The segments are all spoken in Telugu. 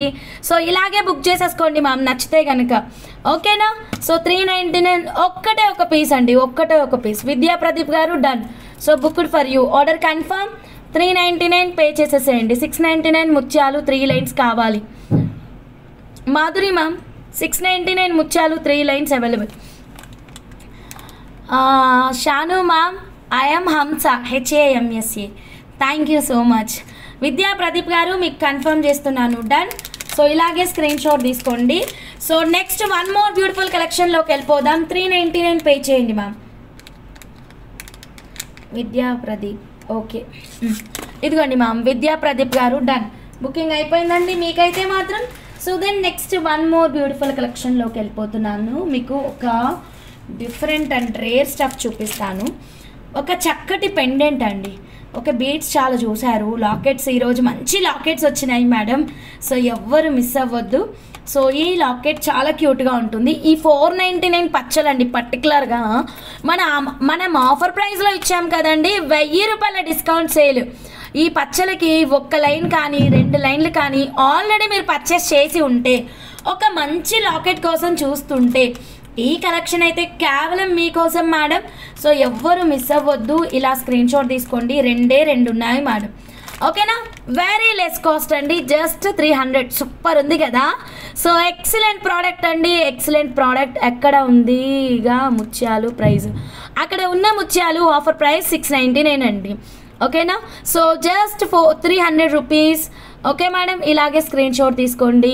సో ఇలాగే బుక్ చేసేసుకోండి మ్యామ్ నచ్చితే కనుక ఓకేనా. సో 399 ఒక్కటే ఒక పీస్ అండి, ఒక్కటే ఒక పీస్. విద్యా ప్రదీప్ గారు done. So booked for you, order confirm. 399 pay చేసేసేయండి. 699 ముత్యాలు 3 లైన్స్ కావాలి. మాధురి మ్యామ్ 699 ముత్యాలు 3 lines available. Shanu ma'am I'm Hamsa HAMSA. Thank you so much. Vidya Pradeep garu మీకు కన్ఫర్మ్ చేస్తున్నాను డన్. సో ఇలాగే స్క్రీన్ షాట్ తీసుకోండి. So next one more beautiful కలెక్షన్లోకి వెళ్ళిపోదాం. 399 పే చేయండి మ్యామ్. విద్యా ప్రదీప్ ఓకే ఇదిగోండి మ్యామ్, విద్యా ప్రదీప్ గారు డన్. బుకింగ్ అయిపోయిందండి మీకైతే మాత్రం. So then next one more beautiful కలెక్షన్లోకి వెళ్ళిపోతున్నాను. మీకు ఒక డిఫరెంట్ అండ్ రేర్ స్టఫ్ చూపిస్తాను. ఒక చక్కటి పెండెంట్ అండి, ఒక బీడ్స్ చాలా చూశారు. లాకెట్స్ ఈరోజు మంచి లాకెట్స్ వచ్చినాయి మేడం, సో ఎవ్వరు మిస్ అవ్వద్దు. సో ఈ లాకెట్ చాలా క్యూట్గా ఉంటుంది. ఈ 499 పచ్చలండి పర్టికులర్గా మనం ఆఫర్ ప్రైస్లో ఇచ్చాం కదండి, 1000 రూపాయల డిస్కౌంట్ సేల్. ఈ పచ్చలకి ఒక్క లైన్ కానీ 2 లైన్లు కానీ ఆల్రెడీ మీరు పర్చేస్ చేసి ఉంటే, ఒక మంచి లాకెట్ కోసం చూస్తుంటే ఈ కలెక్షన్ అయితే కేవలం మీకోసం మేడం. సో ఎవ్వరు మిస్ అవ్వద్దు. ఇలా స్క్రీన్ షాట్ తీసుకోండి. 2 ఉన్నాయి మేడం ఓకేనా. వెరీ లెస్ కాస్ట్ అండి, జస్ట్ 300. సూపర్ ఉంది కదా. సో ఎక్సలెంట్ ప్రోడక్ట్ అండి, ఎక్సలెంట్ ప్రోడక్ట్. ఎక్కడ ఉంది ఇక ముత్యాలు ప్రైస్, అక్కడ ఉన్న ముత్యాలు ఆఫర్ ప్రైస్ 699 అండి ఓకేనా. So just 300 rupees okay madam. ఇలాగే స్క్రీన్ షాట్ తీసుకోండి.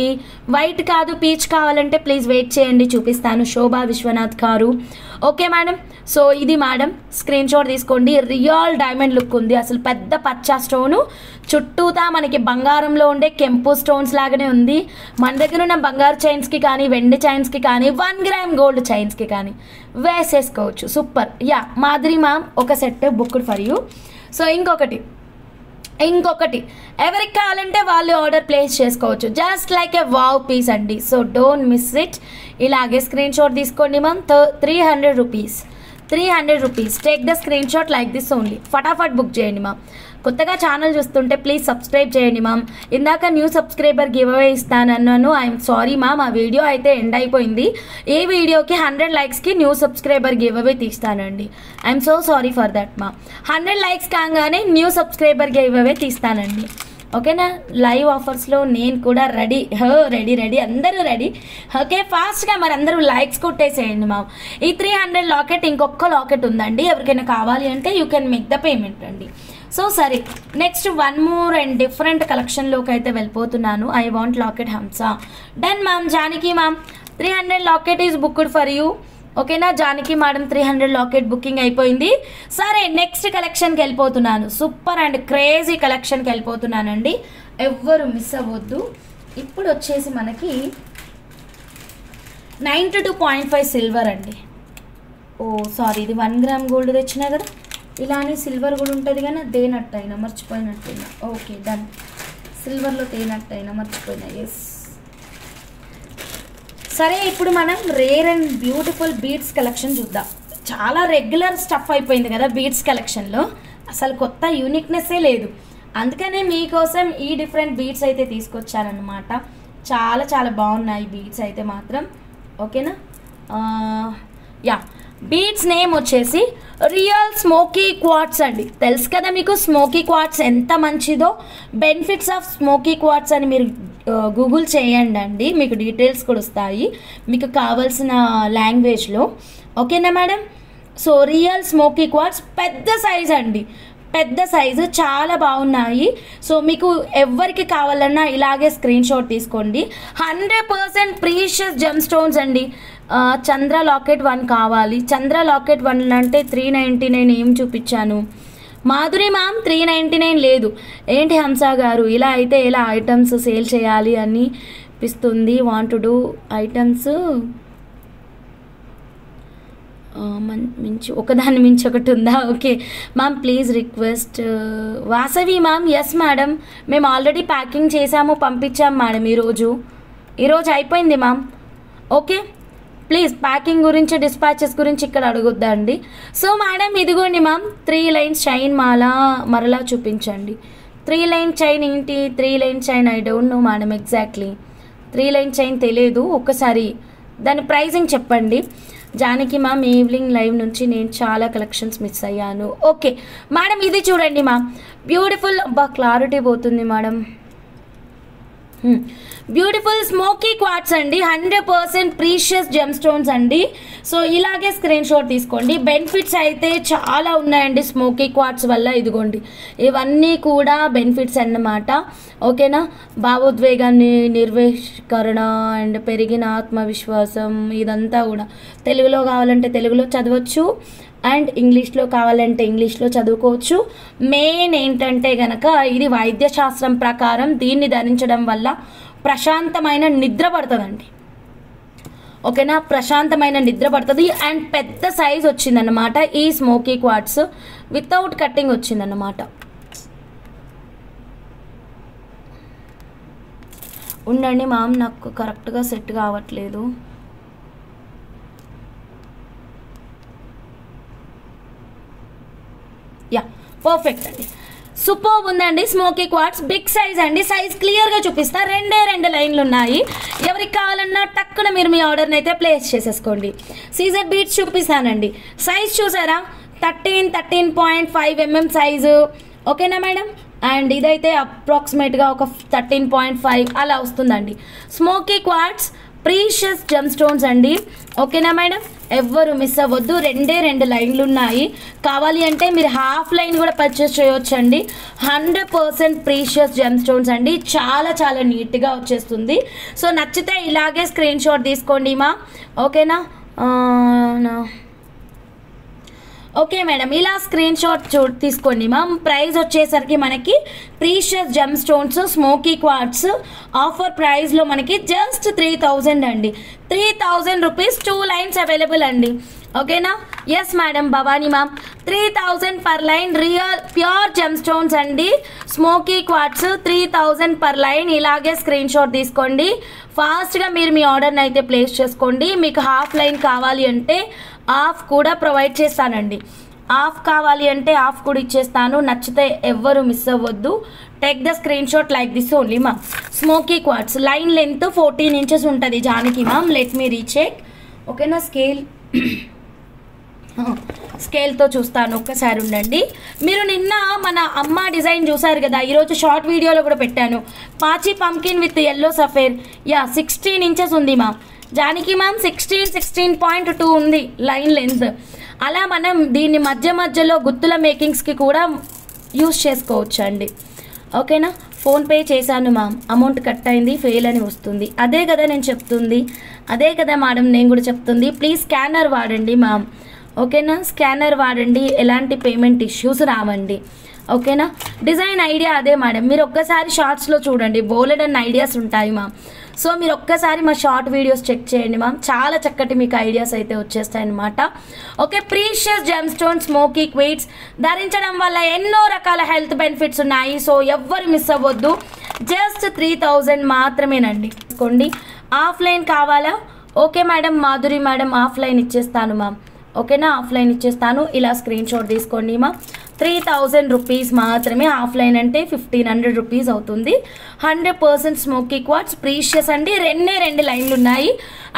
వైట్ కాదు పీచ్ కావాలంటే ప్లీజ్ వెయిట్ చేయండి, చూపిస్తాను. శోభా విశ్వనాథ్ గారు ఓకే మేడం. సో ఇది మేడం స్క్రీన్ షాట్ తీసుకోండి. రియల్ డైమండ్ లుక్ ఉంది, అసలు పెద్ద పచ్చా స్టోను చుట్టూతా మనకి బంగారంలో ఉండే కెంపు స్టోన్స్ లాగానే ఉంది. మన దగ్గర ఉన్న బంగారు చైన్స్కి కానీ వెండి చైన్స్కి కానీ 1 గ్రామ్ గోల్డ్ చైన్స్కి కానీ వేసేసుకోవచ్చు. సూపర్. యా మాధురి మ్యామ్ ఒక set booked for you. So ఇంకొకటి ఎవరికి కావాలంటే వాళ్ళు ఆర్డర్ ప్లేస్ చేసుకోవచ్చు. Just like a wow piece అండి. So don't miss it. ఇలాగే స్క్రీన్ షాట్ తీసుకోండి ma'am. 300 rupees, 300 rupees. Take the screen shot like this only. ఫటాఫట్ బుక్ చేయండి మ్యామ్. కొత్తగా ఛానల్ చూస్తుంటే ప్లీజ్ సబ్స్క్రైబ్ చేయండి మ్యామ్. ఇందాక న్యూ సబ్స్క్రైబర్ గివ్ అవే ఇస్తానన్నాను. ఐఎమ్ సారీ మ్యామ్, ఆ వీడియో అయితే ఎండ్ అయిపోయింది. ఈ వీడియోకి 100 లైక్స్కి న్యూ సబ్స్క్రైబర్ గివ్ అవే తీస్తానండి. I'm so sorry for that ma'am. 100 likes కాగానే న్యూ సబ్స్క్రైబర్ గివ్ అవే తీస్తానండి ఓకేనా. లైవ్ ఆఫర్స్లో నేను కూడా రెడీ అందరూ రెడీ ఓకే. ఫాస్ట్గా మరి అందరూ లైక్స్ కొట్టేసేయండి మ్యామ్. ఈ 300 లాకెట్ ఇంకొక లాకెట్ ఉందండి, ఎవరికైనా కావాలి అంటే you can make the payment అండి. సో సరే next one more and different కలెక్షన్లోకి అయితే వెళ్ళిపోతున్నాను. I want locket Hamsa done ma'am. Janaki ma'am 300 locket is booked for you ఓకేనా. జానకి మేడం 300 లాకెట్ బుకింగ్ అయిపోయింది. సరే నెక్స్ట్ కలెక్షన్కి వెళ్ళిపోతున్నాను. సూపర్ అండ్ క్రేజీ కలెక్షన్కి వెళ్ళిపోతున్నానండి, ఎవ్వరు మిస్ అవ్వద్దు. ఇప్పుడు వచ్చేసి మనకి 92.5 సిల్వర్ అండి. ఓ సారీ, ఇది 1 గ్రామ్ గోల్డ్ తెచ్చినా కదా. ఇలానే సిల్వర్ కూడా ఉంటుంది కానీ తేనట్టయినా మర్చిపోయినట్టయినా. Okay done. సిల్వర్లో తేనట్టయినా మర్చిపోయినా. ఎస్ సరే ఇప్పుడు మనం rare and beautiful beads collection చూద్దాం. చాలా రెగ్యులర్ స్టఫ్ అయిపోయింది కదా బీడ్స్ కలెక్షన్లో, అసలు కొత్త యూనిక్నెస్సే లేదు. అందుకనే మీకోసం ఈ డిఫరెంట్ బీడ్స్ అయితే తీసుకొచ్చానమాట. చాలా చాలా బాగున్నాయి బీడ్స్ అయితే మాత్రం ఓకేనా. యా బీడ్స్ నేమ్ వచ్చేసి రియల్ స్మోకీ క్వార్ట్స్ అండి. తెలుసు కదా మీకు స్మోకీ క్వార్ట్స్ ఎంత మంచిదో. బెనిఫిట్స్ ఆఫ్ స్మోకీ క్వార్ట్స్ అని మీరు గూగుల్ చేయండి అండి, మీకు డీటెయిల్స్ కూడా వస్తాయి మీకు కావాల్సిన లాంగ్వేజ్లో ఓకేనా madam. So real smoky quartz పెద్ద సైజ్ అండి, పెద్ద సైజు చాలా బాగున్నాయి. సో మీకు ఎవరికి కావాలన్నా ఇలాగే స్క్రీన్ షాట్ తీసుకోండి. 100% ప్రీషియస్ జెమ్ స్టోన్స్ అండి. చంద్ర లాకెట్ 1 కావాలి. చంద్ర లాకెట్ 1 అంటే 399 ఏం చూపించాను. మాధురి మ్యామ్ 399 లేదు. ఏంటి హంస గారు ఇలా అయితే ఎలా ఐటమ్స్ సేల్ చేయాలి అని అనిపిస్తుంది. వాంట్ టు డూ ఐటమ్స్ ఒకదాని మించి ఒకటి ఉందా. Okay ma'am please request. Vasavi ma'am yes madam, మేము ఆల్రెడీ ప్యాకింగ్ చేసాము పంపించాము మేడం. ఈరోజు అయిపోయింది మ్యామ్. ఓకే ప్లీజ్ ప్యాకింగ్ గురించి డిస్పాచెస్ గురించి ఇక్కడ అడగొద్దండి. సో మేడం ఇదిగోండి మ్యామ్ 3 లైన్స్ షైన్ మాల మరలా చూపించండి. 3 లైన్ చైన్ ఏంటి? 3 line chain I don't know madam exactly. 3 line chain తెలియదు, ఒక్కసారి దాని ప్రైజింగ్ చెప్పండి. జానకి మ్యామ్ ఈవినింగ్ లైవ్ నుంచి నేను చాలా కలెక్షన్స్ మిస్ అయ్యాను. ఓకే మేడం, ఇది చూడండి మ్యామ్, బ్యూటిఫుల్. అబ్బా క్లారిటీ పోతుంది మేడం. బ్యూటిఫుల్ స్మోకీ క్వార్ట్స్ అండి, 100% ప్రీషియస్ జెమ్ స్టోన్స్ అండి. సో ఇలాగే స్క్రీన్ షాట్ తీసుకోండి. బెనిఫిట్స్ అయితే చాలా ఉన్నాయండి స్మోకీ క్వార్ట్స్ వల్ల. ఇదిగోండి ఇవన్నీ కూడా బెనిఫిట్స్ అన్నమాట. ఓకేనా? భావోద్వేగాన్ని నిర్వీకరణ అండ్ పెరిగిన ఆత్మవిశ్వాసం, ఇదంతా కూడా తెలుగులో కావాలంటే తెలుగులో చదవచ్చు అండ్ ఇంగ్లీష్లో కావాలంటే ఇంగ్లీష్లో చదువుకోవచ్చు. మెయిన్ ఏంటంటే కనుక ఇది వైద్యశాస్త్రం ప్రకారం దీన్ని ధరించడం వల్ల ప్రశాంతమైన నిద్ర పడుతుందండి. ఓకేనా? ప్రశాంతమైన నిద్ర పడుతుంది. అండ్ పెద్ద సైజ్ వచ్చిందన్నమాట ఈ స్మోకీ క్వార్ట్స్, వితౌట్ కట్టింగ్ వచ్చిందన్నమాట. ఉండండి మామ్, నాకు కరెక్ట్గా సెట్ కావట్లేదు. యా పర్ఫెక్ట్ అండి, సూపర్ ఉందండి. స్మోకీ క్వార్ట్స్ బిగ్ సైజ్ అండి. సైజ్ క్లియర్గా చూపిస్తా. 2 లైన్లు ఉన్నాయి. ఎవరికి కావాలన్నా టక్కున మీరు మీ ఆర్డర్ని అయితే ప్లేస్ చేసేసుకోండి. సీజర్ బీట్స్ చూపిస్తానండి. సైజ్ చూసారా? 13.5 mm సైజు. ఓకేనా మేడం? అండ్ ఇదైతే అప్రాక్సిమేట్గా ఒక 13.5 అలా వస్తుందండి. Smoky quartz precious gem stones అండి. ఓకేనా మేడం? ఎవ్వరు మిస్ అవ్వద్దు. 2 లైన్లు ఉన్నాయి. కావాలి అంటే మీరు హాఫ్ లైన్ కూడా పర్చేస్ చేయొచ్చండి. 100% ప్రీషియస్ జెమ్ స్టోన్స్ అండి. చాలా చాలా నీట్గా వచ్చేస్తుంది. సో నచ్చితే ఇలాగే స్క్రీన్ షాట్ తీసుకోండి మా. ఓకేనా? ఓకే మేడం, ఇలా స్క్రీన్ షాట్ తీసుకోండి మా. ప్రైస్ వచ్చేసరికి మనకి precious gem stones smoky quartz offer ప్రైస్లో మనకి జస్ట్ 3000 అండి. 3000 రూపీస్ 2 లైన్స్ అవైలబుల్ అండి. ఓకేనా? Yes madam Bhavani ma'am, 3000 per line real pure gem stones అండి. Smoky quartz 3000 per line. ఇలాగే స్క్రీన్ షాట్ తీసుకోండి. ఫాస్ట్గా మీరు మీ ఆర్డర్ని అయితే ప్లేస్ చేసుకోండి. మీకు హాఫ్ లైన్ కావాలి అంటే హాఫ్ కూడా ప్రొవైడ్ చేస్తానండి. హాఫ్ కావాలి అంటే హాఫ్ కూడా ఇచ్చేస్తాను. నచ్చితే ఎవ్వరు మిస్ అవ్వద్దు. Take the screen shot like this only ma'am. Smoky quartz line length 14 inches ఉంటుంది Janaki ma'am. Let me recheck. ఓకేనా? స్కేల్తో చూస్తాను, ఒక్కసారి ఉండండి. మీరు నిన్న మన అమ్మ డిజైన్ చూసారు కదా, ఈరోజు షార్ట్ వీడియోలో కూడా పెట్టాను. పాచి pumpkin with yellow సఫేర్. Yeah 16 inches ఉంది మ్యామ్. జానకి మ్యామ్ 16.2 ఉంది లైన్ లెంత్. అలా మనం దీన్ని మధ్యలో గుత్తుల మేకింగ్స్కి కూడా యూస్ చేసుకోవచ్చు అండి. ఓకేనా? ఫోన్పే చేశాను మ్యామ్, అమౌంట్ కట్ అయింది, ఫెయిల్ అని వస్తుంది. అదే కదా నేను చెప్తుంది, అదే కదా మేడం నేను కూడా చెప్తుంది. ప్లీజ్ స్కానర్ వాడండి మ్యామ్. ఓకేనా? స్కానర్ వాడండి, ఎలాంటి పేమెంట్ ఇష్యూస్ రావండి. ఓకేనా? డిజైన్ ఐడియా అదే మేడం. మీరు ఒక్కసారి షార్ట్స్లో చూడండి, బోలెడన్ ఐడియాస్ ఉంటాయి మ్యామ్. సో మీరు ఒక్కసారి మా షార్ట్ వీడియోస్ చెక్ చేయండి మ్యామ్, చాలా చక్కటి మీకు ఐడియాస్ అయితే వచ్చేస్తాయి అన్నమాట. Okay, precious gem stone smoky quartz ధరించడం వల్ల ఎన్నో రకాల హెల్త్ బెనిఫిట్స్ ఉన్నాయి. సో ఎవ్వరు మిస్ అవ్వద్దు. జస్ట్ 3000 మాత్రమేనండి. కొండి ఆఫ్లైన్ కావాలా? Okay madam, Madhuri madam offline ఇచ్చేస్తాను మ్యామ్. ఓకేనా? ఆఫ్లైన్ ఇచ్చేస్తాను. ఇలా స్క్రీన్ షాట్ తీసుకోండి మా. 3000 రూపీస్ మాత్రమే. ఆఫ్లైన్ అంటే 1500 రూపీస్ అవుతుంది. 100% స్మోకీ క్వార్ట్స్ ప్రీషియస్ అండి. 2 లైన్లు ఉన్నాయి.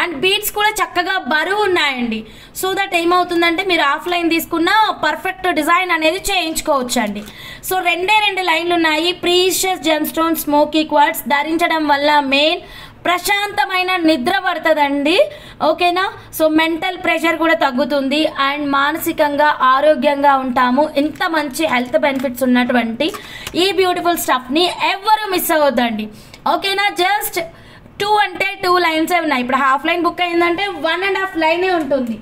అండ్ బీట్స్ కూడా చక్కగా బరువు ఉన్నాయండి. సో దట్ ఏమవుతుందంటే మీరు ఆఫ్లైన్ తీసుకున్న పర్ఫెక్ట్ డిజైన్ అనేది చేయించుకోవచ్చు అండి. సో 2 లైన్లు ఉన్నాయి. Precious gem stone smoky quartz ధరించడం వల్ల మెయిన్ ప్రశాంతమైన నిద్ర పడుతుందండి. ఓకేనా? సో మెంటల్ ప్రెషర్ కూడా తగ్గుతుంది అండ్ మానసికంగా ఆరోగ్యంగా ఉంటాము. ఇంత మంచి హెల్త్ బెనిఫిట్స్ ఉన్నటువంటి ఈ బ్యూటిఫుల్ స్టఫ్ని ఎవ్వరూ మిస్ అవ్వద్దండి. ఓకేనా? జస్ట్ 2 అంటే 2 లైన్సే ఉన్నాయి. ఇప్పుడు హాఫ్ లైన్ బుక్ అయిందంటే 1.5 లైనే ఉంటుంది.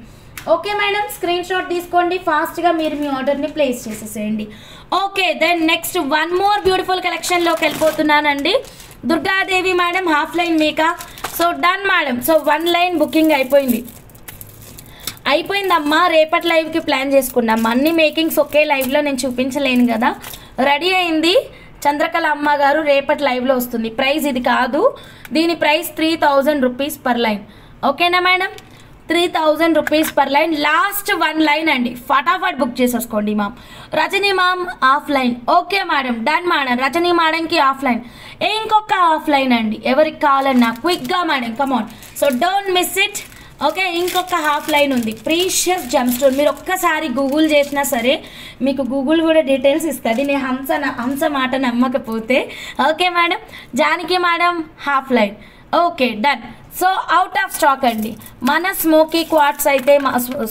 ఓకే మేడం, స్క్రీన్ షాట్ తీసుకోండి. ఫాస్ట్గా మీరు మీ ఆర్డర్ని ప్లేస్ చేసేసేయండి. Okay, then next 1 more beautiful కలెక్షన్లోకి వెళ్ళిపోతున్నానండి. దుర్గాదేవి మేడం హాఫ్ లైన్ మీకా? So done madam. So 1 line booking అయిపోయిందమ్మా. రేపటి లైవ్కి ప్లాన్ చేసుకున్నాం. అన్ని మేకింగ్స్ ఒకే లైవ్లో నేను చూపించలేను కదా. రెడీ అయింది చంద్రకళ అమ్మ గారు, రేపటి లైవ్లో వస్తుంది. ప్రైస్ ఇది కాదు, దీని ప్రైస్ 3000 రూపీస్ పర్ లైన్. ఓకేనా madam? 3000 rupees per line. Last 1 line అండి, ఫటాఫట్ బుక్ చేసేసుకోండి ma'am. Rajani ma'am offline. Okay madam, done madam. Rajani మేడంకి ఆఫ్లైన్. ఇంకొక ఆఫ్లైన్ అండి, ఎవరికి కావాలన్నా క్విక్గా madam, come on. So don't miss it. Okay, ఇంకొక హాఫ్ లైన్ ఉంది, ప్రీషియస్ జెమ్ స్టోన్. మీరు ఒక్కసారి గూగుల్ చేసినా సరే మీకు గూగుల్ కూడా డీటెయిల్స్ ఇస్తుంది, నేను హంస మాట నమ్మకపోతే. Okay madam, Janaki madam half line. Okay done. So out of stock అండి. మన స్మోకీ క్వార్ట్స్ అయితే,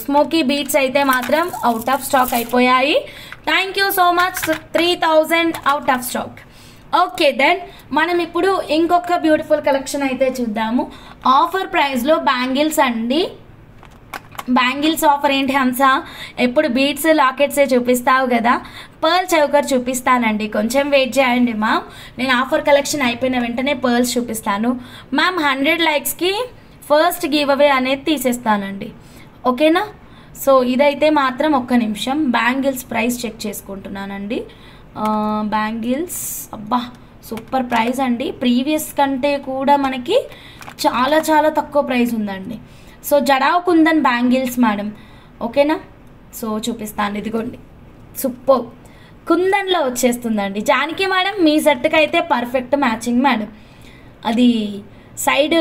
స్మోకీ బీట్స్ అయితే మాత్రం అవుట్ ఆఫ్ స్టాక్ అయిపోయాయి. Thank you so much. 3000 out of stock. Okay then మనం ఇప్పుడు ఇంకొక బ్యూటిఫుల్ కలెక్షన్ అయితే చూద్దాము. ఆఫర్ ప్రైస్లో బ్యాంగిల్స్ అండి. బ్యాంగిల్స్ ఆఫర్ ఏంటి హంస, ఎప్పుడు బీడ్స్ లాకెట్సే చూపిస్తావు కదా, పర్ల్ చౌకర్ చూపిస్తానండి, కొంచెం వెయిట్ చేయండి మ్యామ్. నేను ఆఫర్ కలెక్షన్ అయిపోయిన వెంటనే పర్ల్స్ చూపిస్తాను మ్యామ్. 100 లైక్స్కి ఫస్ట్ గివ్ అవే అనేది తీసేస్తానండి, ఓకేనా. సో ఇదైతే మాత్రం ఒక్క నిమిషం బ్యాంగిల్స్ ప్రైస్ చెక్ చేసుకుంటున్నానండి. బ్యాంగిల్స్ అబ్బా సూపర్ ప్రైస్ అండి, ప్రీవియస్ కంటే కూడా మనకి చాలా చాలా తక్కువ ప్రైస్ ఉందండి. So jadau kundan bangles madam, ఓకేనా. సో చూపిస్తాను, ఇదిగోండి సూపర్ కుందన్లో వచ్చేస్తుందండి. జానకి మేడం మీ సెట్కి అయితే పర్ఫెక్ట్ మ్యాచింగ్ మేడం. అది సైడ్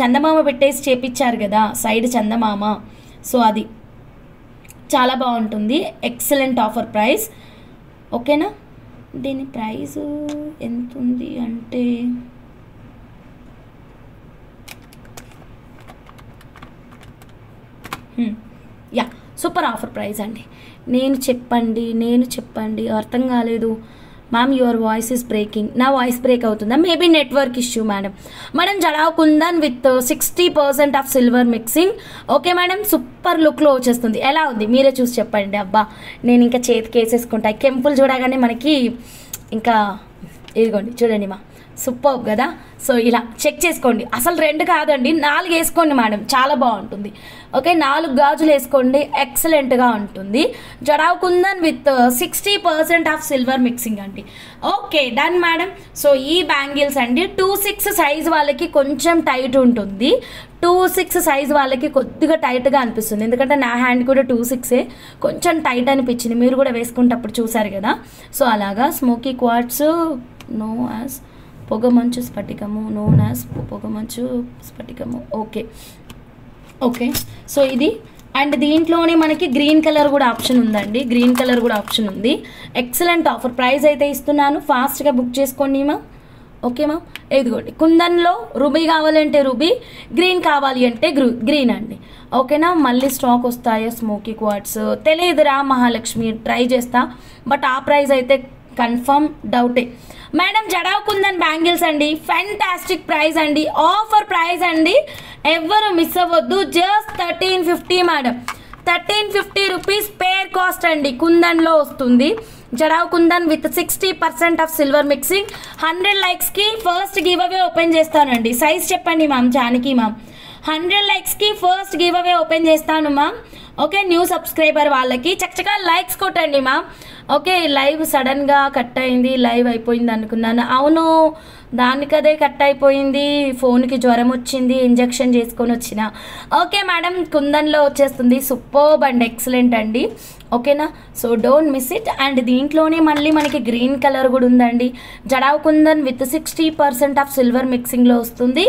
చందమామ పెట్టేసి చేపించారు కదా, సైడ్ చందమామ. సో అది చాలా బాగుంటుంది, ఎక్సలెంట్ ఆఫర్ ప్రైస్, ఓకేనా. దీని ప్రైస్ ఎంత ఉంది అంటే యా సూపర్ ఆఫర్ ప్రైస్ అండి. నేను చెప్పండి అర్థం కాలేదు ma'am. Your voice is breaking. నా వాయిస్ బ్రేక్ అవుతుందా? Maybe network issue madam. Madam jadau kundan with 60% off silver mixing. Okay madam, super లుక్లో వచ్చేస్తుంది. ఎలా ఉంది మీరే చూసి చెప్పండి. అబ్బా నేను ఇంకా చేతికి వేసేసుకుంటా. కెంపులు చూడగానే మనకి ఇంకా ఇదిగోండి చూడండి మా సూపర్ కదా. సో ఇలా చెక్ చేసుకోండి, అసలు 2 కాదండి 4 వేసుకోండి మేడం, చాలా బాగుంటుంది. ఓకే 4 గాజులు వేసుకోండి, ఎక్సలెంట్గా ఉంటుంది. Jadau kundan with 60% off silver mixing అండి. Okay done madam. సో ఈ బ్యాంగిల్స్ అండి 26 సైజ్ వాళ్ళకి కొంచెం టైట్ ఉంటుంది, 26 సైజ్ వాళ్ళకి కొద్దిగా టైట్గా అనిపిస్తుంది, ఎందుకంటే నా హ్యాండ్ కూడా 26 కొంచెం టైట్ అనిపించింది. మీరు కూడా వేసుకుంటప్పుడు చూసారు కదా. సో అలాగా స్మోకీ క్వార్ట్స్ నో యాజ్ పొగమంచు స్ఫటికము, నోన్ యాజ్ పొగమంచు స్ఫటికము. ఓకే సో ఇది అండ్ దీంట్లోనే మనకి గ్రీన్ కలర్ కూడా ఆప్షన్ ఉందండి, గ్రీన్ కలర్ కూడా ఆప్షన్ ఉంది. ఎక్సలెంట్ ఆఫర్ ప్రైస్ అయితే ఇస్తున్నాను, ఫాస్ట్గా బుక్ చేసుకోండి మ్యామ్. ఓకే మ్యామ్, ఇదిగోండి కుందన్లో రూబీ కావాలంటే రూబీ, గ్రీన్ కావాలి అంటే గ్రీన్ అండి, ఓకేనా. మళ్ళీ స్టాక్ వస్తాయో స్మోకీ క్వార్ట్స్ తెలియదురా మహాలక్ష్మి, ట్రై చేస్తా, బట్ ఆ ప్రైస్ అయితే కన్ఫర్మ్ డౌటే మేడం. జడావ్ కుందన్ బ్యాంగిల్స్ అండి, ఫ్యాంటాస్టిక్ ప్రైస్ అండి, ఆఫర్ ప్రైస్ అండి, ఎవ్వరు మిస్ అవ్వద్దు. Just 1350 madam, 1350 rupees pair cost అండి. కుందన్లో వస్తుంది jadau kundan with 60% off silver mixing. 100 లైక్స్కి ఫస్ట్ గివ్ అవే ఓపెన్ చేస్తానండి. సైజ్ చెప్పండి మ్యామ్, జానకి మ్యామ్. 100 లైక్స్కి ఫస్ట్ గివ్ అవే ఓపెన్ చేస్తాను మ్యామ్. ఓకే న్యూ సబ్స్క్రైబర్ వాళ్ళకి చక్కగా లైక్స్ కొట్టండి మ్యామ్. ఓకే లైవ్ సడన్గా కట్ అయింది, లైవ్ అయిపోయింది అనుకున్నాను. అవును దానికదే కట్ అయిపోయింది, ఫోన్కి జ్వరం వచ్చింది, ఇంజెక్షన్ చేసుకొని వచ్చిన. ఓకే మేడం కుందన్లో వచ్చేస్తుంది, సూపర్బ్ అండ్ ఎక్సలెంట్ అండి, ఓకేనా. So don't miss it. And దీంట్లోనే మళ్ళీ మనకి గ్రీన్ కలర్ కూడా ఉందండి. Jadau kundan with 60% off silver మిక్సింగ్లో వస్తుంది.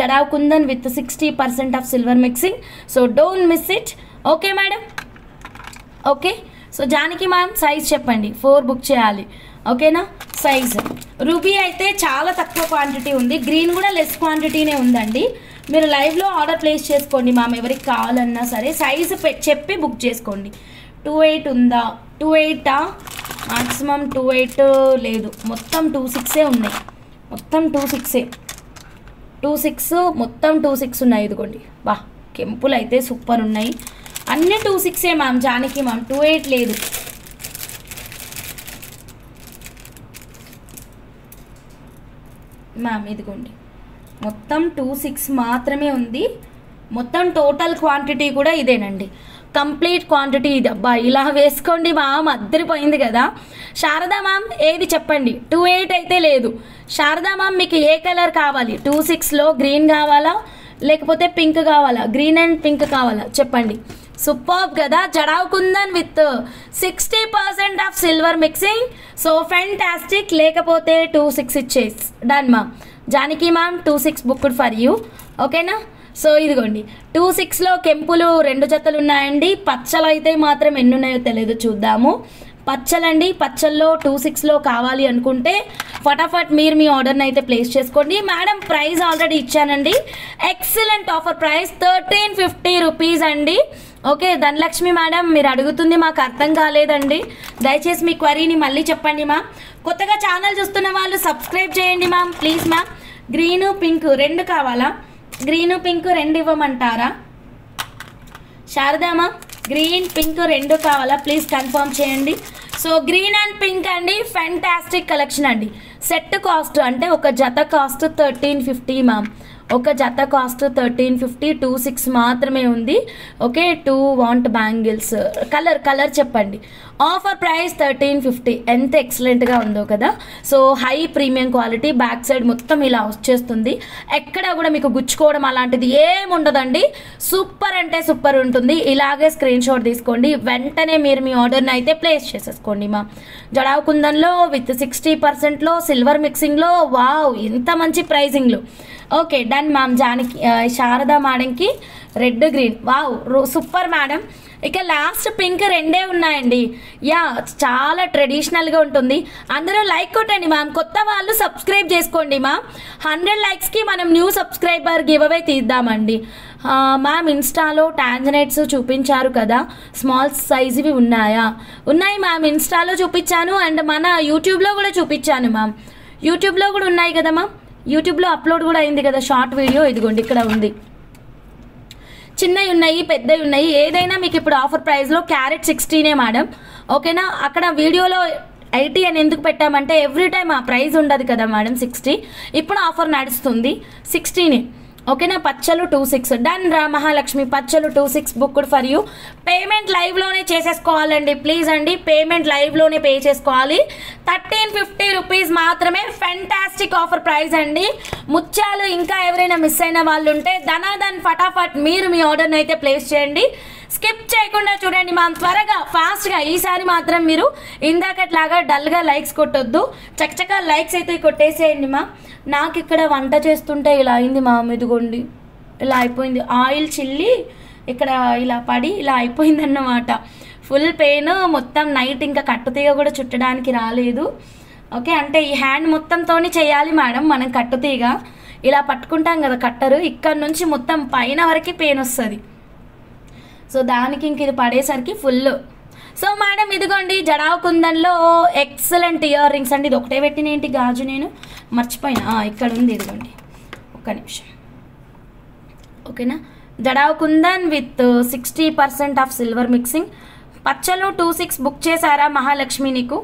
Jadau kundan with 60% off silver mixing. So don't miss it. Okay madam. Okay so Janaki ma'am size చెప్పండి, 4 బుక్ చేయాలి, ఓకేనా. సైజ్ రూబీ అయితే చాలా తక్కువ క్వాంటిటీ ఉంది, గ్రీన్ కూడా లెస్ క్వాంటిటీనే ఉందండి. మీరు లైవ్లో ఆర్డర్ ప్లేస్ చేసుకోండి మ్యామ్, ఎవరికి కావాలన్నా సరే సైజు చెప్పి బుక్ చేసుకోండి. 28 ఉందా? 28 మ్యాక్సిమం 28 లేదు, మొత్తం 26 ఉన్నాయి, మొత్తం 26 మొత్తం 26 ఉన్నాయి. ఇదిగోండి బా కెంపులు అయితే సూపర్ ఉన్నాయి, అన్నీ 26 మ్యామ్. జానకి మ్యామ్ 28 లేదు. మ్యామ్ ఇదిగోండి మొత్తం 26 మాత్రమే ఉంది, మొత్తం టోటల్ క్వాంటిటీ కూడా ఇదేనండి, కంప్లీట్ క్వాంటిటీ ఇది. అబ్బా ఇలా వేసుకోండి మ్యామ్, అద్దరిపోయింది కదా. శారదా మ్యామ్ ఏది చెప్పండి, 28 అయితే లేదు. శారదా మ్యామ్ మీకు ఏ కలర్ కావాలి? 26లో గ్రీన్ కావాలా లేకపోతే పింక్ కావాలా, గ్రీన్ అండ్ పింక్ కావాలా చెప్పండి. సూపర్ కదా, jadau kundan with 60% off silver mixing. So fantastic. లేకపోతే 26 ఇచ్చేసి done ma'am. Janaki ma'am 26 booked for you. ఓకేనా. సో ఇదిగోండి 26లో కెంపులు 2 జతలు ఉన్నాయండి. పచ్చలు అయితే మాత్రం ఎన్ని ఉన్నాయో తెలియదు, చూద్దాము. పచ్చలండి, పచ్చల్లో 26లో కావాలి అనుకుంటే ఫటాఫట్ మీరు మీ ఆర్డర్ని అయితే ప్లేస్ చేసుకోండి. మేడం ప్రైస్ ఆల్రెడీ ఇచ్చానండి. ఎక్సలెంట్ ఆఫర్ ప్రైస్ 1350 రూపీస్ అండి. ఓకే ధనలక్ష్మి మేడం మీరు అడుగుతుంది మాకు అర్థం కాలేదండి, దయచేసి మీ క్వరీని మళ్ళీ చెప్పండి మ్యామ్. కొత్తగా ఛానల్ చూస్తున్న వాళ్ళు సబ్స్క్రైబ్ చేయండి ma'am please ma'am. Green pink 2 కావాలా, గ్రీను పింక్ 2 ఇవ్వమంటారా శారదామా? గ్రీన్ పింక్ 2 కావాలా ప్లీజ్ కన్ఫర్మ్ చేయండి. సో గ్రీన్ అండ్ పింక్ అండి, ఫెంటాస్టిక్ కలెక్షన్ అండి. సెట్ కాస్ట్ అంటే ఒక జత కాస్ట్ 1350 మ్యామ్. ఒక జత కాస్ట్ 1350, 26 మాత్రమే ఉంది. Okay 2 want bangles. కలర్ చెప్పండి. Offer price 1350. ఎంత ఎక్సలెంట్గా ఉందో కదా. So high premium quality, back side మొత్తం ఇలా వచ్చేస్తుంది. ఎక్కడ కూడా మీకు గుచ్చుకోవడం అలాంటిది ఏముండదండి. సూపర్ అంటే సూపర్ ఉంటుంది. ఇలాగే స్క్రీన్ షాట్ తీసుకోండి, వెంటనే మీరు మీ ఆర్డర్ని అయితే ప్లేస్ చేసేసుకోండి మా. జడావ్ కుందన్లో విత్ 60%లో సిల్వర్ మిక్సింగ్లో, వావ్ ఎంత మంచి ప్రైజింగ్లో. Okay done ma'am. Janaki Sharada మేడంకి red green, wow super madam. ఇక లాస్ట్ పింక్ 2 ఉన్నాయండి. యా చాలా ట్రెడిషనల్గా ఉంటుంది. అందరూ లైక్ కొట్టండి మ్యామ్. కొత్త వాళ్ళు సబ్స్క్రైబ్ చేసుకోండి మ్యామ్. 100 లైక్స్కి మనం న్యూ సబ్స్క్రైబర్ గివ్ అవే తీద్దామండి. మ్యామ్ ఇన్స్టాలో టాంజనైట్స్ చూపించారు కదా, స్మాల్ సైజువి ఉన్నాయా? ఉన్నాయి మ్యామ్, ఇన్స్టాలో చూపించాను అండ్ మన యూట్యూబ్లో కూడా చూపించాను మ్యామ్. యూట్యూబ్లో కూడా ఉన్నాయి కదా మ్యామ్, యూట్యూబ్లో అప్లోడ్ కూడా అయింది కదా షార్ట్ వీడియో. ఇదిగోండి ఇక్కడ ఉంది. చిన్నవి ఉన్నాయి, పెద్దవి ఉన్నాయి. ఏదైనా మీకు ఇప్పుడు ఆఫర్ ప్రైస్లో క్యారెట్ 16 మేడం. ఓకేనా. అక్కడ వీడియోలో 80 అని ఎందుకు పెట్టామంటే ఎవ్రీ టైం ఆ ప్రైస్ ఉండదు కదా మేడం 60. ఇప్పుడు ఆఫర్ నడుస్తుంది 16. ఓకేనా. పచ్చలు 26 డన్ రా మహాలక్ష్మి. పచ్చలు 26 బుక్డ్ ఫర్ యూ. పేమెంట్ లైవ్లోనే చేసేసుకోవాలండి ప్లీజ్ అండి. పేమెంట్ లైవ్లోనే పే చేసుకోవాలి. 1350 రూపీస్ మాత్రమే. ఫెంటాస్టిక్ ఆఫర్ ప్రైస్ అండి. ముత్యాలు ఇంకా ఎవరైనా మిస్ అయిన వాళ్ళు ఉంటే ధనాధన్ ఫటాఫట్ మీరు మీ ఆర్డర్ని అయితే ప్లేస్ చేయండి. స్కిప్ చేయకుండా చూడండి మ్యామ్, త్వరగా ఫాస్ట్గా. ఈసారి మాత్రం మీరు ఇందాకట్లాగా డల్గా లైక్స్ కొట్టొద్దు, చక్కచక్క లైక్స్ అయితే కొట్టేసేయండి మ్యామ్. నాకు ఇక్కడ వంట చేస్తుంటే ఇలా అయింది మ్యామ్. ఇదిగోండి ఇలా అయిపోయింది. ఆయిల్ చిల్లి ఇక్కడ ఇలా పడి ఇలా అయిపోయింది అన్నమాట. ఫుల్ పెయిన్ మొత్తం. నైట్ ఇంకా కట్టుతీగ కూడా చుట్టడానికి రాలేదు. ఓకే అంటే ఈ హ్యాండ్ మొత్తంతో చేయాలి మేడం మనం కట్టుతీగ. ఇలా పట్టుకుంటాం కదా కట్టరు, ఇక్కడ నుంచి మొత్తం పైన వరకు పెయిన్ వస్తుంది. సో దానికి ఇంక ఇది పడేసరికి ఫుల్. సో మేడం ఇదిగోండి జడావ్ కుందన్లో ఎక్సలెంట్ ఇయర్ రింగ్స్ అండి. ఇది ఒకటే పెట్టిన ఏంటి గాజు నేను మర్చిపోయినా, ఇక్కడ ఉంది ఇదిగోండి ఒక్క నిమిషం. ఓకేనా. Jadau kundan with 60% off silver mixing. పచ్చలు 26 బుక్ చేశారా మహాలక్ష్మి నీకు?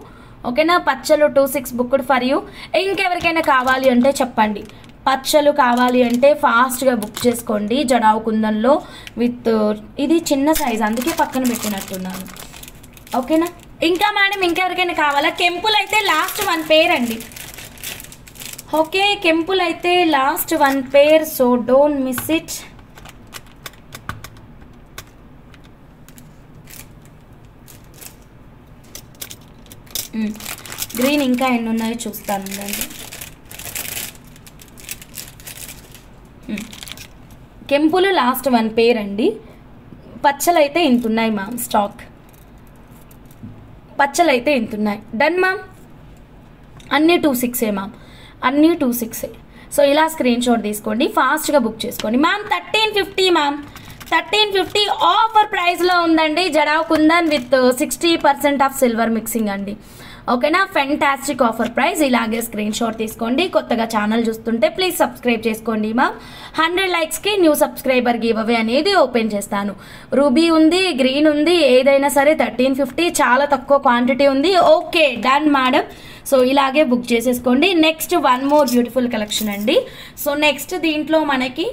ఓకేనా. పచ్చలు 26 బుక్డ్ ఫర్ యూ. ఇంకెవరికైనా కావాలి అంటే చెప్పండి. పచ్చలు కావాలి అంటే ఫాస్ట్గా బుక్ చేసుకోండి. జడావ్ కుందన్లో విత్ ఇది చిన్న సైజ్ అందుకే పక్కన పెట్టినట్టున్నాను. ఓకేనా. ఇంకా మేడం ఇంకెవరికైనా కావాలా? కెంపులు అయితే లాస్ట్ 1 పేర్ అండి. ఓకే కెంపులు అయితే last 1 pair, so don't miss it. Green ఇంకా ఎన్ని ఉన్నాయో చూస్తాను అండి. కెంపులు లాస్ట్ 1 పేర్ అండి. పచ్చలు అయితే ఇంత ఉన్నాయి మ్యామ్ స్టాక్. పచ్చలు అయితే ఇంత ఉన్నాయి. Done ma'am. అన్నీ 26 మ్యామ్, అన్నీ 26. సో ఇలా స్క్రీన్ షాట్ తీసుకోండి, ఫాస్ట్గా బుక్ చేసుకోండి మ్యామ్. 1350 మ్యామ్, 1350 ఆఫర్ ప్రైస్లో ఉందండి. Jadau kundan with 60% off silver mixing అండి. ఓకేనా. Fantastic offer price. ఇలాగే స్క్రీన్ షాట్ తీసుకోండి. కొత్తగా ఛానల్ చూస్తుంటే ప్లీజ్ సబ్స్క్రైబ్ చేసుకోండి మ్యామ్. 100 లైక్స్కి న్యూ సబ్స్క్రైబర్ గివ్ అవే అనేది ఓపెన్ చేస్తాను. రూబీ ఉంది, గ్రీన్ ఉంది, ఏదైనా సరే 1350 చాలా తక్కువ క్వాంటిటీ ఉంది. Okay done madam. సో ఇలాగే బుక్ చేసేసుకోండి. నెక్స్ట్ 1 మోర్ బ్యూటిఫుల్ కలెక్షన్ అండి. సో నెక్స్ట్ దీంట్లో మనకి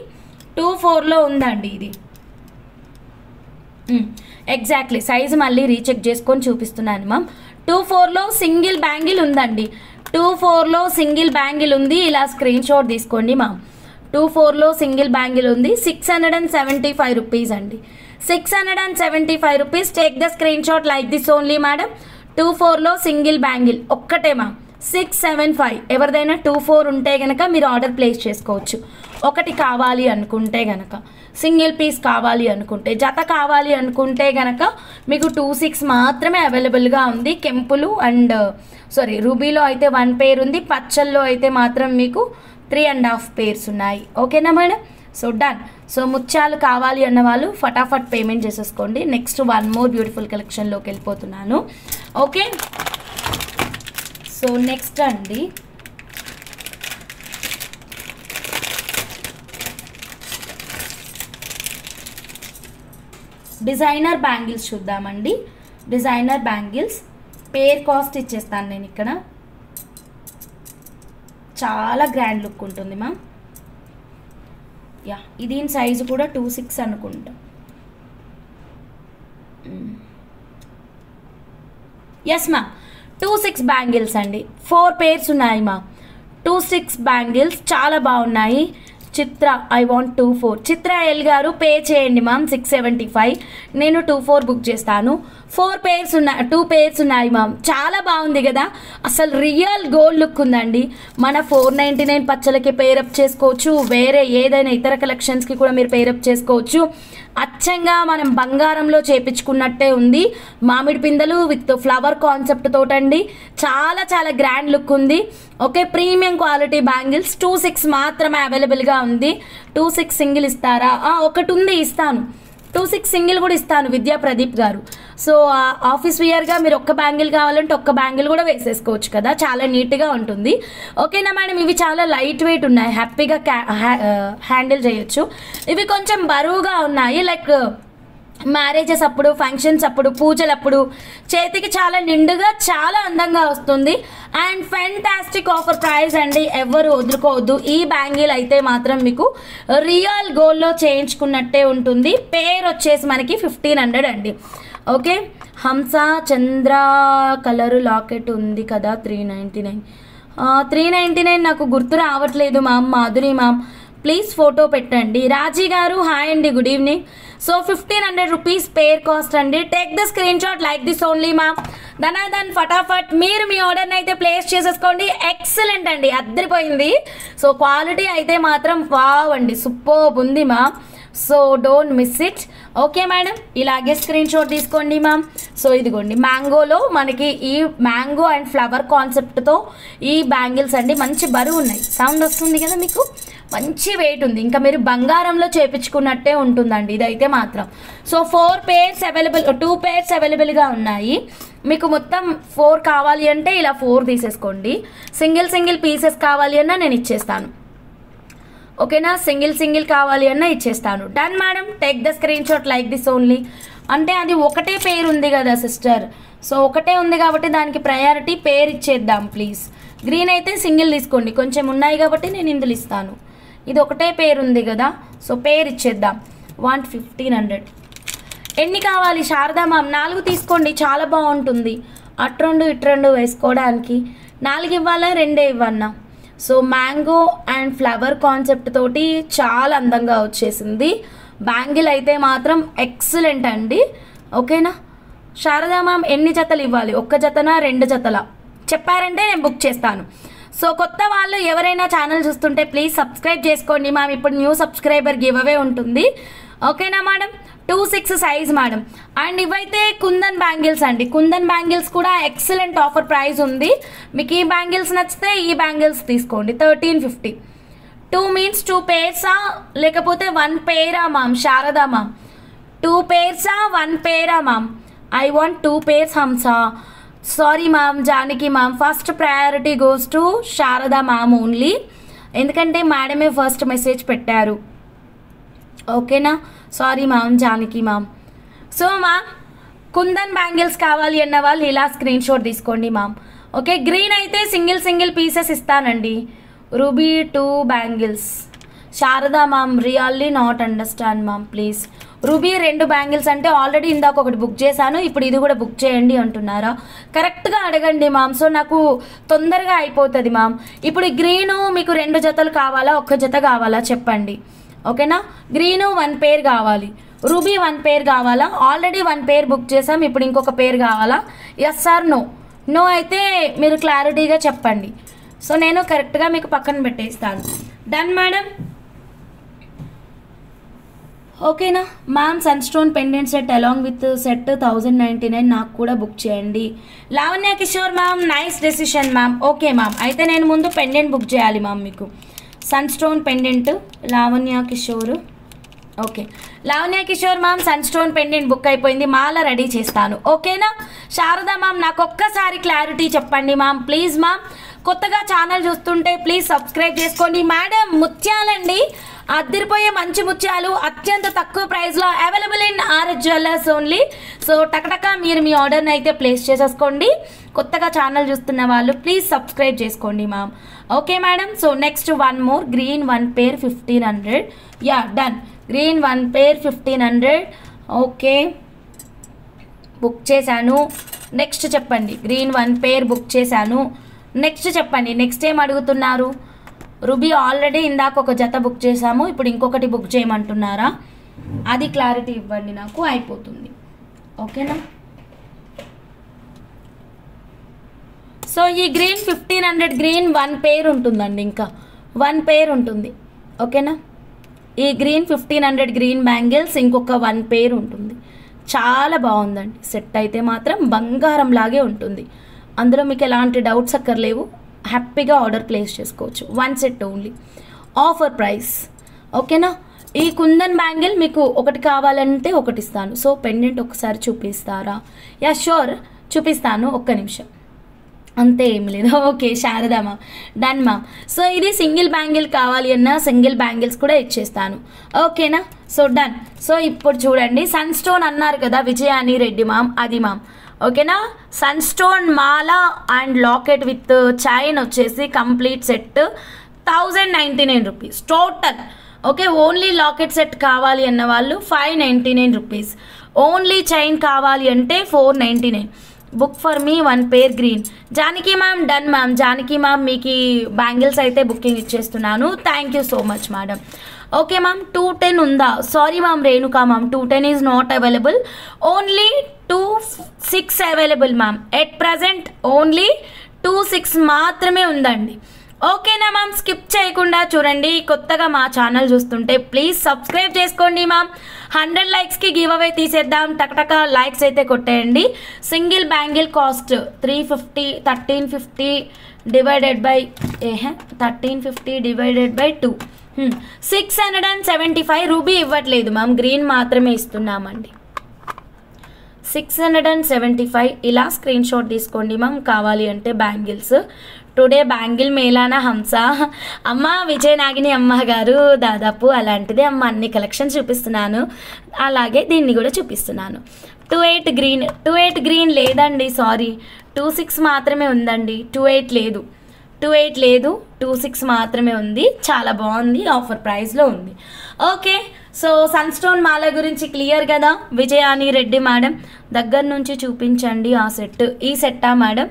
24లో ఉందండి ఇది. ఎగ్జాక్ట్లీ సైజు మళ్ళీ రీచెక్ చేసుకొని చూపిస్తున్నాను మ్యామ్. 24లో సింగిల్ బ్యాంగిల్ ఉందండి. 24లో సింగిల్ బ్యాంగిల్ ఉంది. ఇలా స్క్రీన్ షాట్ తీసుకోండి మ్యామ్. 24లో సింగిల్ బ్యాంగిల్ ఉంది 675 రూపీస్ అండి. 675 rupees. Take the screen shot like this only madam. 24లో సింగిల్ బ్యాంగిల్ ఒక్కటే మా 675. ఎవరిదైనా 24 ఉంటే కనుక మీరు ఆర్డర్ ప్లేస్ చేసుకోవచ్చు. ఒకటి కావాలి అనుకుంటే కనుక, సింగిల్ పీస్ కావాలి అనుకుంటే, జత కావాలి అనుకుంటే కనుక మీకు 26 మాత్రమే అవైలబుల్గా ఉంది. కెంపులు అండ్ రూబీలో అయితే 1 పేర్ ఉంది, పచ్చల్లో అయితే మాత్రం మీకు 3.5 పేర్స్ ఉన్నాయి. ఓకేనా మేడం? So done. సో ముత్యాలు కావాలి అన్న వాళ్ళు ఫటాఫట్ పేమెంట్ చేసేసుకోండి. నెక్స్ట్ 1 మోర్ బ్యూటిఫుల్ కలెక్షన్లోకి వెళ్ళిపోతున్నాను. ఓకే, సో నెక్స్ట్ అండి డిజైనర్ బ్యాంగిల్స్ చూద్దామండి. డిజైనర్ బ్యాంగిల్స్ పేర్ కాస్ట్ ఇచ్చేస్తాను నేను ఇక్కడ. చాలా గ్రాండ్ లుక్ ఉంటుంది మ్యామ్. యా, ఇది సైజు కూడా 26 అనుకుంటా. ఎస్ మ్యామ్, 26 బ్యాంగిల్స్ అండి. 4 పేర్స్ ఉన్నాయి మా. 26 బ్యాంగిల్స్ చాలా బాగున్నాయి. చిత్ర ఐ వాంట్ 24. చిత్ర ఎల్ గారు పే చేయండి మ్యామ్ 675. నేను 24 బుక్ చేస్తాను. 4 పేర్స్ ఉన్నాయి, 2 పేర్స్ ఉన్నాయి మ్యామ్. చాలా బాగుంది కదా, అసలు రియల్ గోల్డ్ లుక్ ఉందండి. మన 499 పచ్చలకి పేరప్ చేసుకోవచ్చు, వేరే ఏదైనా ఇతర కలెక్షన్స్కి కూడా మీరు పేరప్ చేసుకోవచ్చు. అచ్చంగా మనం బంగారంలో చేపించుకున్నట్టే ఉంది. మామిడి పిందెలు విత్ ఫ్లవర్ కాన్సెప్ట్ తోటండి. చాలా చాలా గ్రాండ్ లుక్ ఉంది. ఓకే, ప్రీమియం క్వాలిటీ బ్యాంగిల్స్ 26 మాత్రమే అవైలబుల్గా ఉంది. 26 సింగిల్ ఇస్తారా? ఒకటి ఉంది, ఇస్తాను. 26 సింగిల్ కూడా ఇస్తాను విద్యా ప్రదీప్ గారు. సో ఆఫీస్ వియర్గా మీరు ఒక్క బ్యాంగిల్ కావాలంటే ఒక్క బ్యాంగిల్ కూడా వేసేసుకోవచ్చు కదా, చాలా నీట్గా ఉంటుంది. ఓకేనా మేడం? ఇవి చాలా లైట్ వెయిట్ ఉన్నాయి, హ్యాపీగా హ్యాండిల్ చేయొచ్చు. ఇవి కొంచెం బరువుగా ఉన్నాయి, లైక్ మ్యారేజెస్ అప్పుడు, ఫంక్షన్స్ అప్పుడు, పూజలప్పుడు చేతికి చాలా నిండుగా చాలా అందంగా వస్తుంది. అండ్ ఫెంటాస్టిక్ ఆఫర్ ప్రైస్ అండి, ఎవరు వదులుకోవద్దు. ఈ బ్యాంగిల్ అయితే మాత్రం మీకు రియల్ గోల్డ్లో చేయించుకున్నట్టే ఉంటుంది. పేరు వచ్చేసి మనకి 1500 అండి. ఓకే, హంస చంద్ర కలరు లాకెట్ ఉంది కదా 399. 399 నాకు గుర్తు రావట్లేదు ma'am. Madhuri ma'am please photo పెట్టండి. రాజీ గారు హాయ్ అండి, good evening. So 1500 rupees pair cost అండి. Take the screen shot like this only ma'am. Then ఫటాఫట్ మీరు మీ ఆర్డర్ని అయితే ప్లేస్ చేసేసుకోండి. ఎక్సలెంట్ అండి, అద్దరిపోయింది. సో క్వాలిటీ అయితే మాత్రం వావ్ అండి, సూపర్ ఉంది ma'am. So don't miss it. Okay madam, ఇలాగే స్క్రీన్ షాట్ తీసుకోండి మ్యామ్. సో ఇదిగోండి, మ్యాంగోలో మనకి ఈ మ్యాంగో అండ్ ఫ్లవర్ కాన్సెప్ట్తో ఈ బ్యాంగిల్స్ అండి మంచి బరువు ఉన్నాయి. సౌండ్ వస్తుంది కదా మీకు, మంచి వెయిట్ ఉంది. ఇంకా మీరు బంగారంలో చేపించుకున్నట్టే ఉంటుందండి ఇదైతే మాత్రం. సో 4 పేర్స్ అవైలబుల్, 2 పేర్స్ అవైలబుల్గా ఉన్నాయి. మీకు మొత్తం 4 కావాలి అంటే ఇలా 4 తీసేసుకోండి. సింగిల్ పీసెస్ కావాలి అన్నా నేను ఇచ్చేస్తాను. ఓకేనా, సింగిల్ కావాలి అన్నా ఇచ్చేస్తాను. Done madam, take the screen shot like this only. అంటే అది ఒకటే పేరు ఉంది కదా సిస్టర్, సో ఒకటే ఉంది కాబట్టి దానికి ప్రయారిటీ పేరు ఇచ్చేద్దాం ప్లీజ్. గ్రీన్ అయితే సింగిల్ తీసుకోండి, కొంచెం ఉన్నాయి కాబట్టి నేను ఇందులో ఇస్తాను. ఇది ఒకటే పేరు ఉంది కదా, సో పేరు ఇచ్చేద్దాం. 1500. ఎన్ని కావాలి శారదా మ్యామ్? 4 తీసుకోండి, చాలా బాగుంటుంది. అటు 2 వేసుకోవడానికి. 4 ఇవ్వాలా 2 ఇవ్వన్నా? So mango and flower concept తోటి చాలా అందంగా వచ్చేసింది. బ్యాంగిల్ అయితే మాత్రం ఎక్సలెంట్ అండి. ఓకేనా శారదా మ్యామ్, ఎన్ని జతలు ఇవ్వాలి? 1 జతనా 2 జతలా చెప్పారంటే నేను బుక్ చేస్తాను. సో కొత్త వాళ్ళు ఎవరైనా ఛానల్ చూస్తుంటే ప్లీజ్ సబ్స్క్రైబ్ చేసుకోండి మ్యామ్. ఇప్పుడు న్యూ సబ్స్క్రైబర్ గివ్ అవే ఉంటుంది. ఓకేనా మేడం? 26 size madam. అండ్ ఇవైతే కుందన్ బ్యాంగిల్స్ అండి. కుందన్ బ్యాంగిల్స్ కూడా ఎక్సలెంట్ ఆఫర్ ప్రైస్ ఉంది. మీకు ఈ బ్యాంగిల్స్ నచ్చితే ఈ బ్యాంగిల్స్ తీసుకోండి. 1350. 2 మీన్స్ 2 పేర్సా లేకపోతే 1 పేరా మ్యామ్? శారదా మ్యామ్ 2 పేర్సా 1 పేరా ma'am? I want 2 pairs Hamsa. Sorry ma'am, Janaki ma'am. First priority goes to Sharada ma'am only, ఎందుకంటే మేడమే ఫస్ట్ మెసేజ్ పెట్టారు. ఓకేనా, sorry ma'am, Janaki ma'am. So ma'am, kundan bangles కావాలి అన్న వాళ్ళు ఇలా స్క్రీన్ షాట్ తీసుకోండి మ్యామ్. ఓకే, గ్రీన్ అయితే సింగిల్ పీసెస్ ఇస్తానండి. Ruby 2 bangles. Sharada ma'am really not understand ma'am please. Ruby 2 bangles అంటే ఆల్రెడీ ఇందాక ఒకటి బుక్ చేశాను, ఇప్పుడు ఇది కూడా బుక్ చేయండి అంటున్నారా? కరెక్ట్గా అడగండి మ్యామ్, సో నాకు తొందరగా అయిపోతుంది మ్యామ్. ఇప్పుడు గ్రీను మీకు 2 జతలు కావాలా, 1 జత కావాలా చెప్పండి, ఓకేనా? గ్రీను 1 పేర్ కావాలి, రూబీ 1 పేర్ కావాలా? ఆల్రెడీ 1 పేర్ బుక్ చేసాం, ఇప్పుడు ఇంకొక పేర్ కావాలా? Yes are no? నో అయితే మీరు క్లారిటీగా చెప్పండి, సో నేను కరెక్ట్గా మీకు పక్కన పెట్టేస్తాను. డన్ మేడం, ఓకేనా ma'am? Sun stone pendant set along with set 1099 నాకు కూడా బుక్ చేయండి. Lavanya Kishore ma'am, nice decision ma'am. Okay ma'am, అయితే నేను ముందు పెండెంట్ బుక్ చేయాలి మ్యామ్ మీకు. Sun stone pendant Lavanya Kishore, okay Lavanya Kishore ma'am, sun stone pendant book అయిపోయింది, మాల రెడీ చేస్తాను, ఓకేనా? శారదా మ్యామ్, నాకు ఒక్కసారి క్లారిటీ చెప్పండి మ్యామ్ ప్లీజ్ మ్యామ్. కొత్తగా ఛానల్ చూస్తుంటే ప్లీజ్ సబ్స్క్రైబ్ చేసుకోండి మేడం. ముత్యాలండి, అద్దరిపోయే మంచి ముత్యాలు అత్యంత తక్కువ ప్రైస్లో available in RS jewellers only. So టకటక మీరు మీ ఆర్డర్ని అయితే ప్లేస్ చేసేసుకోండి. కొత్తగా ఛానల్ చూస్తున్న వాళ్ళు ప్లీజ్ సబ్స్క్రైబ్ చేసుకోండి ma'am. Okay madam, so next 1 more green 1 పేర్ 1500. యా డన్, గ్రీన్ 1 పేర్ 1500. ఓకే బుక్ చేశాను. నెక్స్ట్ చెప్పండి, గ్రీన్ 1 పేర్ బుక్ చేశాను. నెక్స్ట్ చెప్పండి, నెక్స్ట్ ఏం అడుగుతున్నారు? రూబీ ఆల్రెడీ ఇందాక 1 జత బుక్ చేసాము, ఇప్పుడు ఇంకొకటి బుక్ చేయమంటున్నారా? అది క్లారిటీ ఇవ్వండి నాకు, అయిపోతుంది, ఓకేనా? సో ఈ గ్రీన్ 1500 గ్రీన్ 1 పేర్ ఉంటుందండి, ఇంకా 1 పేర్ ఉంటుంది, ఓకేనా? ఈ గ్రీన్ 1500 గ్రీన్ బ్యాంగిల్స్ ఇంకొక 1 పేర్ ఉంటుంది. చాలా బాగుందండి సెట్, అయితే మాత్రం బంగారం లాగే ఉంటుంది. అందులో మీకు ఎలాంటి డౌట్స్ అక్కర్లేవు, హ్యాపీగా ఆర్డర్ ప్లేస్ చేసుకోవచ్చు. 1 సెట్ ఓన్లీ, ఆఫర్ ప్రైస్, ఓకేనా? ఈ కుందన్ బ్యాంగిల్ మీకు ఒకటి కావాలంటే ఒకటి ఇస్తాను. సో పెండెంట్ ఒకసారి చూపిస్తారా? యా షూర్ చూపిస్తాను, ఒక్క నిమిషం, అంతే ఏమి లేదు. Okay Sharada ma'am, done ma'am. So ఇది సింగిల్ బ్యాంగిల్ కావాలి అన్నా సింగిల్ బ్యాంగిల్స్ కూడా ఇచ్చేస్తాను, ఓకేనా? So done. సో ఇప్పుడు చూడండి, సన్ స్టోన్ అన్నారు కదా విజయాని రెడ్డి మ్యామ్, అది మ్యామ్, ఓకేనా? సన్ స్టోన్ మాల అండ్ లాకెట్ విత్ చైన్ వచ్చేసి complete set 1099 rupees total, okay? Only locket set కావాలి అన్న వాళ్ళు 599 రూపీస్, ఓన్లీ చైన్ కావాలి అంటే 499. Book for me 1 pair green. Janaki ma'am, done ma'am. Janaki ma'am మీకు బ్యాంగిల్స్ అయితే బుకింగ్ ఇచ్చేస్తున్నాను, thank you so much madam. Okay ma'am, 210 ఉందా? Sorry ma'am Renuka ma'am, 210 is not available, only 26 available ma'am. At present only 26 మాత్రమే ఉందండి, ఓకేనా మ్యామ్? స్కిప్ చేయకుండా చూడండి. కొత్తగా మా ఛానల్ చూస్తుంటే ప్లీజ్ సబ్స్క్రైబ్ చేసుకోండి మ్యామ్. 100 లైక్స్కి గివ్ అవే తీసేద్దాం, టకటక లైక్స్ అయితే కొట్టేయండి. Single bangle cost 350, 1350 divided by 1350 divided by 2, 675. Ruby ఇవ్వట్లేదు మ్యామ్, గ్రీన్ మాత్రమే ఇస్తున్నామండి. 675 ఇలా స్క్రీన్ షాట్ తీసుకోండి మ్యామ్, కావాలి అంటే బ్యాంగిల్స్. టుడే బ్యాంగిల్ మేళానా హంస అమ్మ, విజయనాగిని అమ్మ గారు, దాదాపు అలాంటిదే అమ్మ, అన్ని కలెక్షన్స్ చూపిస్తున్నాను, అలాగే దీన్ని కూడా చూపిస్తున్నాను. 28 గ్రీన్ లేదండి, సారీ, 26 మాత్రమే ఉందండి, 28 లేదు, 26 మాత్రమే ఉంది. చాలా బాగుంది, ఆఫర్ ప్రైస్లో ఉంది, ఓకే? సో సన్ స్టోన్ మాల గురించి క్లియర్ కదా విజయాని రెడ్డి మేడం? దగ్గర నుంచి చూపించండి ఆ సెట్. ఈ సెట్టా మేడం?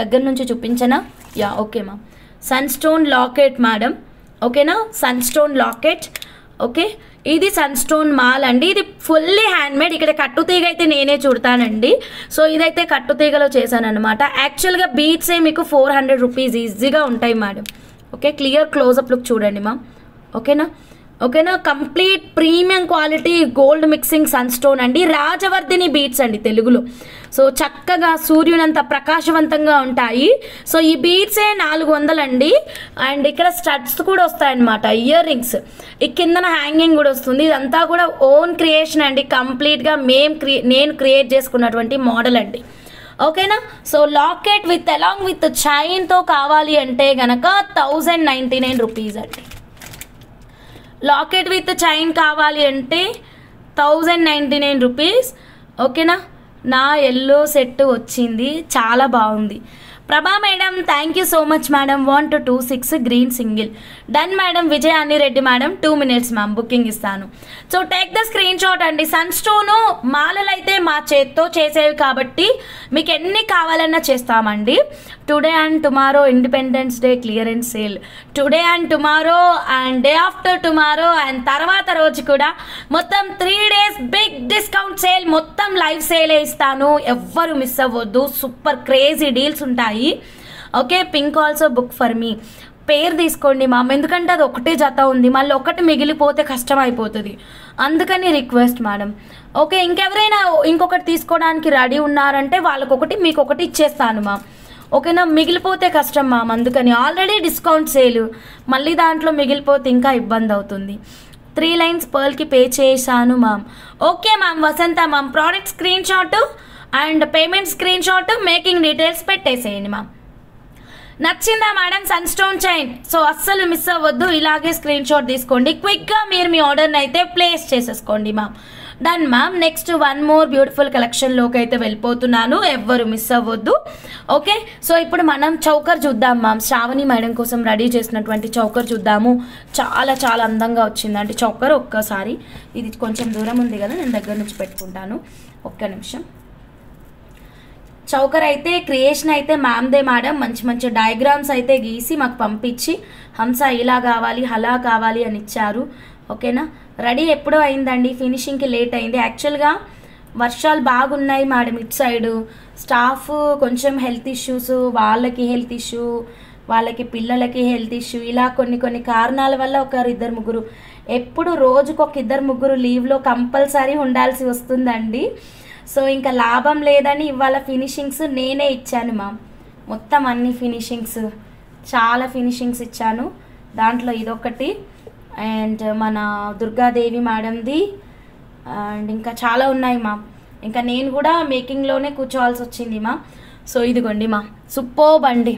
దగ్గర నుంచి చూపించనా? Yeah okay ma'am. Sun stone locket madam, ఓకేనా? Sun stone locket, okay? ఇది సన్ స్టోన్ మాల్ అండి, ఇది ఫుల్లీ హ్యాండ్మేడ్. ఇక్కడ కట్టుతీగ అయితే నేనే చుడతానండి, సో ఇదైతే కట్టుతీగలో చేశాను అనమాట. యాక్చువల్గా బీట్సే మీకు 400 రూపీస్ ఈజీగా ఉంటాయి madam, okay? Clear closeup look చూడండి మ్యామ్, ఓకేనా? Complete premium quality gold mixing sun stone అండి, రాజవర్ధిని బీట్స్ అండి తెలుగులో. సో చక్కగా సూర్యునంత ప్రకాశవంతంగా ఉంటాయి. సో ఈ బీట్సే 400 అండి. అండ్ ఇక్కడ స్టడ్స్ కూడా వస్తాయన్నమాట, ఇయర్ రింగ్స్, ఈ కిందన హ్యాంగింగ్ కూడా వస్తుంది. ఇదంతా కూడా ఓన్ క్రియేషన్ అండి, కంప్లీట్గా నేను క్రియేట్ చేసుకున్నటువంటి మోడల్ అండి, ఓకేనా? So locket with along with చైన్తో కావాలి అంటే గనక 1099 రూపీస్ అండి. లాకెట్ విత్ చైన్ కావాలి అంటే 1099 రూపీస్, ఓకేనా? నా ఎల్లో సెట్ వచ్చింది, చాలా బాగుంది. Prabha madam thank you so much madam 1-2-6 green single done madam. Vijayani Reddy madam 2 minutes ma'am booking ఇస్తాను. So take the screen shot అండి. సన్ స్టోను మాలలు అయితే మా చేత్తో చేసేవి కాబట్టి మీకు ఎన్ని కావాలన్నా చేస్తామండి. Today and tomorrow independence day clearance sale, today and tomorrow and day after tomorrow and తర్వాత రోజు కూడా మొత్తం 3 days బిగ్ డిస్కౌంట్ సేల్, మొత్తం లైవ్ సేలే ఇస్తాను. ఎవ్వరు మిస్ అవ్వద్దు. సూపర్ క్రేజీ డీల్స్ ఉంటాయి. Okay, pink also book for me. పేరు తీసుకోండి మ్యామ్, ఎందుకంటే అది ఒకటే జత ఉంది, మళ్ళీ ఒకటి మిగిలిపోతే కష్టం అయిపోతుంది, అందుకని రిక్వెస్ట్ మేడం. ఓకే, ఇంకెవరైనా ఇంకొకటి తీసుకోవడానికి రెడీ ఉన్నారంటే వాళ్ళకొకటి మీకు ఒకటి ఇచ్చేస్తాను మ్యామ్. ఓకేనా, మిగిలిపోతే కష్టం మ్యామ్, అందుకని ఆల్రెడీ డిస్కౌంట్ సేల్, మళ్ళీ దాంట్లో మిగిలిపోతే ఇంకా ఇబ్బంది అవుతుంది. 3 lines పర్ల్కి పే చేశాను ma'am. Okay ma'am. Vasantha ma'am product screenshot and payment screenshot making details పెట్టేసేయండి మ్యామ్. నచ్చిందా madam sun stone chain? So అస్సలు మిస్ అవ్వద్దు, ఇలాగే స్క్రీన్ షాట్ తీసుకోండి, క్విక్గా మీరు మీ ఆర్డర్ని అయితే ప్లేస్ చేసేసుకోండి ma'am. Done ma'am. Next 1 more beautiful కలెక్షన్లోకి అయితే వెళ్ళిపోతున్నాను, ఎవ్వరు మిస్ అవ్వద్దు. ఓకే, సో ఇప్పుడు మనం చౌకర్ చూద్దాం మ్యామ్. శ్రావణి మేడం కోసం రెడీ చేసినటువంటి చౌకర్ చూద్దాము. చాలా చాలా అందంగా వచ్చిందండి చౌకర్. ఒక్కసారి ఇది కొంచెం దూరం ఉంది కదా, నేను దగ్గర నుంచి పెట్టుకుంటాను, ఒక్క నిమిషం. చౌకర్ అయితే క్రియేషన్ అయితే మ్యామ్దే మేడం. మంచి మంచి డయాగ్రామ్స్ అయితే గీసి మాకు పంపించి హంస ఇలా కావాలి అలా కావాలి అని ఇచ్చారు. ఓకేనా, రెడీ ఎప్పుడో అయిందండి, ఫినిషింగ్కి లేట్ అయింది. యాక్చువల్గా వర్షాలు బాగున్నాయి మేడం ఇటు సైడు, స్టాఫ్ కొంచెం హెల్త్ ఇష్యూస్, వాళ్ళకి హెల్త్ ఇష్యూ, వాళ్ళకి పిల్లలకి హెల్త్ ఇష్యూ, ఇలా కొన్ని కారణాల వల్ల 1-2-3 ఎప్పుడు రోజుకొక 2-3 లీవ్లో కంపల్సరీ ఉండాల్సి వస్తుందండి. సో ఇంకా లాభం లేదని ఇవాళ ఫినిషింగ్స్ నేనే ఇచ్చాను మ్యామ్. మొత్తం అన్ని ఫినిషింగ్స్, చాలా ఫినిషింగ్స్ ఇచ్చాను. దాంట్లో ఇదొకటి అండ్ మన దుర్గాదేవి మేడంది అండ్ ఇంకా చాలా ఉన్నాయి మ్యామ్. ఇంకా నేను కూడా మేకింగ్లోనే కూర్చోవాల్సి వచ్చింది మ్యామ్. సో ఇదిగోండి మ్యామ్, సూపర్బ్ అండి.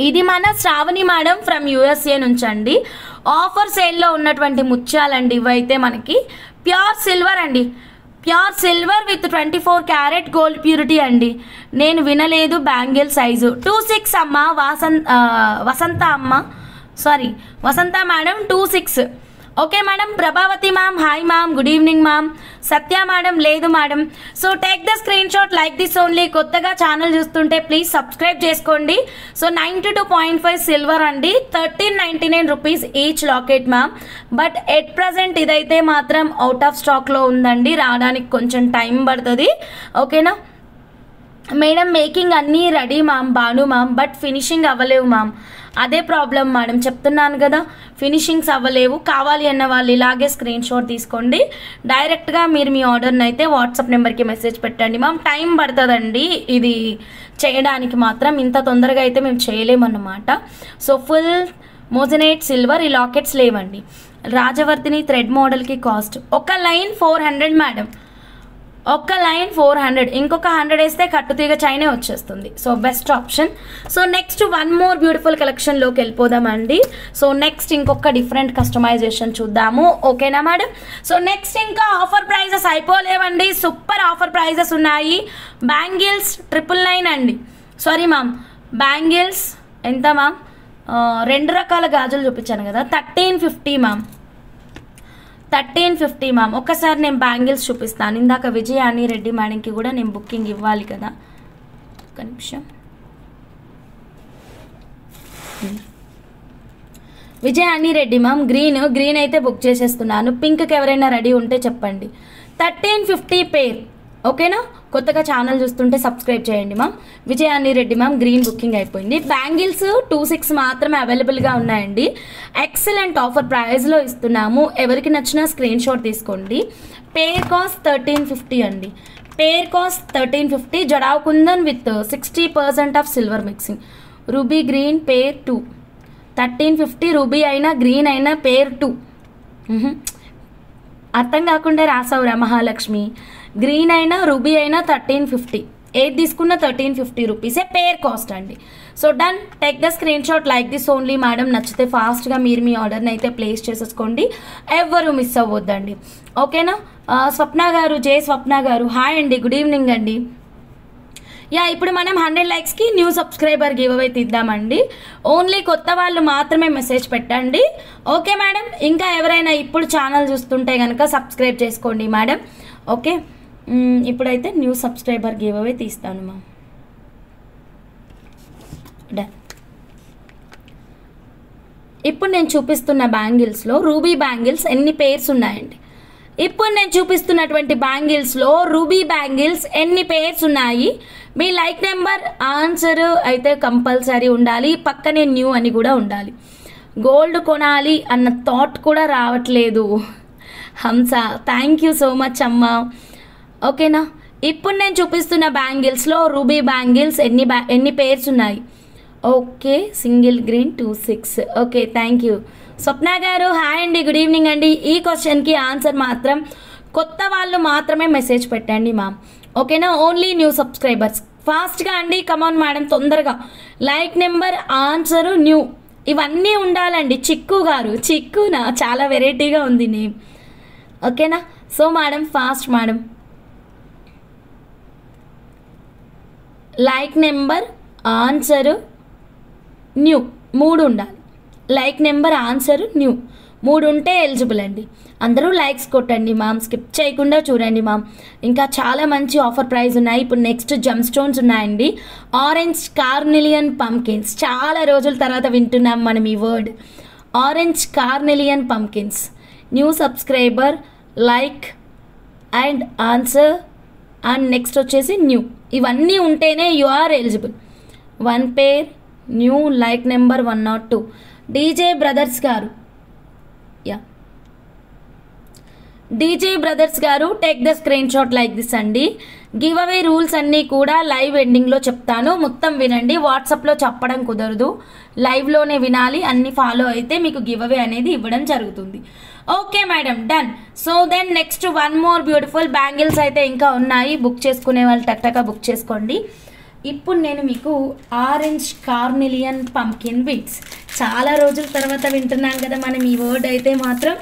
ఇది మన శ్రావణి మేడం ఫ్రమ్ USA నుంచి అండి. ఆఫర్ సేల్లో ఉన్నటువంటి ముత్యాలండి ఇవైతే మనకి. ప్యూర్ సిల్వర్ అండి, pure silver with 24 carat gold purity అండి. నేను వినలేదు బ్యాంగిల్ సైజు 2-6 అమ్మ. వసంత అమ్మ, sorry Vasantha madam 2-6. Okay madam. Prabhavathi ma'am hi ma'am, good evening ma'am. Satya madam లేదు madam. So take the screen shot like this only. కొత్తగా ఛానల్ చూస్తుంటే ప్లీజ్ సబ్స్క్రైబ్ చేసుకోండి. సో 92.5 సిల్వర్ అండి, 1399 rupees each locket ma'am. But at present ఇదైతే మాత్రం అవుట్ ఆఫ్ స్టాక్లో ఉందండి, రావడానికి కొంచెం టైం పడుతుంది. ఓకేనా మేడం, మేకింగ్ అన్నీ ready ma'am, Banu ma'am, but finishing అవ్వలేవు మ్యామ్. అదే ప్రాబ్లం మేడం, చెప్తున్నాను కదా, ఫినిషింగ్స్ అవ్వలేవు. కావాలి అన్న వాళ్ళు ఇలాగే స్క్రీన్ షాట్ తీసుకోండి, డైరెక్ట్గా మీరు మీ ఆర్డర్ని అయితే వాట్సాప్ నెంబర్కి మెసేజ్ పెట్టండి మ్యామ్. టైం పడుతుందండి ఇది చేయడానికి, మాత్రం ఇంత తొందరగా అయితే మేము చేయలేమన్నమాట. సో ఫుల్ మోజనేట్ సిల్వర్, ఈ లాకెట్స్ లేవండి. రాజవర్ధిని థ్రెడ్ మోడల్కి కాస్ట్ ఒక లైన్ 400 మేడం, ఒక్క లైన్ 400, ఇంకొక 100 వేస్తే కట్టుతీగ చైనే వచ్చేస్తుంది. So best option. So next 1 more beautiful కలెక్షన్లోకి వెళ్ళిపోదామండి. సో నెక్స్ట్ ఇంకొక డిఫరెంట్ కస్టమైజేషన్ చూద్దాము. ఓకేనా మేడం? సో నెక్స్ట్ ఇంకా ఆఫర్ ప్రైజెస్ అయిపోలేవండి, సూపర్ ఆఫర్ ప్రైజెస్ ఉన్నాయి. బ్యాంగిల్స్ 999 అండి. సారీ మ్యామ్, బ్యాంగిల్స్ ఎంత మ్యామ్? 2 రకాల గాజులు చూపించాను కదా, 1350 మ్యామ్, 1350 మ్యామ్. ఒక్కసారి నేను బ్యాంగిల్స్ చూపిస్తాను. ఇందాక విజయాని రెడ్డి మేడంకి కూడా నేను బుకింగ్ ఇవ్వాలి కదా, ఒక్క నిమిషం. విజయాని రెడ్డి మ్యామ్ గ్రీన్ అయితే బుక్ చేసేస్తున్నాను. పింక్కి ఎవరైనా రెడీ ఉంటే చెప్పండి. 1350 పేర్. ఓకేనా, కొత్తగా ఛానల్ చూస్తుంటే సబ్స్క్రైబ్ చేయండి ma'am. Vijayani Reddy ma'am green booking అయిపోయింది. బ్యాంగిల్స్ 26 మాత్రమే అవైలబుల్గా ఉన్నాయండి. ఎక్సలెంట్ ఆఫర్ ప్రైస్లో ఇస్తున్నాము, ఎవరికి నచ్చినా స్క్రీన్ షాట్ తీసుకోండి. పేర్ కాస్ట్ 1350 అండి, పేర్ cost 1350. Jadau kundan with 60% off silver mixing. Ruby green pair 2, 1350. Ruby అయినా గ్రీన్ అయినా పేర్ 2. అర్థం కాకుండా రాసావురా మహాలక్ష్మి. గ్రీన్ అయినా రూబీ అయినా 1350, ఏది తీసుకున్న 1350 రూపీసే పేర్ కాస్ట్ అండి. So done, take the screen shot like this only madam. నచ్చితే ఫాస్ట్గా మీరు మీ ఆర్డర్ని అయితే ప్లేస్ చేసేసుకోండి, ఎవరు మిస్ అవ్వద్దండి. ఓకేనా. స్వప్న గారు, జే స్వప్న గారు హాయ్ అండి, గుడ్ ఈవినింగ్ అండి. యా ఇప్పుడు మనం 100 లైక్స్కి న్యూ సబ్స్క్రైబర్ గివ్ అవే తీద్దామండి. ఓన్లీ కొత్త వాళ్ళు మాత్రమే మెసేజ్ పెట్టండి. ఓకే మేడం, ఇంకా ఎవరైనా ఇప్పుడు ఛానల్ చూస్తుంటే కనుక సబ్స్క్రైబ్ చేసుకోండి మేడం. ఓకే, ఇప్పుడైతే న్యూ సబ్స్క్రైబర్ గివ్ అవే తీస్తాను మా. డన్. ఇప్పుడు నేను చూపిస్తున్న బ్యాంగిల్స్లో రూబీ బ్యాంగిల్స్ ఎన్ని పేర్స్ ఉన్నాయండి? ఇప్పుడు నేను చూపిస్తున్నటువంటి బ్యాంగిల్స్లో రూబీ బ్యాంగిల్స్ ఎన్ని పేర్స్ ఉన్నాయి? మీ లైక్ నెంబర్ ఆన్సర్ అయితే కంపల్సరీ ఉండాలి, పక్కనే న్యూ అని కూడా ఉండాలి. గోల్డ్ కొనాలి అన్న థాట్ కూడా రావట్లేదు హంస. థ్యాంక్ యూ సో మచ్ అమ్మా. ఓకేనా, ఇప్పుడు నేను చూపిస్తున్న బ్యాంగిల్స్లో రూబీ బ్యాంగిల్స్ ఎన్ని పేర్స్ ఉన్నాయి? Okay, single green 26. Okay, thank you Swapna గారు. హాయ్ అండి, గుడ్ ఈవినింగ్ అండి. ఈ క్వశ్చన్కి ఆన్సర్ మాత్రం కొత్త వాళ్ళు మాత్రమే మెసేజ్ పెట్టండి మా. ఓకేనా, ఓన్లీ న్యూ సబ్స్క్రైబర్స్. ఫాస్ట్గా అండి, కమాన్ మేడం, తొందరగా లైక్ నెంబర్ ఆన్సరు న్యూ ఇవన్నీ ఉండాలండి. చిక్కు గారు, చిక్కునా చాలా వెరైటీగా ఉంది నేమ్. ఓకేనా, so madam fast madam. Like number answer new 3 ఉండాలి. లైక్ నెంబర్ ఆన్సర్ న్యూ 3 ఉంటే ఎలిజిబుల్ అండి. అందరూ లైక్స్ కొట్టండి మామ్, స్కిప్ చేయకుండా చూడండి మామ్. ఇంకా చాలా మంచి ఆఫర్ ప్రైస్ ఉన్నాయి. ఇప్పుడు నెక్స్ట్ జమ్ స్టోన్స్ ఉన్నాయండి. ఆరెంజ్ కార్నెలియన్ పంకిన్స్, చాలా రోజుల తర్వాత వింటున్నాం మనం ఈ word. Orange carnelian pumpkins. New subscriber, like and answer and next వచ్చేసి న్యూ. ఇవన్నీ ఉంటేనే you are eligible. 1 pair new, like number 102. DJ brothers గారు, యా డీజే బ్రదర్స్ గారు take the screen shot like this అండి. గివ్ అవే రూల్స్ అన్నీ కూడా లైవ్ ఎండింగ్లో చెప్తాను, మొత్తం వినండి. వాట్సాప్లో చెప్పడం కుదరదు, లైవ్లోనే వినాలి. అన్ని ఫాలో అయితే మీకు గివ్ అవే అనేది ఇవ్వడం జరుగుతుంది. Okay madam, done. So then next 1 more beautiful bangles అయితే ఇంకా ఉన్నాయి. బుక్ చేసుకునే వాళ్ళు టక్టగా బుక్ చేసుకోండి. ఇప్పుడు నేను మీకు ఆరెంజ్ కార్నెలియన్ పంకిన్ బీట్స్, చాలా రోజుల తర్వాత వింటున్నాను కదా మనం ఈ వర్డ్ అయితే మాత్రం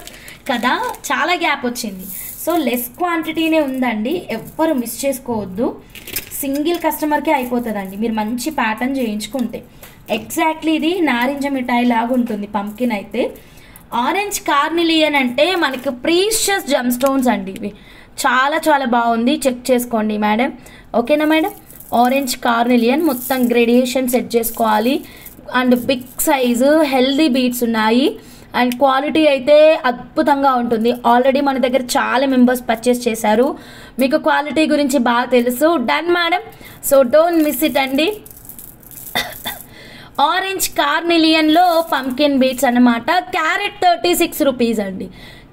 కదా, చాలా గ్యాప్ వచ్చింది. సో లెస్ క్వాంటిటీనే ఉందండి, ఎవ్వరు మిస్ చేసుకోవద్దు. సింగిల్ కస్టమర్కే అయిపోతుందండి మీరు మంచి ప్యాటర్న్ చేయించుకుంటే. ఎగ్జాక్ట్లీ ఇది నారింజ మిఠాయి లాగా ఉంటుంది పంకిన్ అయితే. ఆరెంజ్ కార్నెలియన్ అంటే మనకు ప్రీషియస్ జమ్ స్టోన్స్ అండి ఇవి. చాలా చాలా బాగుంది, చెక్ చేసుకోండి మేడం. ఓకేనా మేడం, ఆరెంజ్ కార్నెలియన్ మొత్తం గ్రేడియేషన్ సెట్ చేసుకోవాలి. And big size healthy beads ఉన్నాయి. అండ్ క్వాలిటీ అయితే అద్భుతంగా ఉంటుంది. ఆల్రెడీ మన దగ్గర చాలా మెంబర్స్ పర్చేస్ చేశారు, మీకు క్వాలిటీ గురించి బాగా తెలుసు. Done madam, so don't miss it అండి. ఆరెంజ్ కార్నెలియన్లో పంకిన్ బీట్స్ అన్నమాట. క్యారెట్ 36 రూపీస్ అండి.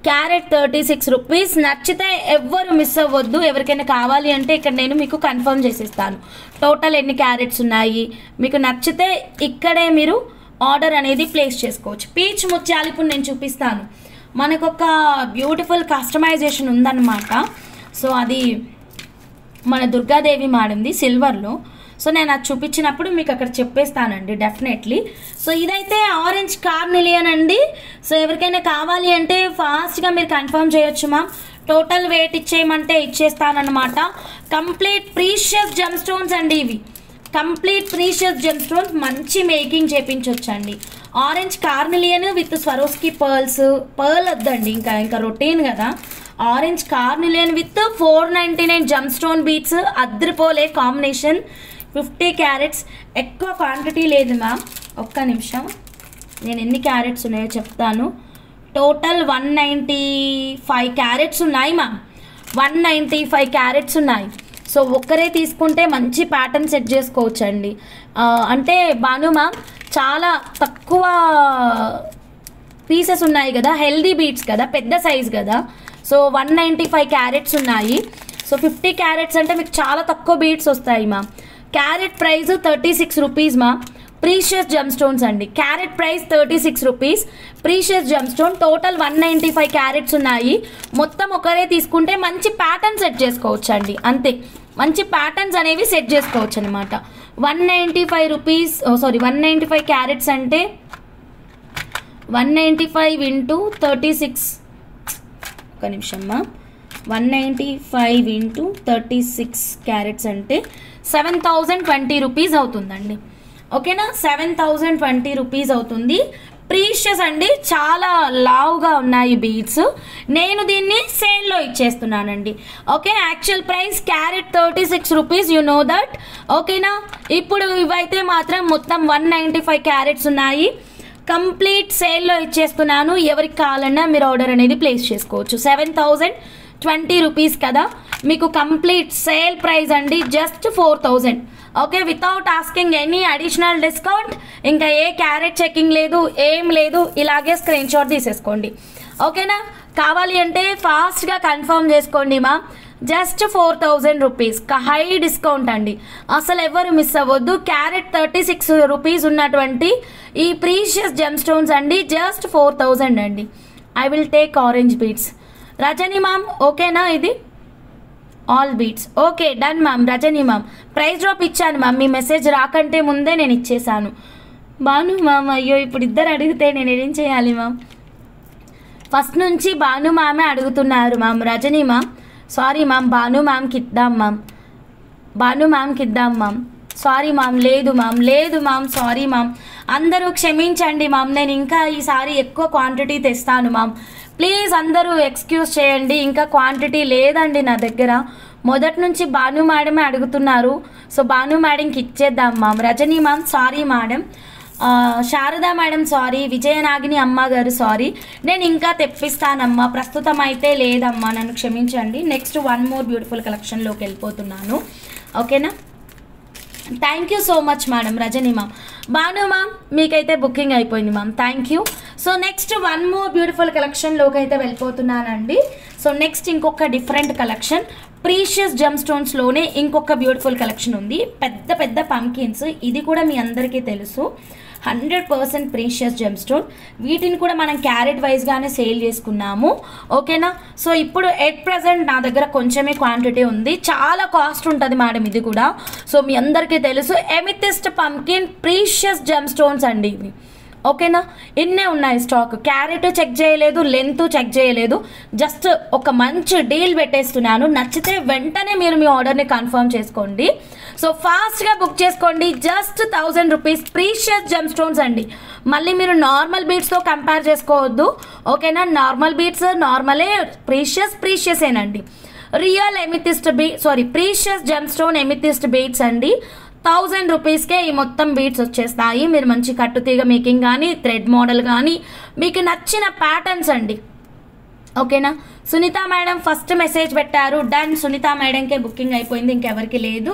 Carrot 36 rupees. నచ్చితే ఎవ్వరు మిస్ అవ్వద్దు. ఎవరికైనా కావాలి అంటే ఇక్కడ నేను మీకు కన్ఫర్మ్ చేసిస్తాను టోటల్ ఎన్ని క్యారెట్స్ ఉన్నాయి. మీకు నచ్చితే ఇక్కడే మీరు ఆర్డర్ అనేది ప్లేస్ చేసుకోవచ్చు. పీచ్ ముత్యాలు ఇప్పుడు నేను చూపిస్తాను. మనకు ఒక బ్యూటిఫుల్ కస్టమైజేషన్ ఉందన్నమాట. సో అది మన దుర్గాదేవి మేడంది సిల్వర్లో. సో నేను అది చూపించినప్పుడు మీకు అక్కడ చెప్పేస్తానండి డెఫినెట్లీ. సో ఇదైతే ఆరెంజ్ కార్నెలియన్ అండి. సో ఎవరికైనా కావాలి అంటే ఫాస్ట్గా మీరు కన్ఫర్మ్ చేయొచ్చు మ్యామ్. టోటల్ వెయిట్ ఇచ్చేయమంటే ఇచ్చేస్తానన్నమాట. కంప్లీట్ ప్రీషియస్ జమ్ స్టోన్స్ అండి ఇవి. కంప్లీట్ ప్రీషియస్ జమ్ స్టోన్స్, మంచి మేకింగ్ చేయించవచ్చండి. Orange carnelian with Swarovski pearls. Pearl వద్దండి, ఇంకా రొటీన్ కదా. Orange carnelian with 499 gem stone beads. అద్రిపోలే కాంబినేషన్. 50 క్యారెట్స్. ఎక్కువ క్వాంటిటీ లేదు మ్యామ్, ఒక్క నిమిషం నేను ఎన్ని క్యారెట్స్ ఉన్నాయో చెప్తాను. టోటల్ 195 క్యారెట్స్ ఉన్నాయి మ్యామ్. 195 క్యారెట్స్ ఉన్నాయి. సో ఒక్కరే తీసుకుంటే మంచి ప్యాటర్న్ సెట్ చేసుకోవచ్చండి. అంటే భాను మ్యామ్ చాలా తక్కువ పీసెస్ ఉన్నాయి కదా, హెల్దీ బీట్స్ కదా, పెద్ద సైజ్ కదా. సో 195 క్యారెట్స్ ఉన్నాయి. సో 50 క్యారెట్స్ అంటే మీకు చాలా తక్కువ బీట్స్ వస్తాయి ma'am. Carat price 36 rupees ma'am. Precious gem stones అండి. Carat price 36 rupees. Precious gem stone. Total 195 carats ఉన్నాయి. మొత్తం ఒకరే తీసుకుంటే మంచి ప్యాటర్న్ సెట్ చేసుకోవచ్చు అండి, అంతే. మంచి ప్యాటర్న్స్ అనేవి సెట్ చేసుకోవచ్చు అనమాట. 195 రూపీస్, సారీ 195 క్యారెట్స్ అంటే 195 × 36. ఒక నిమిషమ్మా, 195 ఇంటూ 36 క్యారెట్స్ అంటే 7020 రూపీస్ అవుతుందండి. ఓకేనా, 7020 రూపీస్ అవుతుంది. ప్రీషియస్ అండి, చాలా లావుగా ఉన్నాయి బీడ్స్. నేను దీన్ని సేల్లో ఇచ్చేస్తున్నానండి. Okay, actual price carat 36 rupees, you know that. ఓకేనా, ఇప్పుడు ఇవైతే మాత్రం మొత్తం 195 క్యారెట్స్ ఉన్నాయి. కంప్లీట్ సేల్లో ఇచ్చేస్తున్నాను. ఎవరికి కావాలన్నా మీరు ఆర్డర్ అనేది ప్లేస్ చేసుకోవచ్చు. 7020 రూపీస్ కదా, మీకు కంప్లీట్ సేల్ ప్రైస్ అండి just 4000. Okay, without asking any additional discount. ఇంకా ఏ క్యారెట్ చెకింగ్ లేదు, ఏం లేదు. ఇలాగే స్క్రీన్ షాట్ తీసేసుకోండి. ఓకేనా, కావాలి అంటే ఫాస్ట్గా కన్ఫర్మ్ చేసుకోండి మా. జస్ట్ 4000 రూపీస్, హై డిస్కౌంట్ అండి. అసలు ఎవరు మిస్ అవ్వద్దు. క్యారెట్ 36 రూపీస్ ఉన్నటువంటి ఈ ప్రీషియస్ జెమ్ స్టోన్స్ అండి జస్ట్ 4000 అండి. I will take orange beads. Rajani ma'am ఓకేనా, ఇది all beads. Okay done ma'am. Rajani ma'am price drop ఇచ్చాను మ్యామ్, మీ మెసేజ్ రాకంటే ముందే నేను ఇచ్చేసాను. భాను మ్యామ్, అయ్యో ఇప్పుడు ఇద్దరు అడిగితే నేను ఏం చేయాలి మ్యామ్? ఫస్ట్ నుంచి భాను మ్యామే అడుగుతున్నారు ma'am. Rajani ma'am sorry ma'am, Bhanu మ్యామ్కి ఇద్దాం మ్యామ్, భాను మ్యామ్కి ఇద్దాం మ్యామ్. సారీ మ్యామ్, లేదు మ్యామ్, లేదు మ్యామ్, సారీ మ్యామ్. అందరూ క్షమించండి మ్యామ్, నేను ఇంకా ఈసారి ఎక్కువ క్వాంటిటీ తెస్తాను మ్యామ్. ప్లీజ్ అందరూ ఎక్స్క్యూజ్ చేయండి, ఇంకా క్వాంటిటీ లేదండి నా దగ్గర. మొదటి నుంచి భాను మేడమే అడుగుతున్నారు, సో భాను మేడంకి ఇచ్చేద్దాం ma'am. Rajani ma'am sorry madam, Sharada madam sorry, Vijayanagini అమ్మ గారు సారీ. నేను ఇంకా తెప్పిస్తానమ్మా, ప్రస్తుతం అయితే లేదమ్మా, నన్ను క్షమించండి. నెక్స్ట్ వన్ మోర్ బ్యూటిఫుల్ కలెక్షన్లోకి వెళ్ళిపోతున్నాను. ఓకేనా, thank you so much madam. Rajani ma'am, Bhanu ma'am మీకైతే బుకింగ్ అయిపోయింది ma'am, thank you. So next one more beautiful కలెక్షన్లోకి అయితే వెళ్ళిపోతున్నానండి. సో నెక్స్ట్ ఇంకొక డిఫరెంట్ కలెక్షన్, ప్రీషియస్ జెమ్ స్టోన్స్లోనే ఇంకొక బ్యూటిఫుల్ కలెక్షన్ ఉంది. పెద్ద పెద్ద పంకిన్స్, ఇది కూడా మీ అందరికీ తెలుసు, 100% ప్రీషియస్ జెమ్ స్టోన్. వీటిని కూడా మనం క్యారెట్ వైజ్గానే సేల్ చేసుకున్నాము. ఓకేనా, సో ఇప్పుడు ఎట్ ప్రజెంట్ నా దగ్గర కొంచెమే క్వాంటిటీ ఉంది, చాలా కాస్ట్ ఉంటుంది మేడం ఇది కూడా. సో మీ అందరికీ తెలుసు, ఎమిథిస్ట్ పంకిన్ ప్రీషియస్ జెమ్ స్టోన్స్ అండి ఇవి. ఓకేనా, ఇన్నే ఉన్నాయి స్టాక్. క్యారెట్ చెక్ చేయలేదు, లెంత్ చెక్ చేయలేదు, జస్ట్ ఒక మంచి డీల్ పెట్టేస్తున్నాను. నచ్చితే వెంటనే మీరు మీ ఆర్డర్ని కన్ఫర్మ్ చేసుకోండి. సో ఫాస్ట్గా బుక్ చేసుకోండి. Just 1000 rupees precious gem stones అండి. మళ్ళీ మీరు నార్మల్ బీట్స్తో కంపేర్ చేసుకోవద్దు. ఓకేనా, నార్మల్ బీట్స్ నార్మలే, ప్రీషియసేనండి. Real amethyst precious gem stone amethyst beads అండి. 1000 రూపీస్కే ఈ మొత్తం బీట్స్ వచ్చేస్తాయి. మీరు మంచి కట్టుతీగ మేకింగ్ కానీ, థ్రెడ్ మోడల్ కానీ, మీకు నచ్చిన ప్యాటర్న్స్ అండి. ఓకేనా, సునీత మేడం ఫస్ట్ మెసేజ్ పెట్టారు, డన్. సునీత మేడంకే బుకింగ్ అయిపోయింది, ఇంకెవరికి లేదు.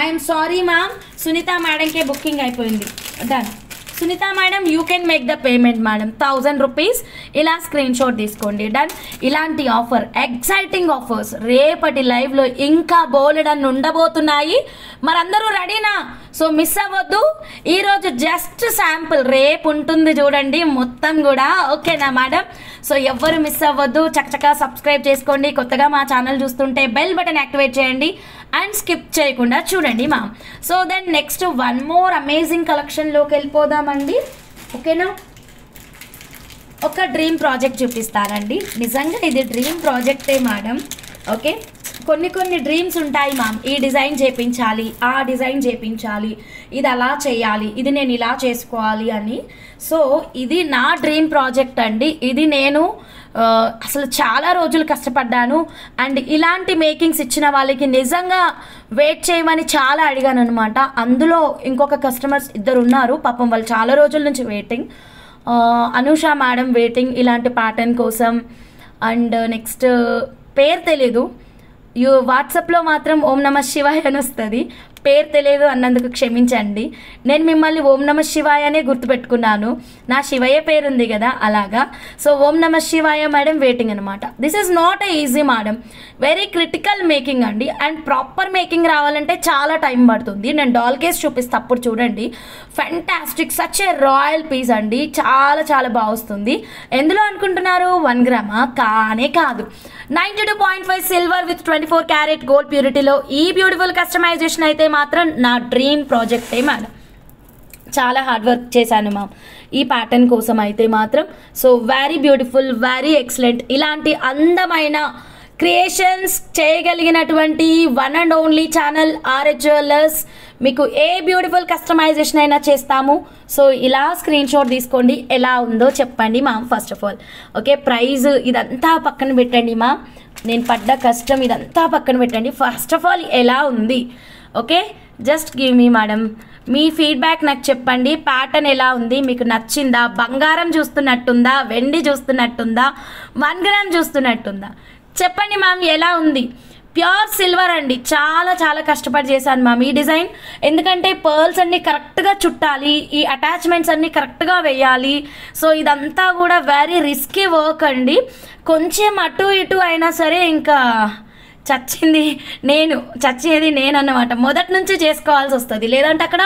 ఐఎమ్ సారీ మ్యామ్, సునీత మేడంకే బుకింగ్ అయిపోయింది, done. Sunitha madam you can make the payment madam, 1000 rupees. ఇలా స్క్రీన్ షాట్ తీసుకోండి, డన్. ఇలాంటి ఆఫర్, ఎక్సైటింగ్ ఆఫర్స్ రేపటి లైవ్లో ఇంకా బోలెడన్ని ఉండబోతున్నాయి. మరందరూ రెడీనా? సో మిస్ అవ్వద్దు. ఈరోజు జస్ట్ శాంపుల్, రేపు ఉంటుంది చూడండి మొత్తం కూడా. ఓకేనా మేడం, సో ఎవ్వరు మిస్ అవ్వద్దు. చక్కచక్క సబ్స్క్రైబ్ చేసుకోండి. కొత్తగా మా ఛానల్ చూస్తుంటే బెల్ బటన్ యాక్టివేట్ చేయండి అండ్ స్కిప్ చేయకుండా చూడండి ma'am. So then next one more amazing కలెక్షన్లోకి వెళ్ళిపోదామండి. ఓకేనా, ఒక డ్రీమ్ ప్రాజెక్ట్ చూపిస్తానండి. నిజంగా ఇది డ్రీమ్ ప్రాజెక్టే మేడం. ఓకే, కొన్ని డ్రీమ్స్ ఉంటాయి మ్యామ్, ఈ డిజైన్ చేయించాలి, ఆ డిజైన్ చేయించాలి, ఇది అలా చేయాలి, ఇది నేను ఇలా చేసుకోవాలి అని. సో ఇది నా డ్రీమ్ ప్రాజెక్ట్ అండి. ఇది నేను అసలు చాలా రోజులు కష్టపడ్డాను. అండ్ ఇలాంటి మేకింగ్స్ ఇచ్చిన వాళ్ళకి నిజంగా వెయిట్ చేయమని చాలా అడిగాను అనమాట. అందులో ఇంకొక కస్టమర్స్ ఇద్దరు ఉన్నారు, పాపం వాళ్ళు చాలా రోజుల నుంచి వెయిటింగ్. అనూష మేడం వెయిటింగ్ ఇలాంటి ప్యాటర్న్ కోసం. అండ్ నెక్స్ట్ పేరు తెలీదు, వాట్సాప్లో మాత్రం ఓం నమ శివాయ అని వస్తుంది, పేరు తెలియదు అన్నందుకు క్షమించండి. నేను మిమ్మల్ని ఓం నమ శివాయ అనే గుర్తుపెట్టుకున్నాను, నా శివయ్య పేరు ఉంది కదా అలాగా. సో ఓం నమ శివాయ మేడం వెయిటింగ్ అనమాట. This is not a easy madam, very critical making అండి. అండ్ ప్రాపర్ మేకింగ్ రావాలంటే చాలా టైం పడుతుంది. నేను డాల్ కేస్ చూపిస్తే అప్పుడు చూడండి, fantastic, such a royal piece అండి, చాలా చాలా బాగా వస్తుంది. ఎందులో అనుకుంటున్నారు, 1 గ్రామా? కానే కాదు, 92.5 సిల్వర్ విత్ 24 క్యారెట్ గోల్డ్ ప్యూరిటీలో ఈ బ్యూటిఫుల్ కస్టమైజేషన్ అయితే మాత్రం నా డ్రీమ్ ప్రాజెక్టే మేడం. చాలా హార్డ్ వర్క్ చేశాను మ్యామ్ ఈ ప్యాటర్న్ కోసం అయితే మాత్రం. So very beautiful, very excellent. ఇలాంటి అందమైన క్రియేషన్స్ చేయగలిగినటువంటి one and only channel RH jewellers. మీకు ఏ బ్యూటిఫుల్ కస్టమైజేషన్ అయినా చేస్తాము. సో ఇలా స్క్రీన్ షాట్ తీసుకోండి, ఎలా ఉందో చెప్పండి ma'am. First of all okay, price ఇదంతా పక్కన పెట్టండి మ్యామ్, నేను పడ్డ కష్టం ఇదంతా పక్కన పెట్టండి. ఫస్ట్ ఆఫ్ ఆల్ ఎలా ఉంది okay, just give me madam మీ ఫీడ్బ్యాక్ నాకు చెప్పండి. ప్యాటర్న్ ఎలా ఉంది, మీకు నచ్చిందా, బంగారం చూస్తున్నట్టుందా, వెండి చూస్తున్నట్టుందా, 1 గ్రామ్ చూస్తున్నట్టుందా, చెప్పండి మ్యామ్ ఎలా ఉంది. ప్యూర్ సిల్వర్ అండి, చాలా చాలా కష్టపడి చేశాను మ్యామ్ ఈ డిజైన్. ఎందుకంటే పర్ల్స్ అన్నీ కరెక్ట్గా చుట్టాలి, ఈ అటాచ్మెంట్స్ అన్నీ కరెక్ట్గా వేయాలి. సో ఇదంతా కూడా వెరీ రిస్కీ వర్క్ అండి. కొంచెం అటు ఇటు అయినా సరే ఇంకా చచ్చేది నేను అన్నమాట. మొదటి నుంచి చేసుకోవాల్సి వస్తుంది, లేదంటే అక్కడ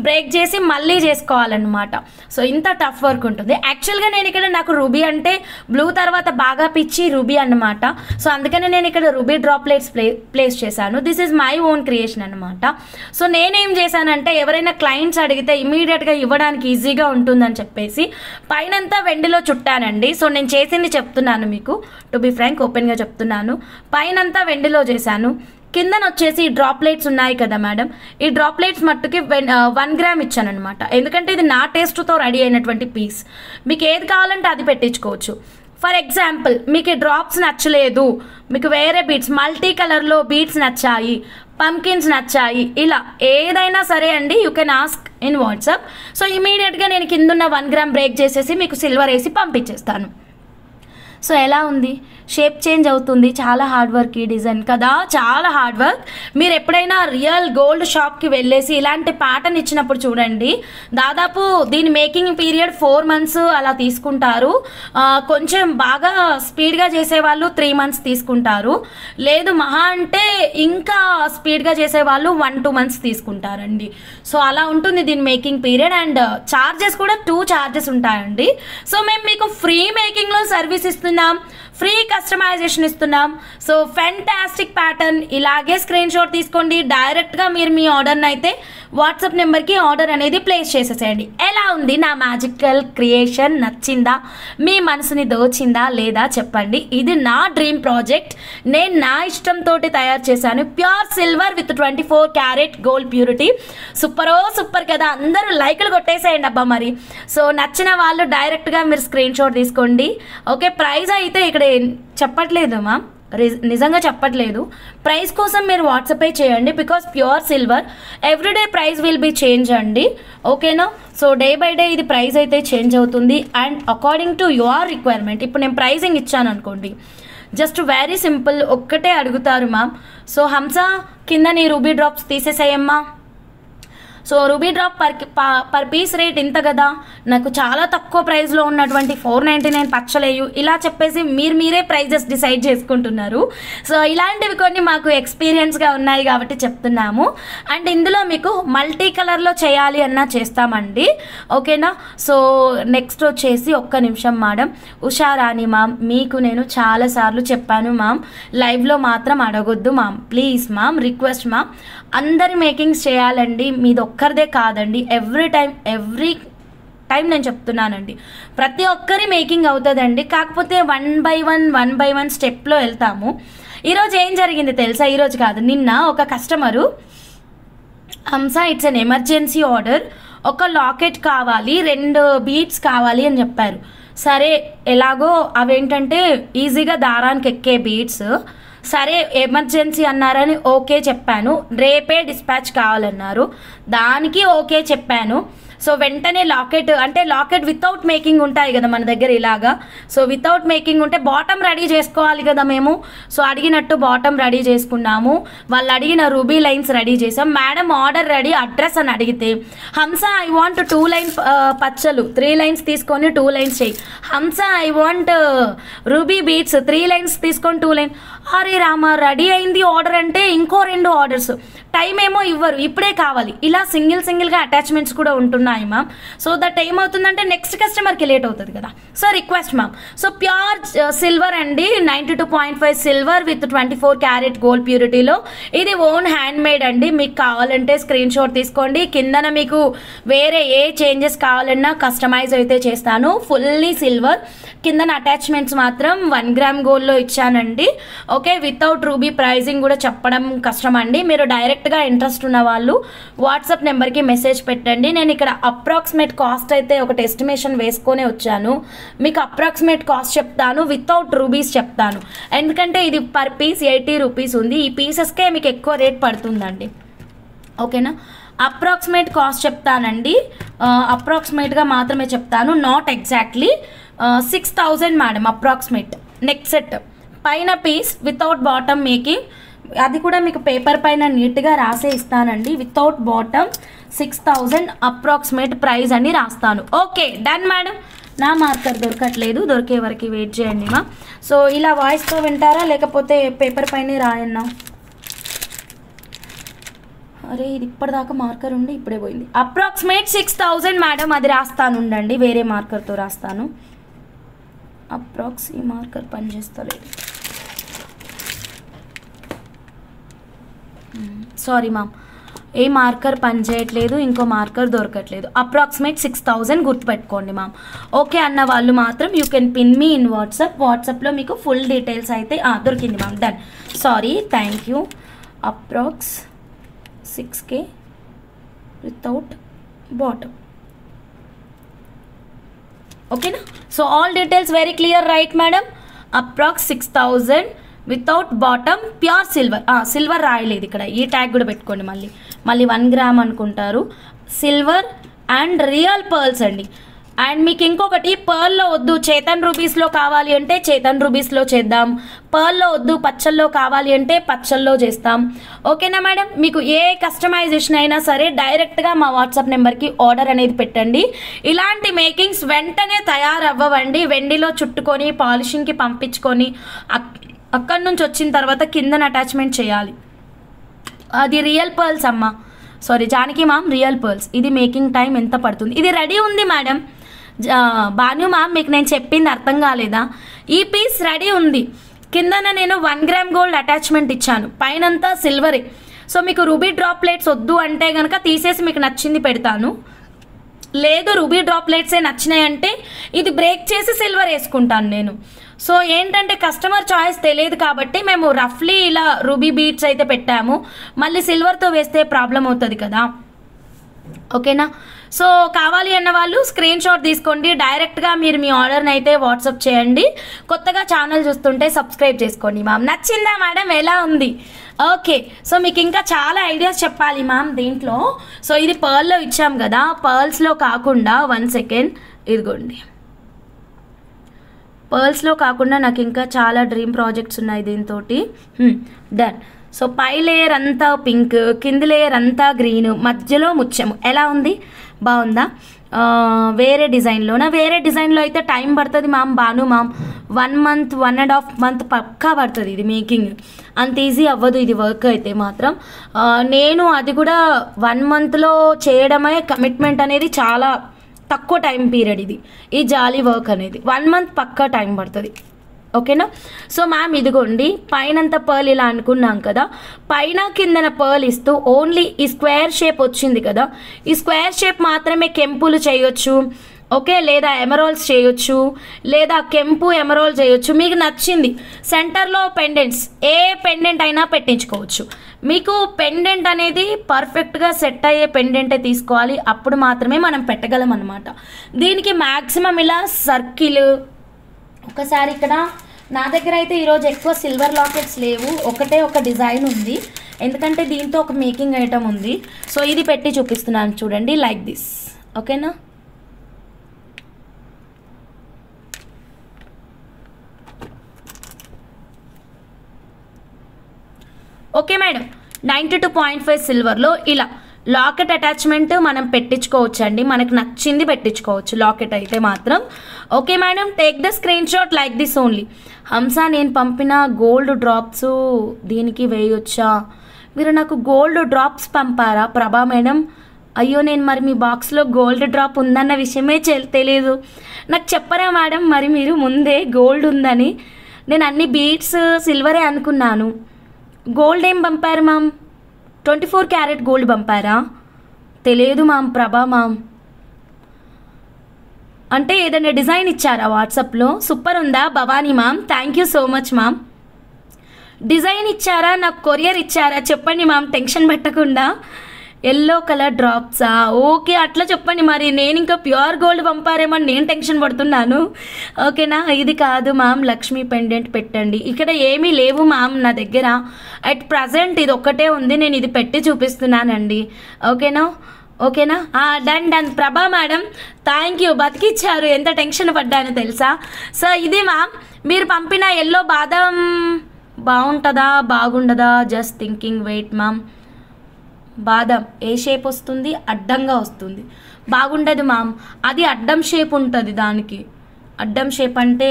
బ్రేక్ చేసి మళ్ళీ చేసుకోవాలన్నమాట. సో ఇంత టఫ్ వర్క్ ఉంటుంది. యాక్చువల్గా నేను ఇక్కడ నాకు రూబీ అంటే బ్లూ తర్వాత బాగా పిచ్చి రూబీ అన్నమాట. సో అందుకనే నేను ఇక్కడ రూబీ డ్రాప్లెట్స్ ప్లేస్ చేశాను. This is my own creation అనమాట. సో నేనేం చేశానంటే ఎవరైనా క్లయింట్స్ అడిగితే ఇమీడియట్గా ఇవ్వడానికి ఈజీగా ఉంటుందని చెప్పేసి పైనంతా వెండిలో చుట్టానండి. సో నేను చేసింది చెప్తున్నాను మీకు, టు బి ఫ్రాంక్ ఓపెన్గా చెప్తున్నాను. పైనంతా వెండిలో చేశాను, కిందన వచ్చేసి డ్రాప్లెట్స్ ఉన్నాయి కదా మేడం, ఈ డ్రాప్లెట్స్ మట్టుకి 1 గ్రామ్ ఇచ్చాను అనమాట. ఎందుకంటే ఇది నా టేస్ట్తో రెడీ అయినటువంటి పీస్, మీకు ఏది కావాలంటే అది పెట్టించుకోవచ్చు. ఫర్ ఎగ్జాంపుల్ మీకు ఈ డ్రాప్స్ నచ్చలేదు, మీకు వేరే బీట్స్ మల్టీ కలర్లో బీట్స్ నచ్చాయి, పంకిన్స్ నచ్చాయి, ఇలా ఏదైనా సరే అండి you can ask in WhatsApp. So ఇమీడియట్గా నేను కిందున్న 1 గ్రామ్ బ్రేక్ చేసేసి మీకు సిల్వర్ వేసి పంపించేస్తాను. సో ఎలా ఉంది, షేప్ చేంజ్ అవుతుంది. చాలా హార్డ్ వర్క్ ఈ డిజైన్ కదా, చాలా హార్డ్ వర్క్. మీరు ఎప్పుడైనా రియల్ గోల్డ్ షాప్కి వెళ్ళేసి ఇలాంటి ప్యాటర్న్ ఇచ్చినప్పుడు చూడండి, దాదాపు దీని మేకింగ్ పీరియడ్ 4 months అలా తీసుకుంటారు. కొంచెం బాగా స్పీడ్గా చేసేవాళ్ళు 3 months తీసుకుంటారు, లేదు మహా అంటే ఇంకా స్పీడ్గా చేసేవాళ్ళు 1-2 months తీసుకుంటారండి. సో అలా ఉంటుంది దీని మేకింగ్ పీరియడ్. అండ్ చార్జెస్ కూడా 2 charges ఉంటాయండి. సో మేము మీకు ఫ్రీ మేకింగ్లో సర్వీస్ ఇస్తున్నాం, ఫ్రీ కస్టమైజేషన్ ఇస్తున్నాం. సో ఫెంటాస్టిక్ ప్యాటర్న్, ఇలాగే స్క్రీన్ షాట్ తీసుకోండి. డైరెక్ట్గా మీరు మీ ఆర్డర్ని అయితే వాట్సాప్ నెంబర్కి ఆర్డర్ అనేది ప్లేస్ చేసేసేయండి. ఎలా ఉంది నా మ్యాజికల్ క్రియేషన్, నచ్చిందా, మీ మనసుని దోచిందా లేదా చెప్పండి. ఇది నా డ్రీమ్ ప్రాజెక్ట్, నేను నా ఇష్టంతో తయారు చేశాను. Pure silver with 24 carat gold purity. Super కదా, అందరూ లైకులు కొట్టేసేయండి అబ్బా మరి. సో నచ్చిన వాళ్ళు డైరెక్ట్గా మీరు స్క్రీన్ షాట్ తీసుకోండి. ఓకే, ప్రైస్ అయితే ఇక్కడ చెప్పట్లేదు మ్యామ్, నిజంగా చెప్పట్లేదు. ప్రైస్ కోసం మీరు వాట్సాపే చేయండి, because pure silver everyday price will be change అండి. ఓకేనా, సో డే బై డే ఇది ప్రైస్ అయితే చేంజ్ అవుతుంది. And according to your requirement, ఇప్పుడు నేను ప్రైజింగ్ ఇచ్చాను అనుకోండి, జస్ట్ వెరీ సింపుల్ ఒక్కటే అడుగుతారు మ్యామ్. సో హంస కింద నీ రూబీ డ్రాప్స్ తీసేసేయమ్మా. So ruby drop per piece rate ఇంత కదా, నాకు చాలా తక్కువ ప్రైస్లో ఉన్నటువంటి 499 పచ్చలేయు ఇలా చెప్పేసి మీరే ప్రైజెస్ డిసైడ్ చేసుకుంటున్నారు. సో ఇలాంటివి కొన్ని మాకు ఎక్స్పీరియన్స్గా ఉన్నాయి కాబట్టి చెప్తున్నాము. అండ్ ఇందులో మీకు మల్టీ కలర్లో చేయాలి అన్నా చేస్తామండి. ఓకేనా, సో నెక్స్ట్ వచ్చేసి ఒక్క నిమిషం మేడం, ఉషారాణి మ్యామ్, మీకు నేను చాలాసార్లు చెప్పాను మ్యామ్, లైవ్లో మాత్రం అడగొద్దు ma'am, please ma'am, request ma'am. అందరి మేకింగ్స్ చేయాలండి, మీది ఒక్కరిదే కాదండి. ఎవ్రీ టైం నేను చెప్తున్నానండి, ప్రతి ఒక్కరి మేకింగ్ అవుతుందండి. కాకపోతే వన్ బై వన్ స్టెప్లో వెళ్తాము. ఈరోజు ఏం జరిగింది తెలుసా, ఈరోజు కాదు నిన్న, ఒక కస్టమరు హంస ఇట్స్ అన్ ఎమర్జెన్సీ ఆర్డర్, ఒక లాకెట్ కావాలి, 2 బీట్స్ కావాలి అని చెప్పారు. సరే ఎలాగో అవేంటంటే ఈజీగా దారానికి ఎక్కే బీట్స్, సరే ఎమర్జెన్సీ అన్నారని ఓకే చెప్పాను. రేపే డిస్పాచ్ కావాలన్నారు, దానికి ఓకే చెప్పాను. సో వెంటనే లాకెట్, అంటే లాకెట్ వితౌట్ మేకింగ్ ఉంటాయి కదా మన దగ్గర ఇలాగా. సో వితౌట్ మేకింగ్ ఉంటే బాటమ్ రెడీ చేసుకోవాలి కదా మేము. సో అడిగినట్టు బాటమ్ రెడీ చేసుకున్నాము, వాళ్ళు అడిగిన రూబీ లైన్స్ రెడీ చేసాం. మేడం ఆర్డర్ రెడీ, అడ్రస్ అని అడిగితే హంస ఐ వాంట్ 2 లైన్ పచ్చలు 3 లైన్స్ తీసుకొని 2 లైన్స్ చేయి. హంస I want ruby beats 3 lines తీసుకొని 2 లైన్. అరే రామ, రెడీ అయింది ఆర్డర్ అంటే ఇంకో 2 ఆర్డర్స్, టైం ఏమో ఇవ్వరు, ఇప్పుడే కావాలి. ఇలా సింగిల్గా అటాచ్మెంట్స్ కూడా ఉంటున్నాయి మ్యామ్. సో దట్ ఏమవుతుందంటే నెక్స్ట్ కస్టమర్కి లేట్ అవుతుంది కదా. So request ma'am. So pure silver అండి, 92.5 సిల్వర్ విత్ 24 క్యారెట్ గోల్డ్ ప్యూరిటీలో. ఇది ఓన్ హ్యాండ్ మేడ్ అండి. మీకు కావాలంటే స్క్రీన్ షాట్ తీసుకోండి. కిందన మీకు వేరే ఏ చేంజెస్ కావాలన్నా కస్టమైజ్ అయితే చేస్తాను. ఫుల్లీ సిల్వర్, కిందన అటాచ్మెంట్స్ మాత్రం 1 గ్రామ్ గోల్డ్లో ఇచ్చానండి. ఓకే, వితౌట్ రూబీ ప్రైజింగ్ కూడా చెప్పడం కష్టం అండి. మీరు డైరెక్ట్గా ఇంట్రెస్ట్ ఉన్న వాళ్ళు వాట్సాప్ నెంబర్కి మెసేజ్ పెట్టండి. నేను ఇక్కడ అప్రాక్సిమేట్ కాస్ట్ అయితే ఒకటి ఎస్టిమేషన్ వేసుకొని వచ్చాను. మీకు అప్రాక్సిమేట్ కాస్ట్ చెప్తాను, వితౌట్ రూబీస్ చెప్తాను. ఎందుకంటే ఇది పర్ పీస్ 80 రూపీస్ ఉంది. ఈ పీసెస్కే మీకు ఎక్కువ రేట్ పడుతుందండి. ఓకేనా, అప్రాక్సిమేట్ కాస్ట్ చెప్తానండి, అప్రాక్సిమేట్గా మాత్రమే చెప్తాను, not exactly. 6000 madam approximate. Next set పైన పీస్ వితౌట్ బాటమ్ మేకింగ్, అది కూడా మీకు పేపర్ పైన నీట్గా రాసే ఇస్తానండి. వితౌట్ బాటమ్ 6000 అప్రాక్సిమేట్ ప్రైస్ అని రాస్తాను. Okay done madam. నా మార్కర్ దొరకట్లేదు, దొరికే వరకు వెయిట్ చేయండి మా. సో ఇలా వాయిస్తో వింటారా లేకపోతే పేపర్ పైనే రాయన్నా? అరే ఇది ఇప్పటిదాకా మార్కర్ ఉండి ఇప్పుడే పోయింది. అప్రాక్సిమేట్ 6000 మేడం, అది రాస్తాను ఉండండి, వేరే మార్కర్తో రాస్తాను. అప్రాక్స్ ఈ మార్కర్ పనిచేస్తలేదు, సారీ మ్యామ్, ఏ మార్కర్ పనిచేయట్లేదు, ఇంకో మార్కర్ దొరకట్లేదు. అప్రాక్సిమేట్ 6000 గుర్తుపెట్టుకోండి మ్యామ్. ఓకే అన్న వాళ్ళు మాత్రం you can pin me in వాట్సాప్లో మీకు ఫుల్ డీటెయిల్స్ అయితే దొరికింది ma'am. Done, sorry, thank you. Approx 6K without bottom. ఓకేనా, so all details very clear right madam. Approx 6000 without bottom, pure silver. Silver రాయలేదు ఇక్కడ, ఈ ట్యాగ్ కూడా పెట్టుకోండి. మళ్ళీ 1 గ్రామ్ అనుకుంటారు. సిల్వర్ అండ్ రియల్ పర్ల్స్ అండి. అండ్ మీకు ఇంకొకటి, పర్ల్లో వద్దు చేతన్ రూబీస్లో కావాలి అంటే చేతన్ రూబీస్లో చేద్దాం, పర్ల్లో వద్దు పచ్చల్లో కావాలి అంటే పచ్చల్లో చేస్తాం. ఓకేనా మేడం, మీకు ఏ కస్టమైజేషన్ అయినా సరే డైరెక్ట్గా మా వాట్సాప్ నెంబర్కి ఆర్డర్ అనేది పెట్టండి. ఇలాంటి మేకింగ్స్ వెంటనే తయారవ్వండి. వెండిలో చుట్టుకొని పాలిషింగ్కి పంపించుకొని అక్కడి నుంచి వచ్చిన తర్వాత కిందన అటాచ్మెంట్ చేయాలి. అది రియల్ పర్ల్స్ అమ్మ, sorry Janaki ma'am, real pearls. ఇది మేకింగ్ టైం ఎంత పడుతుంది? ఇది రెడీ ఉంది మేడం. భాను మ్యామ్ మీకు నేను చెప్పింది అర్థం కాలేదా? ఈ పీస్ రెడీ ఉంది. కిందన నేను 1 గ్రామ్ గోల్డ్ అటాచ్మెంట్ ఇచ్చాను, పైనంతా సిల్వరే. సో మీకు రూబీ డ్రాప్లెట్స్ వద్దు అంటే కనుక తీసేసి మీకు నచ్చింది పెడతాను. లేదు రూబీ డ్రాప్లెట్సే నచ్చినాయి అంటే ఇది బ్రేక్ చేసి సిల్వర్ వేసుకుంటాను నేను. సో ఏంటంటే కస్టమర్ చాయిస్ తెలియదు కాబట్టి మేము రఫ్లీ ఇలా రూబీ బీట్స్ అయితే పెట్టాము. మళ్ళీ సిల్వర్తో వేస్తే ప్రాబ్లం అవుతుంది కదా. ఓకేనా, సో కావాలి అన్న వాళ్ళు స్క్రీన్ షాట్ తీసుకోండి. డైరెక్ట్గా మీరు మీ ఆర్డర్ని అయితే వాట్సాప్ చేయండి. కొత్తగా ఛానల్ చూస్తుంటే సబ్స్క్రైబ్ చేసుకోండి మ్యామ్. నచ్చిందా మేడం, ఎలా ఉంది? ఓకే, సో మీకు ఇంకా చాలా ఐడియాస్ చెప్పాలి మ్యామ్ దీంట్లో. సో ఇది పర్ల్లో ఇచ్చాం కదా, పర్ల్స్లో కాకుండా 1 సెకండ్, ఇదిగోండి, పర్ల్స్లో కాకుండా నాకు ఇంకా చాలా డ్రీమ్ ప్రాజెక్ట్స్ ఉన్నాయి దీంతో. డన్. సో పై లేయర్ అంతా పింక్, కింది లేయర్ అంతా గ్రీన్, మధ్యలో ముత్యము. ఎలా ఉంది, బాగుందా? వేరే డిజైన్లో అయితే టైం పడుతుంది ma'am. Bhanu ma'am 1 month 1.5 month పక్కా పడుతుంది ఇది మేకింగ్. అంత ఈజీ అవ్వదు ఇది వర్క్ అయితే మాత్రం. నేను అది కూడా 1 మంత్లో చేయడమే కమిట్మెంట్ అనేది చాలా తక్కువ టైం పీరియడ్ ఇది. ఈ జాలీ వర్క్ అనేది 1 మంత్ పక్కా టైం పడుతుంది. ఓకేనా, సో మ్యామ్ ఇదిగోండి, పైనంత పర్ల్ ఇలా అనుకున్నాం కదా, పైన కిందన పర్ల్ ఇస్తూ ఓన్లీ ఈ స్క్వేర్ షేప్ వచ్చింది కదా, ఈ స్క్వేర్ షేప్ మాత్రమే కెంపులు చేయొచ్చు. ఓకే, లేదా ఎమరాల్డ్స్ చేయొచ్చు, లేదా కెంపు ఎమరాల్డ్ చేయొచ్చు, మీకు నచ్చింది. సెంటర్లో పెండెంట్స్, ఏ పెండెంట్ అయినా పెట్టించుకోవచ్చు. మీకు పెండెంట్ అనేది పర్ఫెక్ట్గా సెట్ అయ్యే పెండెంటే తీసుకోవాలి, అప్పుడు మాత్రమే మనం పెట్టగలం అనమాట. దీనికి మ్యాక్సిమం ఇలా సర్కిల్. ఒకసారి ఇక్కడ నా దగ్గర అయితే ఈరోజు ఎక్కువ సిల్వర్ లాకెట్స్ లేవు, ఒకటే ఒక డిజైన్ ఉంది, ఎందుకంటే దీంతో ఒక మేకింగ్ ఐటమ్ ఉంది. సో ఇది పెట్టి చూపిస్తున్నాను చూడండి, లైక్ దిస్. ఓకేనా, ఓకే మేడం. 92.5 సిల్వర్లో ఇలా లాకెట్ అటాచ్మెంట్ మనం పెట్టించుకోవచ్చు అండి, మనకు నచ్చింది పెట్టించుకోవచ్చు లాకెట్ అయితే మాత్రం. Okay madam, take the screen shot like this only. హంస, నేను పంపిన గోల్డ్ డ్రాప్స్ దీనికి వేయొచ్చా? మీరు నాకు గోల్డ్ డ్రాప్స్ పంపారా ప్రభా మేడం? అయ్యో, నేను మరి మీ బాక్స్లో గోల్డ్ డ్రాప్ ఉందన్న విషయమే తెలియదు. నాకు చెప్పరా మేడం మరి మీరు ముందే గోల్డ్ ఉందని? నేను అన్ని బీడ్స్ సిల్వరే అనుకున్నాను. గోల్డ్ ఏం పంపారు మ్యామ్? 24 carat gold పంపారా? తెలియదు మ్యామ్, ప్రభా మ్యామ్. అంటే ఏదైనా డిజైన్ ఇచ్చారా వాట్సాప్లో? సూపర్ ఉందా Bhavani ma'am? Thank you so much ma'am. Design ఇచ్చారా, నాకు కొరియర్ ఇచ్చారా చెప్పండి మ్యామ్, టెన్షన్ పెట్టకుండా. ఎల్లో కలర్ డ్రాప్సా? ఓకే, అట్లా చెప్పండి. మరి నేను ఇంకా ప్యూర్ గోల్డ్ పంపారేమో నేను టెన్షన్ పడుతున్నాను. ఓకేనా? ఇది కాదు మ్యామ్, లక్ష్మీ పెండెంట్ పెట్టండి. ఇక్కడ ఏమీ లేవు మ్యామ్ నా దగ్గర. అట్ ప్రజెంట్ ఇది ఒక్కటే ఉంది, నేను ఇది పెట్టి చూపిస్తున్నానండి. ఓకేనా? ఓకేనా? డన్ డన్ ప్రభా మేడం, థ్యాంక్ యూ. బతికిచ్చారు, ఎంత టెన్షన్ పడ్డానో తెలుసా. సో ఇది మ్యామ్, మీరు పంపిన ఎల్లో బాదం బాగుంటుందా బాగుండదా? Just thinking. వెయిట్ మ్యామ్, బాదం ఏ షేప్ వస్తుంది? అడ్డంగా వస్తుంది. బాగుండదు మ్యామ్, అది అడ్డం షేప్ ఉంటుంది. దానికి అడ్డం షేప్ అంటే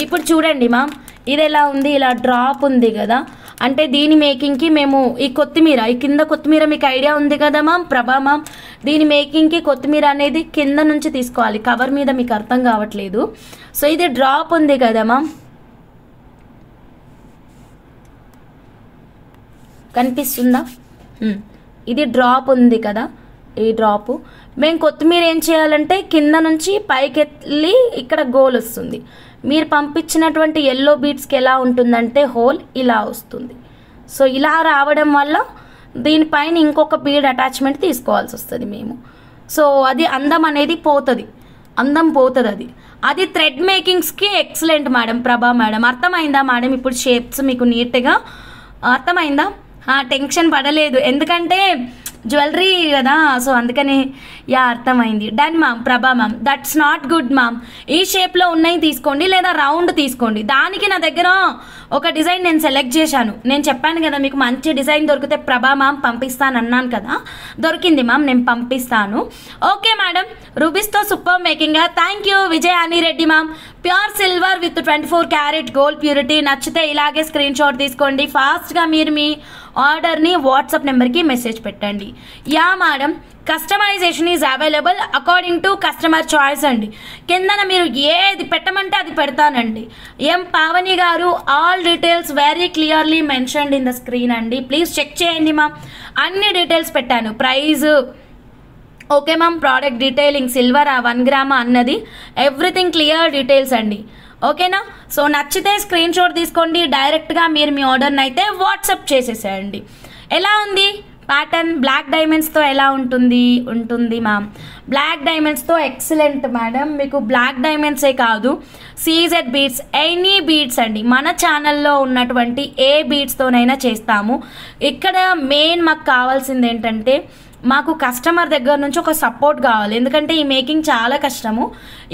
ఇప్పుడు చూడండి మ్యామ్, ఇది ఎలా ఉంది? ఇలా డ్రాప్ ఉంది కదా, అంటే దీని మేకింగ్కి మేము ఈ కొత్తిమీర, ఈ కింద కొత్తిమీర మీకు ఐడియా ఉంది కదా మ్యామ్, ప్రభా మ్యామ్. దీని మేకింగ్కి కొత్తిమీర అనేది కింద నుంచి తీసుకోవాలి, కవర్ మీద మీకు అర్థం కావట్లేదు. సో ఇది డ్రాప్ ఉంది కదా మ్యామ్, కనిపిస్తుందా? ఇది డ్రాప్ ఉంది కదా, ఈ డ్రాపు. మేము కొత్తిమీర ఏం చేయాలంటే కింద నుంచి పైకి వెళ్ళి ఇక్కడ గోల్ వస్తుంది. మీరు పంపించినటువంటి ఎల్లో బీడ్స్కి ఎలా ఉంటుందంటే హోల్ ఇలా వస్తుంది. సో ఇలా రావడం వల్ల దీనిపైన ఇంకొక బీడ్ అటాచ్మెంట్ తీసుకోవాల్సి వస్తుంది మేము. సో అది అందం అనేది పోతుంది, అందం పోతుంది. అది థ్రెడ్ మేకింగ్స్కి ఎక్సలెంట్ మేడం, ప్రభా మేడం. అర్థమైందా మేడం? ఇప్పుడు షేప్స్ మీకు నీట్గా అర్థమైందా? టెన్షన్ పడలేదు, ఎందుకంటే జ్యువెలరీ కదా, సో అందుకని అర్థమైంది. డన్ మ్యామ్, ప్రభా ma'am. That's not good ma'am. ఈ షేప్లో ఉన్నాయి తీసుకోండి, లేదా రౌండ్ తీసుకోండి. దానికి నా దగ్గర ఒక డిజైన్ నేను సెలెక్ట్ చేశాను. నేను చెప్పాను కదా మీకు, మంచి డిజైన్ దొరికితే ప్రభా మ్యామ్ పంపిస్తాను అన్నాను కదా, దొరికింది మ్యామ్, నేను పంపిస్తాను. ఓకే మేడం, రూబీస్తో super making. Thank you Vijay Anireddy ma'am. Pure silver with 24 carat gold purity. నచ్చితే ఇలాగే స్క్రీన్ షాట్ తీసుకోండి. ఫాస్ట్గా మీరు మీ ఆర్డర్ని వాట్సాప్ నెంబర్కి మెసేజ్ పెట్టండి. Madam, customization is available according to customer choice అండి. కిందన మీరు ఏది పెట్టమంటే అది పెడతానండి. పావని గారు, all details very clearly mentioned in the screen అండి. ప్లీజ్ చెక్ చేయండి మ్యామ్, అన్ని డీటెయిల్స్ పెట్టాను. Price okay ma'am, product detailing, silver 1 గ్రామా అన్నది ఎవ్రీథింగ్ క్లియర్ డీటెయిల్స్ అండి. ఓకేనా? సో నచ్చితే స్క్రీన్ షాట్ తీసుకోండి, డైరెక్ట్గా మీరు మీ ఆర్డర్ని అయితే వాట్సాప్ చేసేసేయండి. ఎలా ఉంది ప్యాటర్న్? బ్లాక్ డైమండ్స్తో ఎలా ఉంటుంది మ్యామ్. బ్లాక్ డైమండ్స్తో ఎక్సలెంట్ మేడం. మీకు బ్లాక్ డైమండ్సే కాదు, సీజెడ్ బీడ్స్, ఎనీ బీడ్స్ అండి. మన ఛానల్లో ఉన్నటువంటి ఏ బీడ్స్తోనైనా చేస్తాము. ఇక్కడ మెయిన్ మాకు కావాల్సింది ఏంటంటే, మాకు కస్టమర్ దగ్గర నుంచి ఒక సపోర్ట్ కావాలి. ఎందుకంటే ఈ మేకింగ్ చాలా కష్టము,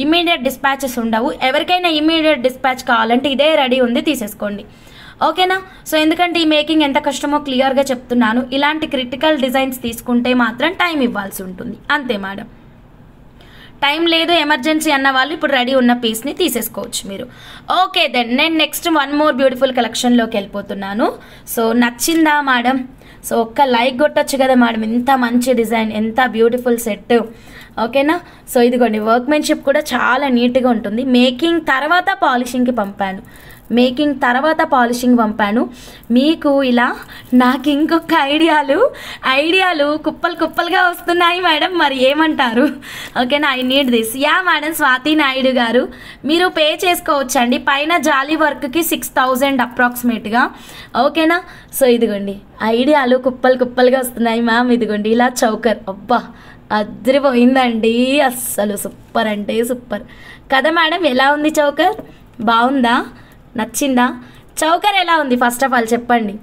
ఇమ్మీడియట్ డిస్పాచెస్ ఉండవు. ఎవరికైనా ఇమ్మీడియట్ డిస్పాచ్ కావాలంటే ఇదే రెడీ ఉంది, తీసేసుకోండి. ఓకేనా? సో ఎందుకంటే ఈ మేకింగ్ ఎంత కష్టమో క్లియర్గా చెప్తున్నాను. ఇలాంటి క్రిటికల్ డిజైన్స్ తీసుకుంటే మాత్రం టైం ఇవ్వాల్సి ఉంటుంది, అంతే మేడం. టైం లేదు, ఎమర్జెన్సీ అన్న వాళ్ళు ఇప్పుడు రెడీ ఉన్న పీస్ని తీసేసుకోవచ్చు మీరు. ఓకే దెన్, నేను నెక్స్ట్ 1 మోర్ బ్యూటిఫుల్ కలెక్షన్లోకి వెళ్ళిపోతున్నాను. సో నచ్చిందా మేడం? సో ఒక్క లైక్ కొట్టచ్చు కదా మేడం, ఎంత మంచి డిజైన్, ఎంత బ్యూటిఫుల్ సెట్. ఓకేనా? సో ఇదిగోండి, వర్క్మెన్షిప్ కూడా చాలా నీట్గా ఉంటుంది. మేకింగ్ తర్వాత పాలిషింగ్కి పంపాను, మీకు ఇలా నాకు ఇంకొక ఐడియాలు కుప్పలుగా వస్తున్నాయి మేడం, మరి ఏమంటారు? ఓకేనా? I need this. Madam, Swathi Naidu గారు, మీరు పే చేసుకోవచ్చండి. పైన జాలీ వర్క్కి 6000 అప్రాక్సిమేట్గా. ఓకేనా? సో ఇదిగోండి, ఐడియాలు కుప్పలుగా వస్తున్నాయి మ్యామ్. ఇదిగోండి ఇలా చౌకర్, అబ్బా అదిరిపోయిందండి, అస్సలు సూపర్ అంటే సూపర్ కదా మేడం. ఎలా ఉంది చౌకర్? బాగుందా? నచ్చిందా? చౌకర్ ఎలా ఉంది ఫస్ట్ ఆఫ్ ఆల్ చెప్పండి.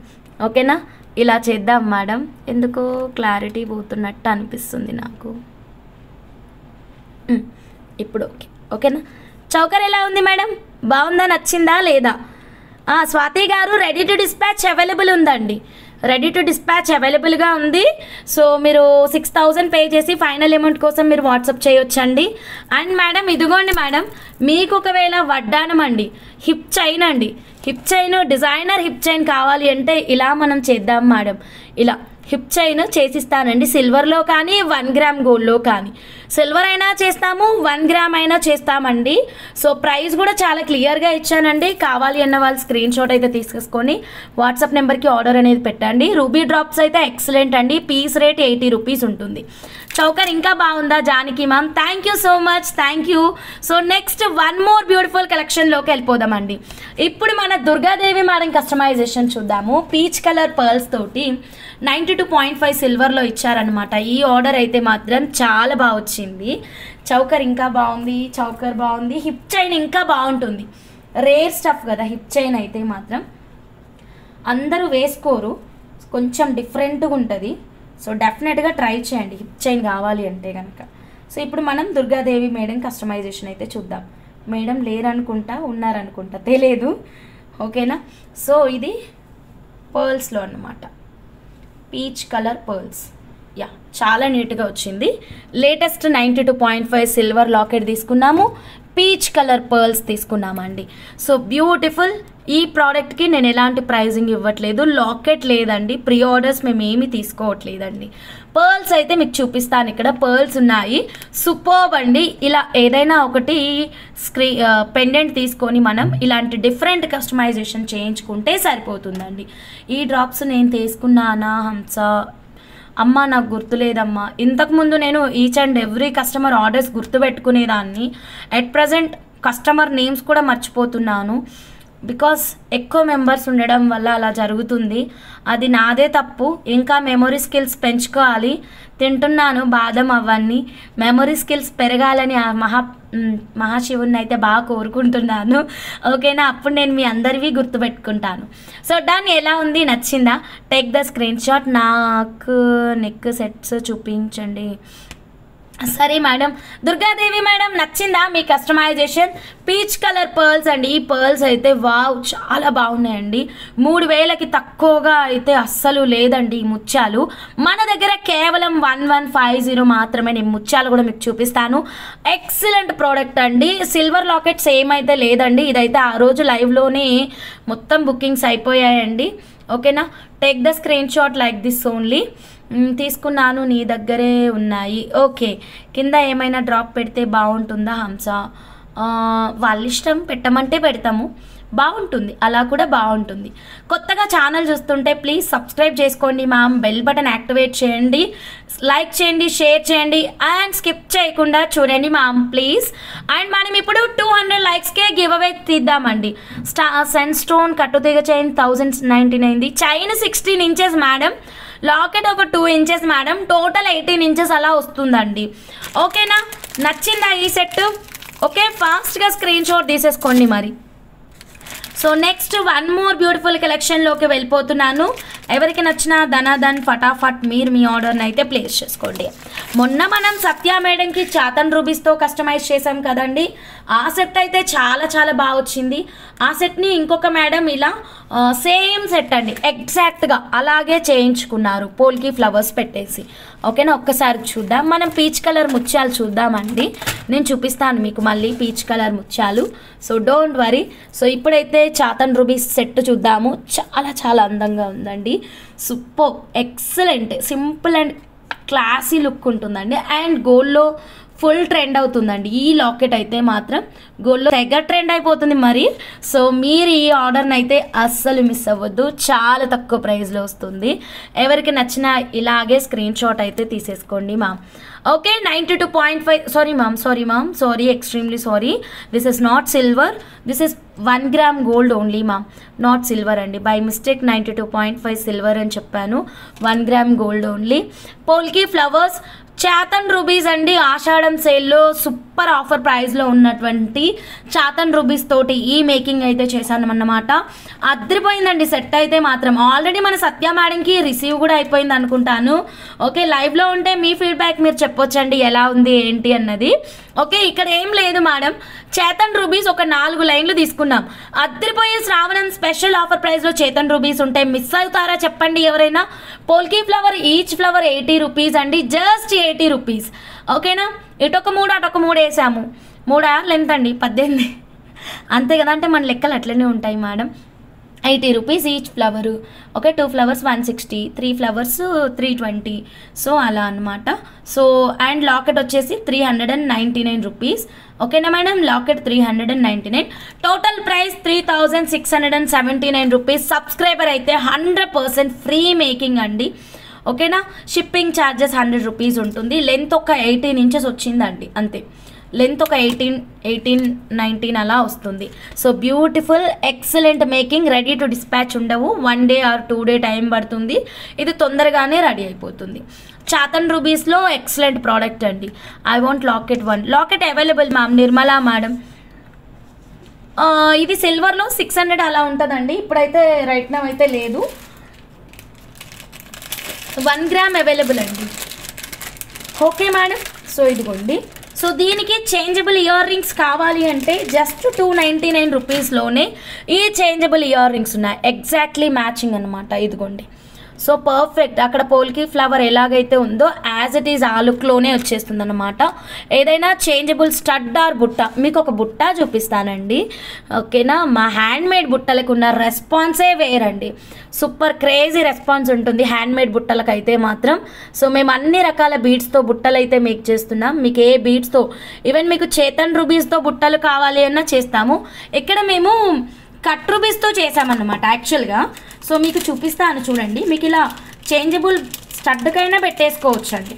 ఓకేనా? ఇలా చేద్దాం మేడం, ఎందుకో క్లారిటీ పోతున్నట్టు అనిపిస్తుంది నాకు. ఇప్పుడు ఓకేనా? చౌకర్ ఎలా ఉంది మేడం? బాగుందా? నచ్చిందా లేదా? స్వాతి గారు, రెడీ టు డిస్పాచ్ అవైలబుల్ ఉందండి, రెడీ టు డిస్పాచ్ అవైలబుల్గా ఉంది. సో మీరు 6000 పే చేసి ఫైనల్ అమౌంట్ కోసం మీరు వాట్సాప్ చేయొచ్చండి. అండ్ మేడం, ఇదిగోండి మేడం, మీకు ఒకవేళ వడ్డానం అండి, hip chain designer hip chain కావాలి అంటే ఇలా మనం చేద్దాం మేడం. ఇలా హిప్ చైన్ చేసిస్తానండి, సిల్వర్లో కానీ 1 గ్రామ్ గోల్డ్లో కానీ. సిల్వర్ అయినా చేస్తాము, 1 గ్రామ్ అయినా చేస్తామండి. సో ప్రైస్ కూడా చాలా క్లియర్గా ఇచ్చానండి. కావాలి అన్న వాళ్ళు స్క్రీన్ షాట్ అయితే తీసేసుకొని వాట్సాప్ నెంబర్కి ఆర్డర్ అనేది పెట్టండి. రూబీ డ్రాప్స్ అయితే ఎక్సలెంట్ అండి, పీస్ రేట్ 80 రూపీస్ ఉంటుంది. చౌకర్ ఇంకా బాగుందా Janaki ma'am? Thank you so much, thank you. So next one more beautiful కలెక్షన్లోకి వెళ్ళిపోదామండి. ఇప్పుడు మన దుర్గాదేవి మేడం కస్టమైజేషన్ చూద్దాము. పీచ్ కలర్ పర్ల్స్ తోటి 92.5 సిల్వర్లో ఇచ్చారనమాట. ఈ ఆర్డర్ అయితే మాత్రం చాలా బాగా వచ్చింది. చౌకర్ ఇంకా బాగుంది, చౌకర్ బాగుంది, హిప్ చైన్ ఇంకా బాగుంటుంది. రేర్ స్టఫ్ కదా హిప్ చైన్ అయితే మాత్రం, అందరూ వేసుకోరు, కొంచెం డిఫరెంట్గా ఉంటుంది. సో డెఫినెట్గా ట్రై చేయండి హిప్ చైన్ కావాలి అంటే కనుక. సో ఇప్పుడు మనం దుర్గాదేవి మేడం కస్టమైజేషన్ అయితే చూద్దాం. మేడం లేరనుకుంటా, ఉన్నారనుకుంటా, తెలియదు. ఓకేనా? సో ఇది పర్ల్స్లో అన్నమాట, పీచ్ కలర్ పర్ల్స్. యా, చాలా నీట్గా వచ్చింది. లేటెస్ట్ 92.5 సిల్వర్ లాకెట్ తీసుకున్నాము, పీచ్ కలర్ పర్ల్స్ తీసుకున్నామండి. So beautiful. ఈ ప్రోడక్ట్కి నేను ఎలాంటి ప్రైజింగ్ ఇవ్వట్లేదు, లాకెట్ లేదండి, ప్రీ ఆర్డర్స్ మేము ఏమీ తీసుకోవట్లేదండి. పర్ల్స్ అయితే మీకు చూపిస్తాను, ఇక్కడ పర్ల్స్ ఉన్నాయి. సూపర్బ్ అండి. ఇలా ఏదైనా ఒకటి పెండెంట్ తీసుకొని మనం ఇలాంటి డిఫరెంట్ కస్టమైజేషన్ చేయించుకుంటే సరిపోతుందండి. ఈ డ్రాప్స్ నేను తీసుకున్నానా హంస? అమ్మ నాకు గుర్తులేదమ్మా. ఇంతకుముందు నేను each and every customer orders గుర్తుపెట్టుకునేదాన్ని. ఎట్ ప్రజెంట్ కస్టమర్ నేమ్స్ కూడా మర్చిపోతున్నాను. బికాస్ ఎక్కువ మెంబర్స్ ఉండడం వల్ల అలా జరుగుతుంది. అది నాదే తప్పు. ఇంకా మెమొరీ స్కిల్స్ పెంచుకోవాలి. తింటున్నాను బాదం అవన్నీ. మెమొరీ స్కిల్స్ పెరగాలని ఆ మహాశివుని అయితే బాగా కోరుకుంటున్నాను. ఓకేనా? అప్పుడు నేను మీ అందరివి గుర్తుపెట్టుకుంటాను. So done. ఎలా ఉంది? నచ్చిందా? Take the screen shot. నాకు నెక్ సెట్స్ చూపించండి. సరే మేడం. దుర్గాదేవి మేడం నచ్చిందా మీ కస్టమైజేషన్? పీచ్ కలర్ పర్ల్స్ అండి. ఈ పర్ల్స్ అయితే వావ్ చాలా బాగున్నాయండి. 3000కి తక్కువగా అయితే అస్సలు లేదండి ఈ ముత్యాలు. మన దగ్గర కేవలం 1150 మాత్రమే. నేను ముత్యాలు కూడా మీకు చూపిస్తాను. ఎక్సలెంట్ ప్రోడక్ట్ అండి. సిల్వర్ లాకెట్స్ ఏమైతే లేదండి, ఇదైతే ఆ రోజు లైవ్లోనే మొత్తం బుకింగ్స్ అయిపోయాయండి. ఓకేనా? Take the screen shot like this only. తీసుకున్నాను, నీ దగ్గరే ఉన్నాయి. ఓకే. కింద ఏమైనా డ్రాప్ పెడితే బాగుంటుందా హంస? వాళ్ళ ఇష్టం, పెట్టమంటే పెడతాము. బాగుంటుంది, అలా కూడా బాగుంటుంది. కొత్తగా ఛానల్ చూస్తుంటే ప్లీజ్ సబ్స్క్రైబ్ చేసుకోండి మ్యామ్. బెల్ బటన్ యాక్టివేట్ చేయండి, లైక్ చేయండి, షేర్ చేయండి అండ్ స్కిప్ చేయకుండా చూడండి మ్యామ్ ప్లీజ్. అండ్ మనం ఇప్పుడు 200 లైక్స్కే గివ్ అవే తీద్దామండి. సన్ స్టోన్ కట్టుతీగ chain 1099, chain 16 inches madam, locket ఒక 2 ఇంచెస్ మేడం, టోటల్ 18 ఇంచెస్ అలా వస్తుందండి. ఓకేనా? నచ్చిందా ఈ సెట్? ఓకే, ఫాస్ట్గా స్క్రీన్ షాట్ తీసేసుకోండి మరి. So next one more beautiful కలెక్షన్లోకి వెళ్ళిపోతున్నాను. ఎవరికి నచ్చిన ధనాధన్ ఫటాఫట్ మీరు మీ ఆర్డర్ని అయితే ప్లేస్ చేసుకోండి. మొన్న మనం సత్య మేడంకి చాతన్ రూబీస్తో కస్టమైజ్ చేసాం కదండి, ఆ సెట్ అయితే చాలా చాలా బాగా వచ్చింది. ఆ సెట్ని ఇంకొక మేడం ఇలా సేమ్ సెట్ అండి ఎగ్జాక్ట్గా అలాగే చేయించుకున్నారు, పోల్కి ఫ్లవర్స్ పెట్టేసి. ఓకేనా? ఒక్కసారి చూద్దాం. మనం పీచ్ కలర్ ముత్యాలు చూద్దామండి. నేను చూపిస్తాను మీకు మళ్ళీ పీచ్ కలర్ ముత్యాలు. So don't worry. సో ఇప్పుడైతే చాతన్ రూబీస్ సెట్ చూద్దాము. చాలా చాలా అందంగా ఉందండి. Super, excellent, simple and classy look ఉంటుందండి. అండ్ గోల్డ్లో ఫుల్ ట్రెండ్ అవుతుందండి ఈ లాకెట్ అయితే మాత్రం. గోల్డ్లో తెగ ట్రెండ్ అయిపోతుంది మరి. సో మీరు ఈ ఆర్డర్ని అయితే అస్సలు మిస్ అవ్వద్దు, చాలా తక్కువ ప్రైస్లో వస్తుంది. ఎవరికి నచ్చినా ఇలాగే స్క్రీన్ షాట్ అయితే తీసేసుకోండి ma'am. Okay, 92.5 sorry ma'am, extremely sorry. This is not silver, this is 1 gram gold only ma'am, not silver అండి. బై మిస్టేక్ 92.5 సిల్వర్ అని చెప్పాను, 1 గ్రామ్ గోల్డ్ ఓన్లీ. పోల్కి ఫ్లవర్స్ చాతన్ రూబీస్ అండి. ఆషాఢం సేల్లో సూపర్ ఆఫర్ ప్రైస్లో ఉన్నటువంటి చాతన్ రూబీస్ తోటి ఈ మేకింగ్ అయితే చేశాను అన్నమాట. అదిరిపోయిందండి సెట్ అయితే మాత్రం. ఆల్రెడీ మన సత్య మేడంకి రిసీవ్ కూడా అయిపోయింది అనుకుంటాను. ఓకే, లైవ్లో ఉంటే మీ ఫీడ్బ్యాక్ మీరు చెప్పొచ్చండి ఎలా ఉంది ఏంటి అన్నది. ఓకే, ఇక్కడ ఏం లేదు మేడం, చేతన్ రూబీస్ ఒక 4 లైన్లు తీసుకున్నాం. అదిరిపోయే శ్రావణం స్పెషల్ ఆఫర్ ప్రైస్లో చేతన్ రూబీస్ ఉంటే మిస్ అవుతారా చెప్పండి ఎవరైనా? పోల్కి ఫ్లవర్ ఈచ్ ఫ్లవర్ 80 రూపీస్ అండి, జస్ట్ 80 రూపీస్. ఓకేనా? ఇటొక 3 అటొక 3 వేసాము. 3 ఆర్లు ఎంత అండి? 18 అంతే కదా. అంటే మన లెక్కలు అట్లనే ఉంటాయి madam. 80 rupees each flower. Okay, 2 flowers 160, 3 flowers 320. So అలా అనమాట. సో అండ్ లాకెట్ వచ్చేసి 399 రూపీస్. ఓకేనా madam? Locket 399, total price 3679 rupees. Subscriber అయితే 100% ఫ్రీ మేకింగ్ అండి. ఓకేనా. షిప్పింగ్ ఛార్జెస్ 100 రూపీస్ ఉంటుంది. లెంత్ ఒక 18 ఇంచెస్ వచ్చిందండి అంతే. లెంత్ ఒక 18, 19 అలా వస్తుంది. So beautiful, excellent making, ready to dispatch ఉండవు. 1 డే ఆర్ 2 డే టైం పడుతుంది. ఇది తొందరగానే రెడీ అయిపోతుంది. చాతన్ రూబీస్లో ఎక్సలెంట్ ప్రోడక్ట్ అండి. I want locket 1. Locket available ma'am, Nirmala madam. ఇది సిల్వర్లో 600 అలా ఉంటుందండి. ఇప్పుడైతే రైట్ నౌ అయితే లేదు. 1 గ్రామ్ అవైలబుల్ అండి. Okay madam. సో ఇదిగోండి. సో దీనికి చేంజబుల్ ఇయర్ రింగ్స్ కావాలి అంటే జస్ట్ 299 రూపీస్లోనే ఈ చేంజబుల్ ఇయర్ రింగ్స్ ఉన్నాయి. ఎగ్జాక్ట్లీ మ్యాచింగ్ అనమాట. ఇదిగోండి. So perfect. అక్కడ పోల్కి ఫ్లవర్ ఎలాగైతే ఉందో యాజ్ ఇట్ ఈజ్ ఆ లుక్లోనే వచ్చేస్తుంది అనమాట. ఏదైనా చేంజబుల్ స్టడ్ ఆర్ బుట్ట, మీకు ఒక బుట్ట చూపిస్తానండి. ఓకేనా. మా హ్యాండ్మేడ్ బుట్టలకు ఉన్న రెస్పాన్సే వేరండి. సూపర్ క్రేజీ రెస్పాన్స్ ఉంటుంది హ్యాండ్మేడ్ బుట్టలకు అయితే మాత్రం. సో మేము అన్ని రకాల బీడ్స్తో బుట్టలు అయితే మేక్ చేస్తున్నాం. మీకు ఏ బీడ్స్తో, ఈవెన్ మీకు చేతన్ రూబీస్తో బుట్టలు కావాలి అన్నా చేస్తాము. ఇక్కడ మేము కట్ రూబీస్తో చేసామన్నమాట యాక్చువల్గా. సో మీకు చూపిస్తాను చూడండి. మీకు ఇలా చేంజబుల్ స్టడ్కైనా పెట్టేసుకోవచ్చు అండి.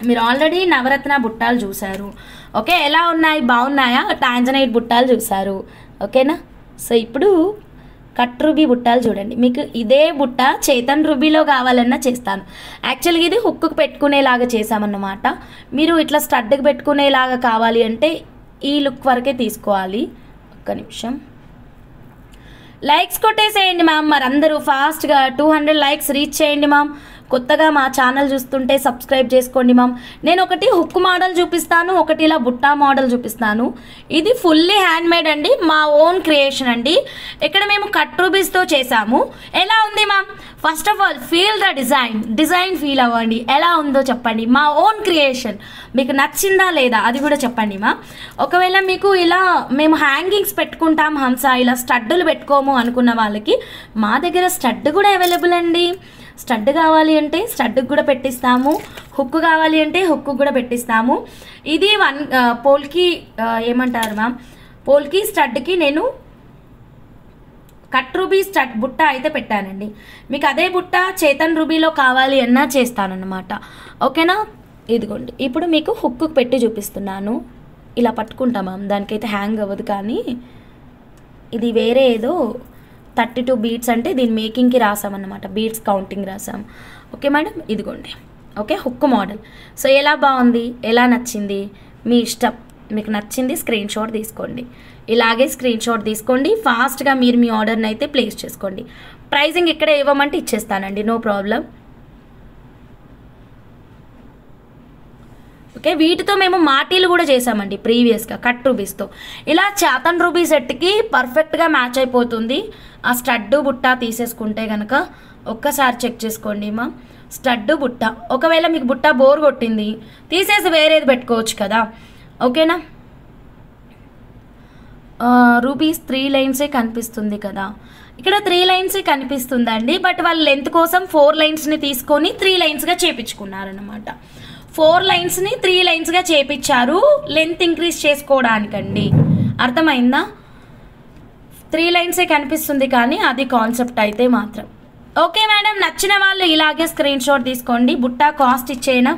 మీరు ఆల్రెడీ నవరత్న బుట్టాలు చూసారు. ఓకే, ఎలా ఉన్నాయి, బాగున్నాయా? టాంజనైట్ బుట్టాలు చూసారు. ఓకేనా. సో ఇప్పుడు కట్ రూబీ బుట్టాలు చూడండి. మీకు ఇదే బుట్ట చేతన్ రూబీలో కావాలన్నా చేస్తాను. యాక్చువల్గా ఇది హుక్కు పెట్టుకునేలాగా చేసామన్నమాట. మీరు ఇట్లా స్టడ్కి పెట్టుకునేలాగా కావాలి అంటే ఈ లుక్ వరకే తీసుకోవాలి. ఒక్క నిమిషం. లైక్స్ కొట్టేసేయండి మ్యామ్. మరి అందరూ ఫాస్ట్గా 200 లైక్స్ రీచ్ చేయండి మ్యామ్. కొత్తగా మా ఛానల్ చూస్తుంటే సబ్స్క్రైబ్ చేసుకోండి మ్యామ్. నేను ఒకటి హుక్ మోడల్ చూపిస్తాను, ఒకటి ఇలా బుట్టా మోడల్ చూపిస్తాను. ఇది ఫుల్లీ హ్యాండ్మేడ్ అండి, మా ఓన్ క్రియేషన్ అండి. ఇక్కడ మేము కట్ రూబీస్తో చేసాము. ఎలా ఉంది ma'am? First of all feel the design feel అవ్వండి. ఎలా ఉందో చెప్పండి. మా ఓన్ క్రియేషన్, మీకు నచ్చిందా లేదా అది కూడా చెప్పండి మా. ఒకవేళ మీకు ఇలా మేము హ్యాంగింగ్స్ పెట్టుకుంటాం హంస, ఇలా స్టడ్డులు పెట్టుకోము అనుకున్న వాళ్ళకి మా దగ్గర స్టడ్ కూడా అవైలబుల్ అండి. స్టడ్ కావాలి అంటే స్టడ్కి కూడా పెట్టిస్తాము, హుక్ కావాలి అంటే హుక్ కూడా పెట్టిస్తాము. ఇది పోల్కి ఏమంటారు మ్యామ్, పోల్కి స్టడ్కి నేను కట్ రూబీ స్టడ్ బుట్ట అయితే పెట్టానండి. మీకు అదే బుట్ట చేతన్ రూబీలో కావాలి అన్నా చేస్తానన్నమాట. ఓకేనా. ఇదిగోండి. ఇప్పుడు మీకు హుక్కు పెట్టి చూపిస్తున్నాను. ఇలా పట్టుకుంటాం మ్యామ్, దానికైతే హ్యాంగ్ అవ్వదు. కానీ ఇది వేరే ఏదో 32 బీట్స్ అంటే దీని మేకింగ్కి రాసామన్నమాట. బీట్స్ కౌంటింగ్ రాసాం. Okay madam. ఇదిగోండి. Okay, hook model. సో ఎలా బాగుంది, ఎలా నచ్చింది మీ ఇష్టం. మీకు నచ్చింది స్క్రీన్ షాట్ తీసుకోండి. ఇలాగే స్క్రీన్ షాట్ తీసుకోండి. ఫాస్ట్గా మీరు మీ ఆర్డర్ని అయితే ప్లేస్ చేసుకోండి. ప్రైజింగ్ ఇక్కడే ఇవ్వమంటే ఇచ్చేస్తానండి, నో ప్రాబ్లం. ఓకే, వీటితో మేము మాటీలు కూడా చేసామండి ప్రీవియస్గా కట్ రూబీస్తో. ఇలా చాతన్ రూబీ సెట్కి పర్ఫెక్ట్గా మ్యాచ్ అయిపోతుంది. ఆ స్టడ్డు బుట్ట తీసేసుకుంటే కనుక ఒక్కసారి చెక్ చేసుకోండి మా. స్టడ్డు బుట్ట, ఒకవేళ మీకు బుట్ట బోర్ కొట్టింది తీసేసి వేరేది పెట్టుకోవచ్చు కదా. ఓకేనా. రూబీస్ 3 లైన్సే కనిపిస్తుంది కదా. ఇక్కడ 3 లైన్సే కనిపిస్తుందండి. బట్ వాళ్ళ లెంత్ కోసం 4 లైన్స్ని తీసుకొని 3 లైన్స్గా చేపించుకున్నారనమాట. 4 లైన్స్ని 3 లైన్స్గా చేపించారు, లెంత్ ఇంక్రీజ్ చేసుకోవడానికండి. అర్థమైందా? 3 లైన్సే కనిపిస్తుంది కానీ అది కాన్సెప్ట్ అయితే మాత్రం. ఓకే మేడం, నచ్చిన వాళ్ళు ఇలాగే స్క్రీన్ షాట్ తీసుకోండి. బుట్ట కాస్ట్ ఇచ్చేనా?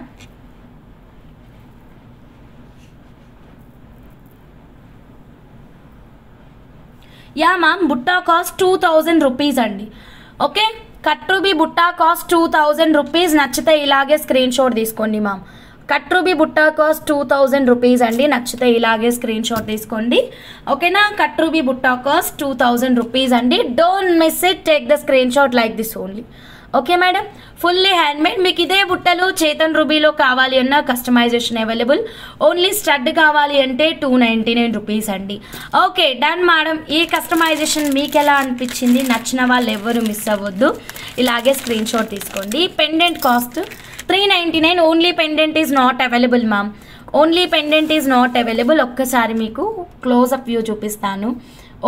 యా మ్యామ్, బుట్టా కాస్ట్ 2000 రూపీస్ అండి. ఓకే, కట్ రూబీ బుట్టా కాస్ట్ 2000 రూపీస్. నచ్చితే ఇలాగే స్క్రీన్ షాట్ తీసుకోండి మ్యామ్. కట్ రూబీ బుట్టా కాస్ట్ 2000 రూపీస్ అండి. నచ్చితే ఇలాగే స్క్రీన్ షాట్ తీసుకోండి. ఓకేనా. కట్ రూబీ బుట్టా కాస్ట్ 2000 రూపీస్ అండి. Don't miss it, take the screen shot like this only. Okay madam, fully handmade. మీకు ఇదే బుట్టలు చేతన్ రూబీలో కావాలి అన్న కస్టమైజేషన్ అవైలబుల్. ఓన్లీ స్టడ్ కావాలి అంటే 299 రూపీస్ అండి. Okay done madam. ఈ కస్టమైజేషన్ మీకు ఎలా అనిపించింది? నచ్చిన వాళ్ళు ఎవరు మిస్ అవ్వద్దు, ఇలాగే స్క్రీన్ షాట్ తీసుకోండి. Pendant cost 399. Only pendant is not available ma'am. Only pendant is not available. ఒక్కసారి మీకు క్లోజ్అప్ వ్యూ చూపిస్తాను.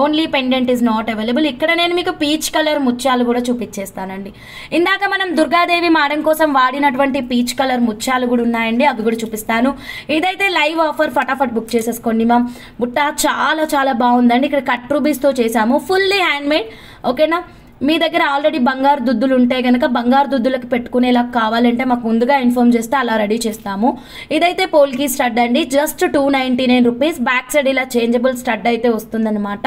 Only pendant is not available. ఇక్కడ నేను మీకు పీచ్ కలర్ ముత్యాలు కూడా చూపించేస్తానండి. ఇందాక మనం దుర్గాదేవి మాడం కోసం వాడినటువంటి పీచ్ కలర్ ముత్యాలు కూడా ఉన్నాయండి, అవి కూడా చూపిస్తాను. ఇదైతే లైవ్ ఆఫర్, ఫటాఫట్ బుక్ చేసేసుకోండి మ్యామ్. బుట్ట చాలా చాలా బాగుందండి. ఇక్కడ కట్ రూబీస్తో చేసాము, ఫుల్లీ హ్యాండ్మేడ్. ఓకేనా. మీ దగ్గర ఆల్రెడీ బంగారు దుద్దులు ఉంటే కనుక బంగారు దుద్దులకు పెట్టుకునేలా కావాలంటే మాకు ముందుగా ఇన్ఫార్మ్ చేస్తే అలా రెడీ చేస్తాము. ఇదైతే పోల్కి స్టడ్ అండి, జస్ట్ 299 రూపీస్. బ్యాక్ సైడ్ ఇలా చేంజబుల్ స్టడ్ అయితే వస్తుందన్నమాట.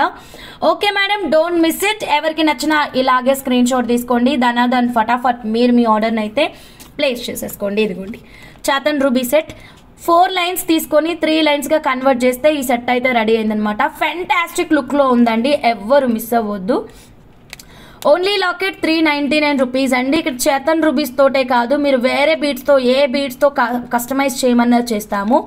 Okay madam, don't miss it. ఎవరికి నచ్చినా ఇలాగే స్క్రీన్ షాట్ తీసుకోండి, దాని ఫటాఫట్ మీరు మీ ఆర్డర్ని అయితే ప్లేస్ చేసేసుకోండి. ఇదిగోండి చాతన్ రూబీ సెట్ 4 లైన్స్ తీసుకొని 3 లైన్స్గా కన్వర్ట్ చేస్తే ఈ సెట్ అయితే రెడీ అయిందనమాట. ఫెంటాస్టిక్ లుక్లో ఉందండి, ఎవ్వరు మిస్ అవ్వద్దు. ఓన్లీ లాకెట్ 399 రూపీస్ అండి. ఇక్కడ చేతన్ రూబీస్ తోటే కాదు, మీరు వేరే బీడ్స్తో ఏ బీడ్స్తో కస్టమైజ్ చేయమన్నా చేస్తాము.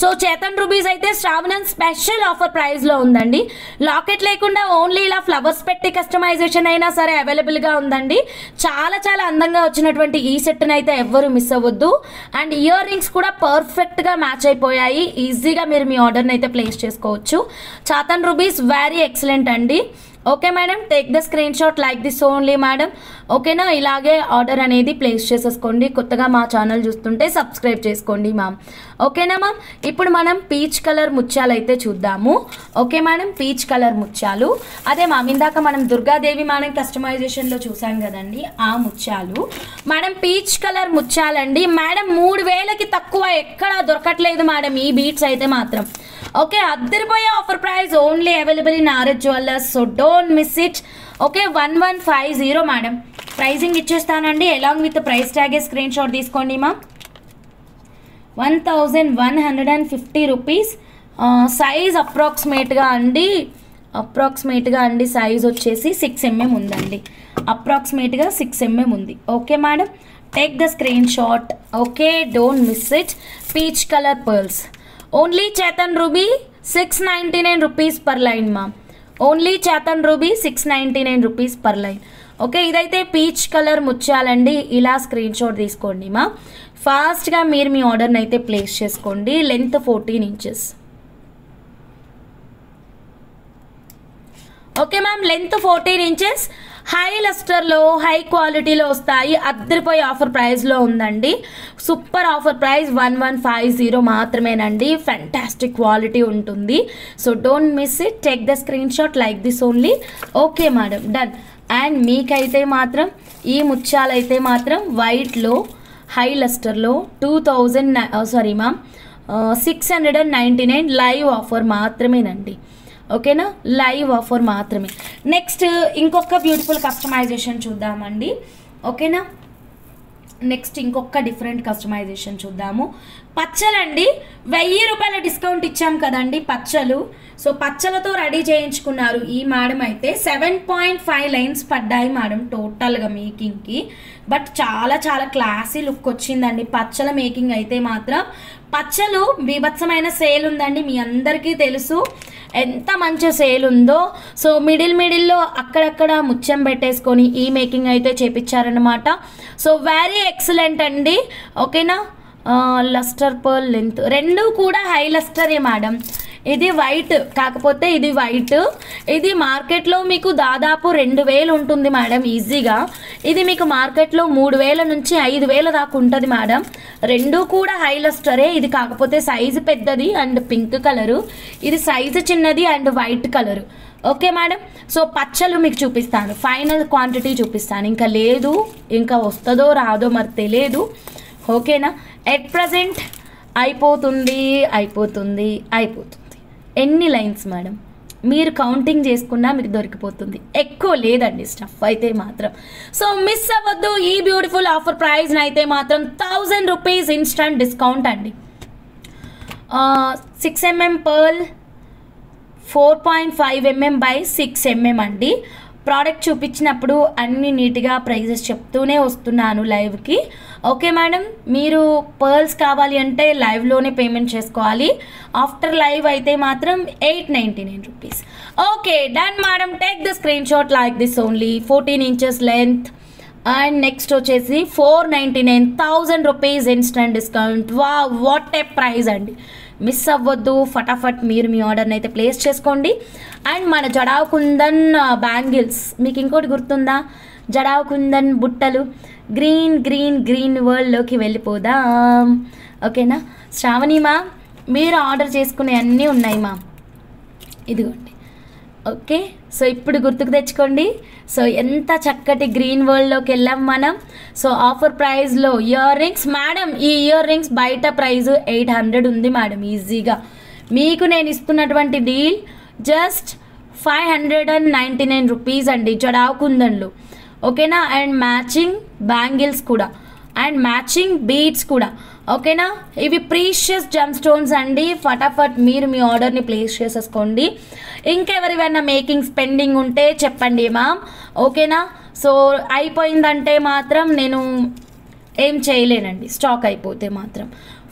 సో చేతన్ రూబీస్ అయితే శ్రావణం స్పెషల్ ఆఫర్ ప్రైస్లో ఉందండి. లాకెట్ లేకుండా ఓన్లీ ఇలా ఫ్లవర్స్ పెట్టి కస్టమైజేషన్ అయినా సరే అవైలబుల్గా ఉందండి. చాలా చాలా అందంగా వచ్చినటువంటి ఈ సెట్ని అయితే ఎవ్వరు మిస్ అవ్వద్దు. అండ్ ఇయర్ రింగ్స్ కూడా పర్ఫెక్ట్గా మ్యాచ్ అయిపోయాయి. ఈజీగా మీరు మీ ఆర్డర్ని అయితే ప్లేస్ చేసుకోవచ్చు. చాతన్ రూబీస్ వెరీ ఎక్సలెంట్ అండి. Okay madam, take the screen shot like this only madam. ఓకేనా, ఇలాగే ఆర్డర్ అనేది ప్లేస్ చేసేసుకోండి. కొత్తగా మా ఛానల్ చూస్తుంటే సబ్స్క్రైబ్ చేసుకోండి మ్యామ్. ఓకేనా మ్యామ్, ఇప్పుడు మనం పీచ్ కలర్ ముత్యాలు అయితే చూద్దాము. ఓకే మేడం, పీచ్ కలర్ ముత్యాలు అదే మ్యామ్ ఇందాక మనం దుర్గాదేవి మేడం కస్టమైజేషన్లో చూసాం కదండి, ఆ ముత్యాలు మేడం పీచ్ కలర్ ముత్యాలండి. మేడం 3000కి తక్కువ ఎక్కడా దొరకట్లేదు మేడం ఈ బీట్స్ అయితే మాత్రం. ఓకే, అద్దరిపోయే offer price, only available in RS jewellers, so don't miss it. Okay, 1150 madam pricing ఇచ్చేస్తానండి. అలాంగ్ విత్ ప్రైస్ ట్యాగే స్క్రీన్ షాట్ తీసుకోండి మా. 1150 రూపీస్. సైజ్ అప్రాక్సిమేట్గా అండి సైజ్ వచ్చేసి 6mm ఉందండి. అప్రాక్సిమేట్గా 6mm ఉంది. Okay madam, take the screen shot. Okay, don't miss it. Peach colour pearls only చేతన్ రూబీ 699 రూపీస్ పర్ లైన్ మా. ఓన్లీ చేతన్ ruby 699 rupees per line. Okay, ఇదైతే పీచ్ కలర్ ముత్యాలండి. ఇలా స్క్రీన్ షాట్ తీసుకోండి మా. ఫాస్ట్గా మీరు మీ ఆర్డర్ని అయితే ప్లేస్ చేసుకోండి. Length 14 inches. Okay ma'am, length 14 inches. High లస్టర్లో హై క్వాలిటీలో వస్తాయి. అద్దరిపోయే ఆఫర్ ప్రైస్లో ఉందండి. సూపర్ ఆఫర్ ప్రైస్ 1150 మాత్రమేనండి. ఫ్యాంటాస్టిక్ క్వాలిటీ ఉంటుంది. So don't miss it. Take the screen shot like this only. Okay madam, done. And మీకైతే మాత్రం ఈ ముత్యాలైతే మాత్రం వైట్లో హై లస్టర్లో 699 లైవ్ ఆఫర్ మాత్రమేనండి. ఓకేనా, లైవ్ ఆఫర్ మాత్రమే. నెక్స్ట్ ఇంకొక బ్యూటిఫుల్ కస్టమైజేషన్ చూద్దామండి. ఓకేనా, నెక్స్ట్ ఇంకొక డిఫరెంట్ కస్టమైజేషన్ చూద్దాము. పచ్చలండి, 1000 రూపాయల డిస్కౌంట్ ఇచ్చాం కదండి పచ్చలు. సో పచ్చలతో రెడీ చేయించుకున్నారు ఈ మేడం అయితే. 7.5 లైన్స్ పడ్డాయి మేడం టోటల్గా మేకింగ్కి. బట్ చాలా చాలా క్లాసీ లుక్ వచ్చిందండి పచ్చల మేకింగ్ అయితే మాత్రం. పచ్చలు బీభత్సమైన సేల్ ఉందండి, మీ అందరికీ తెలుసు ఎంత మంచి సేల్ ఉందో. సో మిడిల్లో అక్కడక్కడ ముత్యం పెట్టేసుకొని ఈ మేకింగ్ అయితే చేపించారనమాట. సో వెరీ ఎక్సలెంట్ అండి. ఓకేనా, లస్టర్ పర్ల్ లెంత్ రెండు కూడా హై లస్టరే మేడం. ఇది వైట్ కాకపోతే ఇది వైట్. ఇది మార్కెట్లో మీకు దాదాపు 2000 ఉంటుంది మేడం ఈజీగా. ఇది మీకు మార్కెట్లో 3000 నుంచి 5000 దాకా ఉంటుంది మేడం. రెండు కూడా హై లస్టరే. ఇది కాకపోతే సైజు పెద్దది అండ్ పింక్ కలరు, ఇది సైజు చిన్నది and white colour. Okay madam, so పచ్చలు మీకు చూపిస్తాను, ఫైనల్ క్వాంటిటీ చూపిస్తాను. ఇంకా లేదు, ఇంకా వస్తుందో రాదో మరి తెలియదు. ఓకేనా, ఎట్ ప్రజెంట్ అయిపోతుంది. ఎన్ని లైన్స్ మేడం మీరు కౌంటింగ్ చేసుకున్నా మీకు దొరికిపోతుంది, ఎక్కువ లేదండి స్టఫ్ అయితే మాత్రం. సో మిస్ అవ్వద్దు ఈ బ్యూటిఫుల్ ఆఫర్ ప్రైస్ని అయితే మాత్రం. 1000 రూపీస్ ఇన్స్టంట్ డిస్కౌంట్ అండి. 6mm pearl 4.5mm by 6mm అండి. ప్రోడక్ట్ చూపించినప్పుడు అన్ని నీట్గా ప్రైజెస్ చెప్తూనే వస్తున్నాను లైవ్కి. ఓకే మేడం, మీరు పర్ల్స్ కావాలి అంటే లైవ్లోనే పేమెంట్ చేసుకోవాలి. ఆఫ్టర్ లైవ్ అయితే మాత్రం 899 rupees. Okay done madam, take the screen shot like this only. 14 inches length. And next వచ్చేసి 499, 1000 rupees instant discount. What a price అండి, మిస్ అవ్వద్దు. ఫటాఫట్ మీరు మీ ఆర్డర్ని అయితే ప్లేస్ చేసుకోండి. అండ్ మన జడావ్ కుందన్ బ్యాంగిల్స్ మీకు ఇంకోటి గుర్తుందా? జడావ్ కుందన్ బుట్టలు గ్రీన్ వరల్డ్లోకి వెళ్ళిపోదాం. ఓకేనా శ్రావణి మా, మీరు ఆర్డర్ చేసుకునే అన్నీ ఉన్నాయి మా. ఇదిగోండి. ఓకే, సో ఇప్పుడు గుర్తుకు తెచ్చుకోండి. సో ఎంత చక్కటి గ్రీన్ వరల్డ్లోకి వెళ్ళాం మనం. సో ఆఫర్ ప్రైస్లో ఇయర్ రింగ్స్ మేడం, ఈ ఇయర్ రింగ్స్ బయట ప్రైస్ 800 ఉంది మేడం ఈజీగా. మీకు నేను ఇస్తున్నటువంటి డీల్ జస్ట్ 599 రూపీస్ అండి జడావ్ కుందన్లు. ఓకేనా, అండ్ మ్యాచింగ్ బ్యాంగిల్స్ కూడా అండ్ మ్యాచింగ్ బీడ్స్ కూడా. ఓకేనా, ఇవి ప్రీషియస్ జమ్ స్టోన్స్ అండి. ఫటాఫట్ మీరు మీ ఆర్డర్ని ప్లేస్ చేసేసుకోండి. ఇంకెవరివైనా మేకింగ్స్ పెండింగ్ ఉంటే చెప్పండి మ్యామ్. ఓకేనా, సో అయిపోయిందంటే మాత్రం నేను ఏం చేయలేనండి, స్టాక్ అయిపోతే మాత్రం.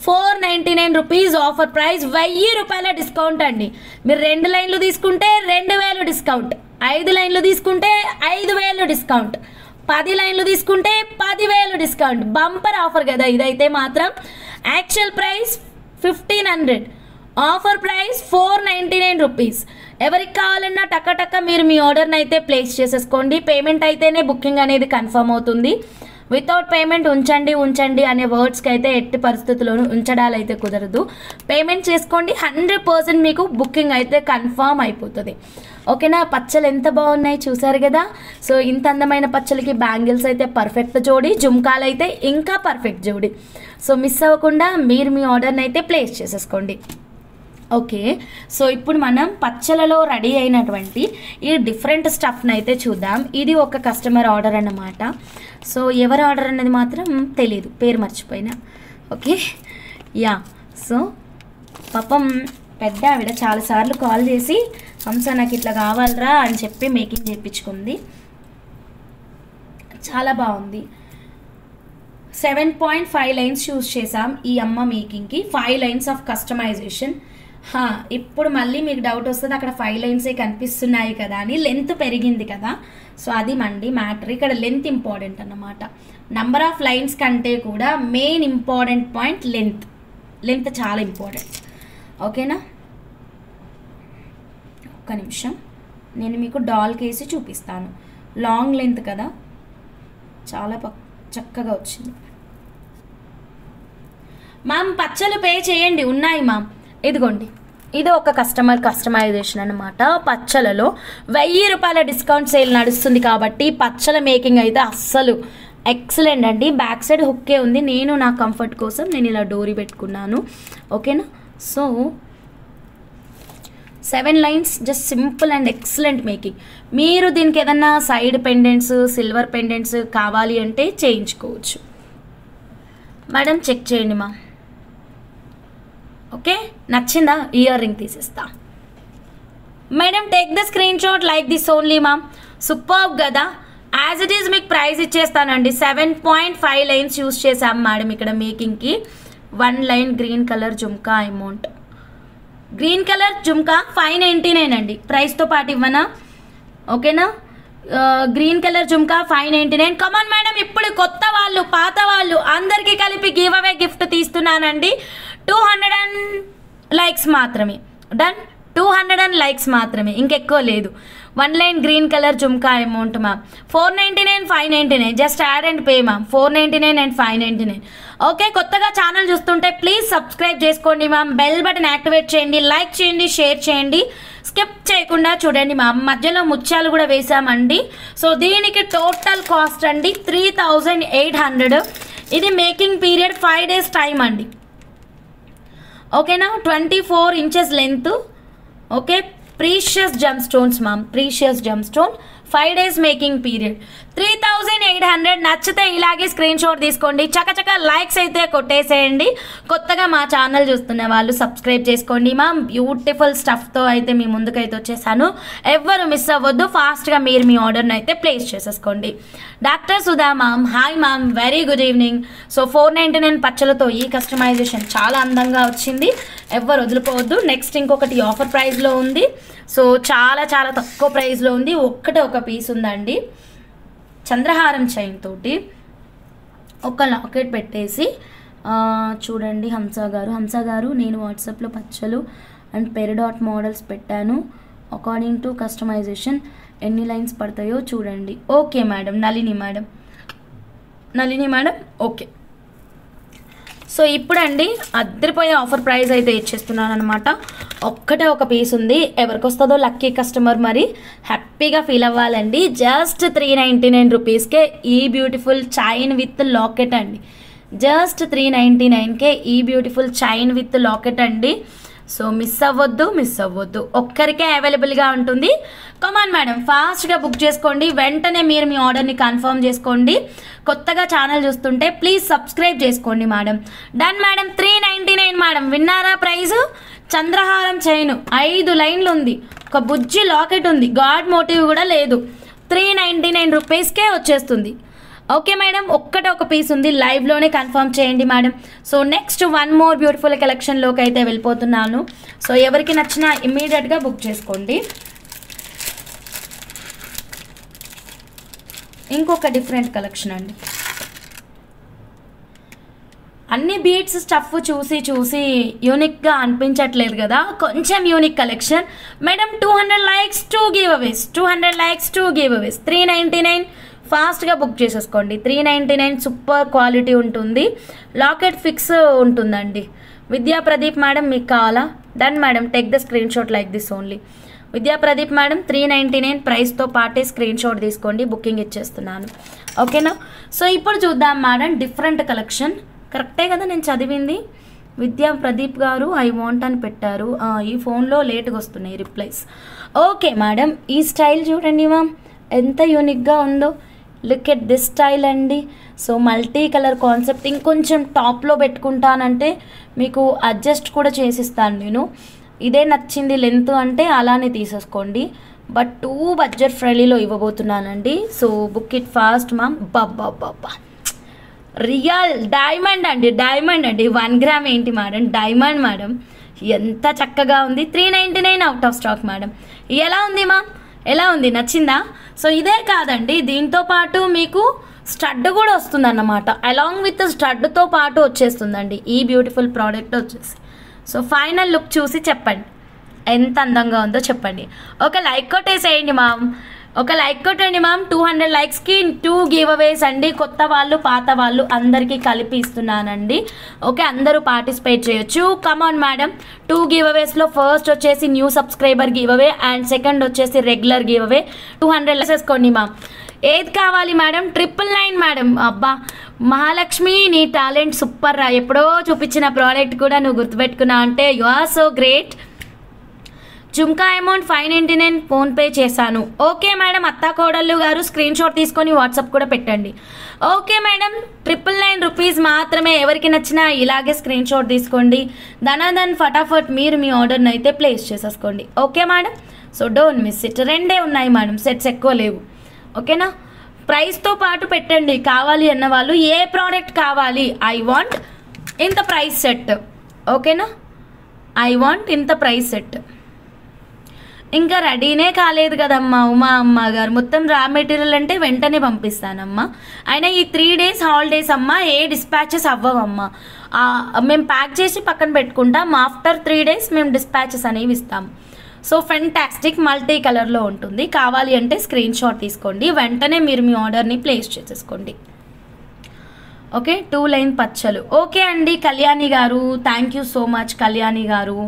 499 రూపీస్ ఆఫర్ ప్రైస్, 1000 రూపాయల డిస్కౌంట్ అండి. మీరు 2 లైన్లు తీసుకుంటే 2000 డిస్కౌంట్, 5 లైన్లు తీసుకుంటే 5000 డిస్కౌంట్, 10 లైన్లు తీసుకుంటే 10,000 డిస్కౌంట్. బంపర్ ఆఫర్ కదా ఇదైతే మాత్రం. Actual price 1500, offer price 499 rupees. ఎవరికి కావాలన్నా టక్క మీరు మీ ఆర్డర్ని అయితే ప్లేస్ చేసేసుకోండి. పేమెంట్ అయితేనే బుకింగ్ అనేది కన్ఫర్మ్ అవుతుంది. వితౌట్ పేమెంట్ ఉంచండి అనే వర్డ్స్కి అయితే ఎట్టి పరిస్థితుల్లోనూ ఉంచడాలు అయితే కుదరదు. పేమెంట్ చేసుకోండి, 100% మీకు బుకింగ్ అయితే కన్ఫర్మ్ అయిపోతుంది. ఓకేనా, పచ్చలు ఎంత బాగున్నాయి చూసారు కదా. సో ఇంత అందమైన పచ్చలకి బ్యాంగిల్స్ అయితే పర్ఫెక్ట్ జోడి, జుమ్కాలు అయితే ఇంకా పర్ఫెక్ట్ జోడి. సో మిస్ అవ్వకుండా మీరు మీ ఆర్డర్ని అయితే ప్లేస్ చేసేసుకోండి. ఓకే, సో ఇప్పుడు మనం పచ్చలలో రెడీ అయినటువంటి ఈ డిఫరెంట్ స్టఫ్ని అయితే చూద్దాం. ఇది ఒక కస్టమర్ ఆర్డర్ అన్నమాట. సో ఎవరి ఆర్డర్ అన్నది మాత్రం తెలీదు, పేరు మర్చిపోయినా. ఓకే యా, సో పాపం పెద్ద ఆవిడ చాలాసార్లు కాల్ చేసి హంస నాకు ఇట్లా కావాలరా అని చెప్పి మేకింగ్ చేయించుకుంది. చాలా బాగుంది. 7.5 లైన్స్ యూజ్ చేసాం ఈ అమ్మ మేకింగ్కి, 5 లైన్స్ ఆఫ్ కస్టమైజేషన్. ఇప్పుడు మళ్ళీ మీకు డౌట్ వస్తుంది అక్కడ 5 లైన్సే కనిపిస్తున్నాయి కదా అని. లెంత్ పెరిగింది కదా, సో అది మండి మ్యాటర్. ఇక్కడ లెంత్ ఇంపార్టెంట్ అన్నమాట. నంబర్ ఆఫ్ లైన్స్ కంటే కూడా మెయిన్ ఇంపార్టెంట్ పాయింట్ లెంత్ చాలా ఇంపార్టెంట్. ఓకేనా, ఒక్క నిమిషం నేను మీకు డాల్ కేసి చూపిస్తాను. లాంగ్ లెంత్ కదా, చాలా చక్కగా వచ్చింది. మ్యామ్ పచ్చలు పే చేయండి, ఉన్నాయి మ్యామ్. ఇదిగోండి, ఇది ఒక కస్టమైజేషన్ అనమాట. పచ్చలలో 1000 రూపాయల డిస్కౌంట్ సేల్ నడుస్తుంది కాబట్టి పచ్చల మేకింగ్ అయితే అస్సలు ఎక్సలెంట్ అండి. బ్యాక్ సైడ్ హుక్కే ఉంది, నేను నా కంఫర్ట్ కోసం నేను ఇలా డోరీ పెట్టుకున్నాను. ఓకేనా, so 7 lines just simple and excellent making. మీరు దీనికి ఏదన్నా సైడ్ పెండెంట్స్, సిల్వర్ పెండెంట్స్ కావాలి అంటే చేయించుకోవచ్చు. మేడం చెక్ చేయండి మా. ఓకే, నచ్చిందా? ఇయర్ రింగ్ తీసేస్తా. Madam take the screen shot like this only ma'am. Super కదా. యాజ్ ఇట్ ఈజ్ మీకు ప్రైస్ ఇచ్చేస్తానండి. 7.5 లైన్స్ యూజ్ చేసాం మేడం ఇక్కడ మేకింగ్కి. 1 line green colour jhumka amount, green colour jhumka 599 అండి. ప్రైస్తో పాటు ఇవ్వనా? ఓకేనా, green colour jhumka 599. Come on madam, ఇప్పుడు కొత్త వాళ్ళు పాత వాళ్ళు అందరికీ కలిపి గివ్ అవే గిఫ్ట్ తీస్తున్నానండి. 200 లైక్స్ మాత్రమే. డన్, 200 లైక్స్ మాత్రమే, ఇంకెక్కువ లేదు. 1 line green colour jhumka amount ma'am 499, 599. Just add and pay ma'am. 499 and 599. Okay, కొత్తగా ఛానల్ చూస్తుంటే ప్లీజ్ సబ్స్క్రైబ్ చేసుకోండి మ్యామ్. బెల్ బటన్ యాక్టివేట్ చేయండి, లైక్ చేయండి, షేర్ చేయండి, స్కిప్ చేయకుండా చూడండి మ్యామ్. మధ్యలో ముత్యాలు కూడా వేసామండి. సో దీనికి టోటల్ కాస్ట్ అండి 3800. ఇది మేకింగ్ పీరియడ్ 5 days టైం అండి. ఓకేనా, 24 inches length. Okay, precious gem stones ma'am, precious gem stone. 5 days making period. 3800. నచ్చితే ఇలాగే స్క్రీన్ షాట్ తీసుకోండి. చకచక లైక్స్ అయితే కొట్టేసేయండి. కొత్తగా మా ఛానల్ చూస్తున్న వాళ్ళు సబ్స్క్రైబ్ చేసుకోండి మ్యామ్. బ్యూటిఫుల్ స్టఫ్తో అయితే మీ ముందుకైతే వచ్చేసాను. ఎవ్వరు మిస్ అవ్వద్దు, ఫాస్ట్గా మీరు మీ ఆర్డర్ని అయితే ప్లేస్ చేసేసుకోండి. Doctor Sudha ma'am, hi ma'am, very good evening. So 499 పచ్చలతో ఈ కస్టమైజేషన్ చాలా అందంగా వచ్చింది. ఎవ్వరు వదులుకోవద్దు. నెక్స్ట్ ఇంకొకటి ఆఫర్ ప్రైస్లో ఉంది. సో చాలా చాలా తక్కువ ప్రైస్లో ఉంది. ఒక పీస్ ఉందండి. చంద్రహారం చైన్ తోటి ఒక లాకెట్ పెట్టేసి చూడండి. హంస గారు నేను వాట్సాప్లో పచ్చలు అండ్ పెరిడాట్ మోడల్స్ పెట్టాను. అకార్డింగ్ టు కస్టమైజేషన్ ఎన్ని లైన్స్ పడతాయో చూడండి. Okay madam, Nalini madam. Okay, so ఇప్పుడండి అద్దరిపోయే ఆఫర్ ప్రైస్ అయితే ఇచ్చేస్తున్నాను అనమాట. ఒక్కటే ఒక పీస్ ఉంది, ఎవరికి వస్తుందో లక్కీ కస్టమర్ మరి హ్యాపీగా ఫీల్ అవ్వాలండి. జస్ట్ 399 రూపీస్కే ఈ బ్యూటిఫుల్ చైన్ విత్ లాకెట్ అండి. జస్ట్ 399కే ఈ బ్యూటిఫుల్ చైన్ విత్ లాకెట్ అండి. సో మిస్ అవ్వద్దు, ఒక్కరికే అవైలబుల్గా ఉంటుంది. కమాన్ మేడం, ఫాస్ట్గా బుక్ చేసుకోండి. వెంటనే మీరు మీ ఆర్డర్ని కన్ఫర్మ్ చేసుకోండి. కొత్తగా ఛానల్ చూస్తుంటే ప్లీజ్ సబ్స్క్రైబ్ చేసుకోండి మేడం. Done madam, 399 madam. విన్నారా ప్రైజ్? చంద్రహారం చైన్ 5 లైన్లు ఉంది, ఒక బుజ్జి లాకెట్ ఉంది, గాడ్ మోటివ్ కూడా లేదు. 399 రూపీస్కే వచ్చేస్తుంది. ఓకే మేడం, ఒక్కటే ఒక పీస్ ఉంది, లైవ్లోనే కన్ఫర్మ్ చేయండి madam. So next one more beautiful కలెక్షన్లోకి అయితే వెళ్ళిపోతున్నాను. సో ఎవరికి నచ్చినా ఇమ్మీడియట్గా బుక్ చేసుకోండి. ఇంకొక డిఫరెంట్ కలెక్షన్ అండి. అన్ని బీట్స్ స్టఫ్ చూసి యూనిక్గా అనిపించట్లేదు కదా, కొంచెం unique collection madam. 200 likes 2 giveaways, 200 likes 2 giveaways. 399 ఫాస్ట్గా బుక్ చేసేసుకోండి. 399 సూపర్ క్వాలిటీ ఉంటుంది, లాకెట్ ఫిక్స్ ఉంటుందండి. విద్యా ప్రదీప్ మేడం మీకు కావాలా? Done madam, take the screen shot like this only. Vidya Pradeep madam 399 ప్రైస్తో పాటే స్క్రీన్ షాట్ తీసుకోండి, బుకింగ్ ఇచ్చేస్తున్నాను. ఓకేనా? సో ఇప్పుడు చూద్దాం మేడం డిఫరెంట్ కలెక్షన్. కరెక్టే కదా నేను చదివింది? విద్యా ప్రదీప్ గారు ఐ వాంట్ అని పెట్టారు. ఈ ఫోన్లో లేట్గా వస్తున్నాయి రిప్లైస్. ఓకే మేడం, ఈ స్టైల్ చూడండి మ్యామ్ ఎంత యూనిక్గా ఉందో. లుక్ ఎట్ దిస్ స్టైల్ అండి. సో మల్టీ కలర్ కాన్సెప్ట్, ఇంకొంచెం టాప్లో పెట్టుకుంటానంటే మీకు అడ్జస్ట్ కూడా చేసిస్తాను నేను. ఇదే నచ్చింది లెంత్ అంటే అలానే తీసేసుకోండి. బట్ 2 బడ్జెట్ ఫ్రెండ్లీలో ఇవ్వబోతున్నానండి. So book it fast ma'am. బాబా రియల్ డైమండ్ అండి, 1 గ్రామ్ ఏంటి మేడం, డైమండ్ మేడం. ఎంత చక్కగా ఉంది. 399 అవుట్ ఆఫ్ స్టాక్ మేడం. ఎలా ఉంది మ్యామ్, ఎలా ఉంది, నచ్చిందా? సో ఇదే కాదండి, దీంతో పాటు మీకు స్టడ్ కూడా వస్తుంది అన్నమాట. అలాంగ్ విత్ స్టడ్తో పాటు వచ్చేస్తుందండి ఈ బ్యూటిఫుల్ ప్రోడక్ట్ వచ్చేసి. సో ఫైనల్ లుక్ చూసి చెప్పండి ఎంత అందంగా ఉందో చెప్పండి. ఒక లైక్ కొట్టేసేయండి మ్యామ్, ఒక లైక్ కొట్టండి మ్యామ్. 200 లైక్స్కి 2 గివ్ అవేస్ అండి. కొత్త వాళ్ళు పాత వాళ్ళు అందరికీ కలిపి ఇస్తున్నానండి. ఓకే, అందరూ పార్టిసిపేట్ చేయొచ్చు. కమాన్ మేడం, 2 గివ్ అవేస్లో ఫస్ట్ వచ్చేసి new subscriber give away and second వచ్చేసి రెగ్యులర్ గివ్ అవే. 200 వేసేసుకోండి మ్యామ్. ఏది కావాలి మేడం? 999 మేడం. అబ్బా మహాలక్ష్మి, నీ టాలెంట్ సూపర్ రా. ఎప్పుడో చూపించిన ప్రోడక్ట్ కూడా నువ్వు గుర్తుపెట్టుకున్నా అంటే you are so great. Jhumka amount 599 PhonePe చేశాను. ఓకే మేడం, అత్తా కోడళ్ళు గారు స్క్రీన్ షాట్ తీసుకొని వాట్సాప్ కూడా పెట్టండి. ఓకే మేడం, 999 రూపీస్ మాత్రమే. ఎవరికి నచ్చినా ఇలాగే స్క్రీన్ షాట్ తీసుకోండి. ధనాధన్ ఫటాఫట్ మీరు మీ ఆర్డర్ని అయితే ప్లేస్ చేసేసుకోండి. Okay madam, so don't miss it. 2 ఉన్నాయి మేడం, సెట్స్ ఎక్కువ లేవు. ఓకేనా? ప్రైస్తో పాటు పెట్టండి. కావాలి అన్న వాళ్ళు ఏ ప్రోడక్ట్ కావాలి, ఐ వాంట్ ఇంత ప్రైస్ సెట్. ఓకేనా? ఐ వాంట్ ఇంత ప్రైస్ సెట్. ఇంకా రెడీనే కాలేదు కదమ్మా ఉమా అమ్మ గారు. మొత్తం రా మెటీరియల్ అంటే వెంటనే పంపిస్తానమ్మా. అయినా ఈ 3 డేస్ హాలిడేస్ అమ్మా, ఏ డిస్పాచెస్ అవ్వవమ్మా. మేము ప్యాక్ చేసి పక్కన పెట్టుకుంటాం. ఆఫ్టర్ 3 డేస్ మేము డిస్పాచెస్ అనేవి ఇస్తాం. సో ఫెంటాస్టిక్ మల్టీ కలర్లో ఉంటుంది. కావాలి అంటే స్క్రీన్ షాట్ తీసుకోండి, వెంటనే మీరు మీ ఆర్డర్ని ప్లేస్ చేసేసుకోండి. ఓకే, 2 లైన్ పచ్చలు. ఓకే అండి Kalyani garu, thank you so much Kalyani garu.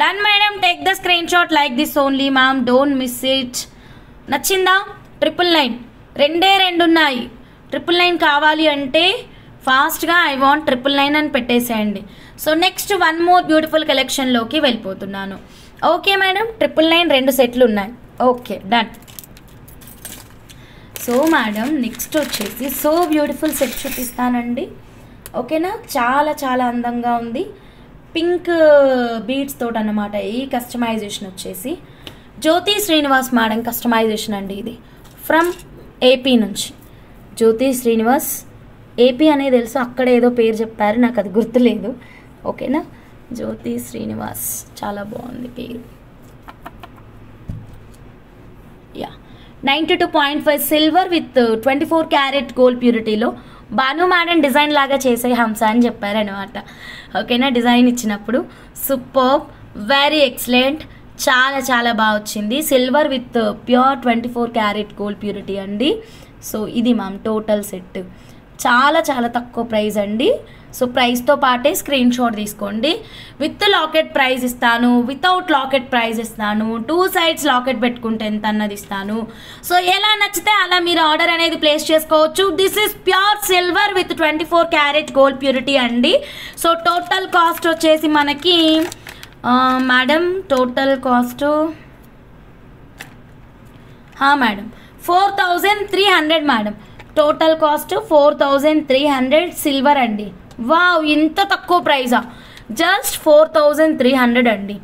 Done madam, take the screen shot like this only ma'am, don't miss it. నచ్చిందా? 999 2 ఉన్నాయి. 999 కావాలి అంటే ఫాస్ట్గా ఐ వాంట్ 999 అని పెట్టేసేయండి. సో నెక్స్ట్ 1 మోర్ బ్యూటిఫుల్ కలెక్షన్లోకి వెళ్ళిపోతున్నాను. ఓకే మేడం, 999 2 సెట్లు ఉన్నాయి. Okay done. So madam next వచ్చేసి సో బ్యూటిఫుల్ సెట్ చూపిస్తానండి. ఓకేనా? చాలా చాలా అందంగా ఉంది. పింక్ బీడ్స్ తోటి అన్నమాట. ఈ కస్టమైజేషన్ వచ్చేసి జ్యోతి శ్రీనివాస్ మేడం కస్టమైజేషన్ అండి. ఇది ఫ్రమ్ ఏపీ నుంచి. జ్యోతి శ్రీనివాస్ ఏపీ అనేది తెలుసు, అక్కడ ఏదో పేరు చెప్పారు, నాకు అది గుర్తులేదు. ఓకేనా? జ్యోతి శ్రీనివాస్ చాలా బాగుంది పేరు. Yeah, 92.5 silver with 24 carat gold ప్యూరిటీలో భాను మేడం డిజైన్ లాగా చేసే హంస అని చెప్పారనమాట. ఓకేనా? డిజైన్ ఇచ్చినప్పుడు సూపర్, వెరీ ఎక్సలెంట్, చాలా చాలా బాగా వచ్చింది. Silver with pure 24 carat gold purity అండి. సో ఇది మ్యామ్ టోటల్ సెట్. చాలా చాలా తక్కువ ప్రైస్ అండి. సో ప్రైస్తో పాటే స్క్రీన్ షాట్ తీసుకోండి. విత్ లాకెట్ ప్రైస్ ఇస్తాను, వితౌట్ లాకెట్ ప్రైస్ ఇస్తాను, 2 సైడ్స్ లాకెట్ పెట్టుకుంటే ఎంత అన్నది ఇస్తాను. సో ఎలా నచ్చితే అలా మీరు ఆర్డర్ అనేది ప్లేస్ చేసుకోవచ్చు. This is pure silver with 24 carat gold purity అండి. సో టోటల్ కాస్ట్ వచ్చేసి మనకి madam total cost madam 4300 madam. Total cost 4300 silver అండి. వావ్, ఇంత తక్కువ ప్రైజా? జస్ట్ 4300 అండి.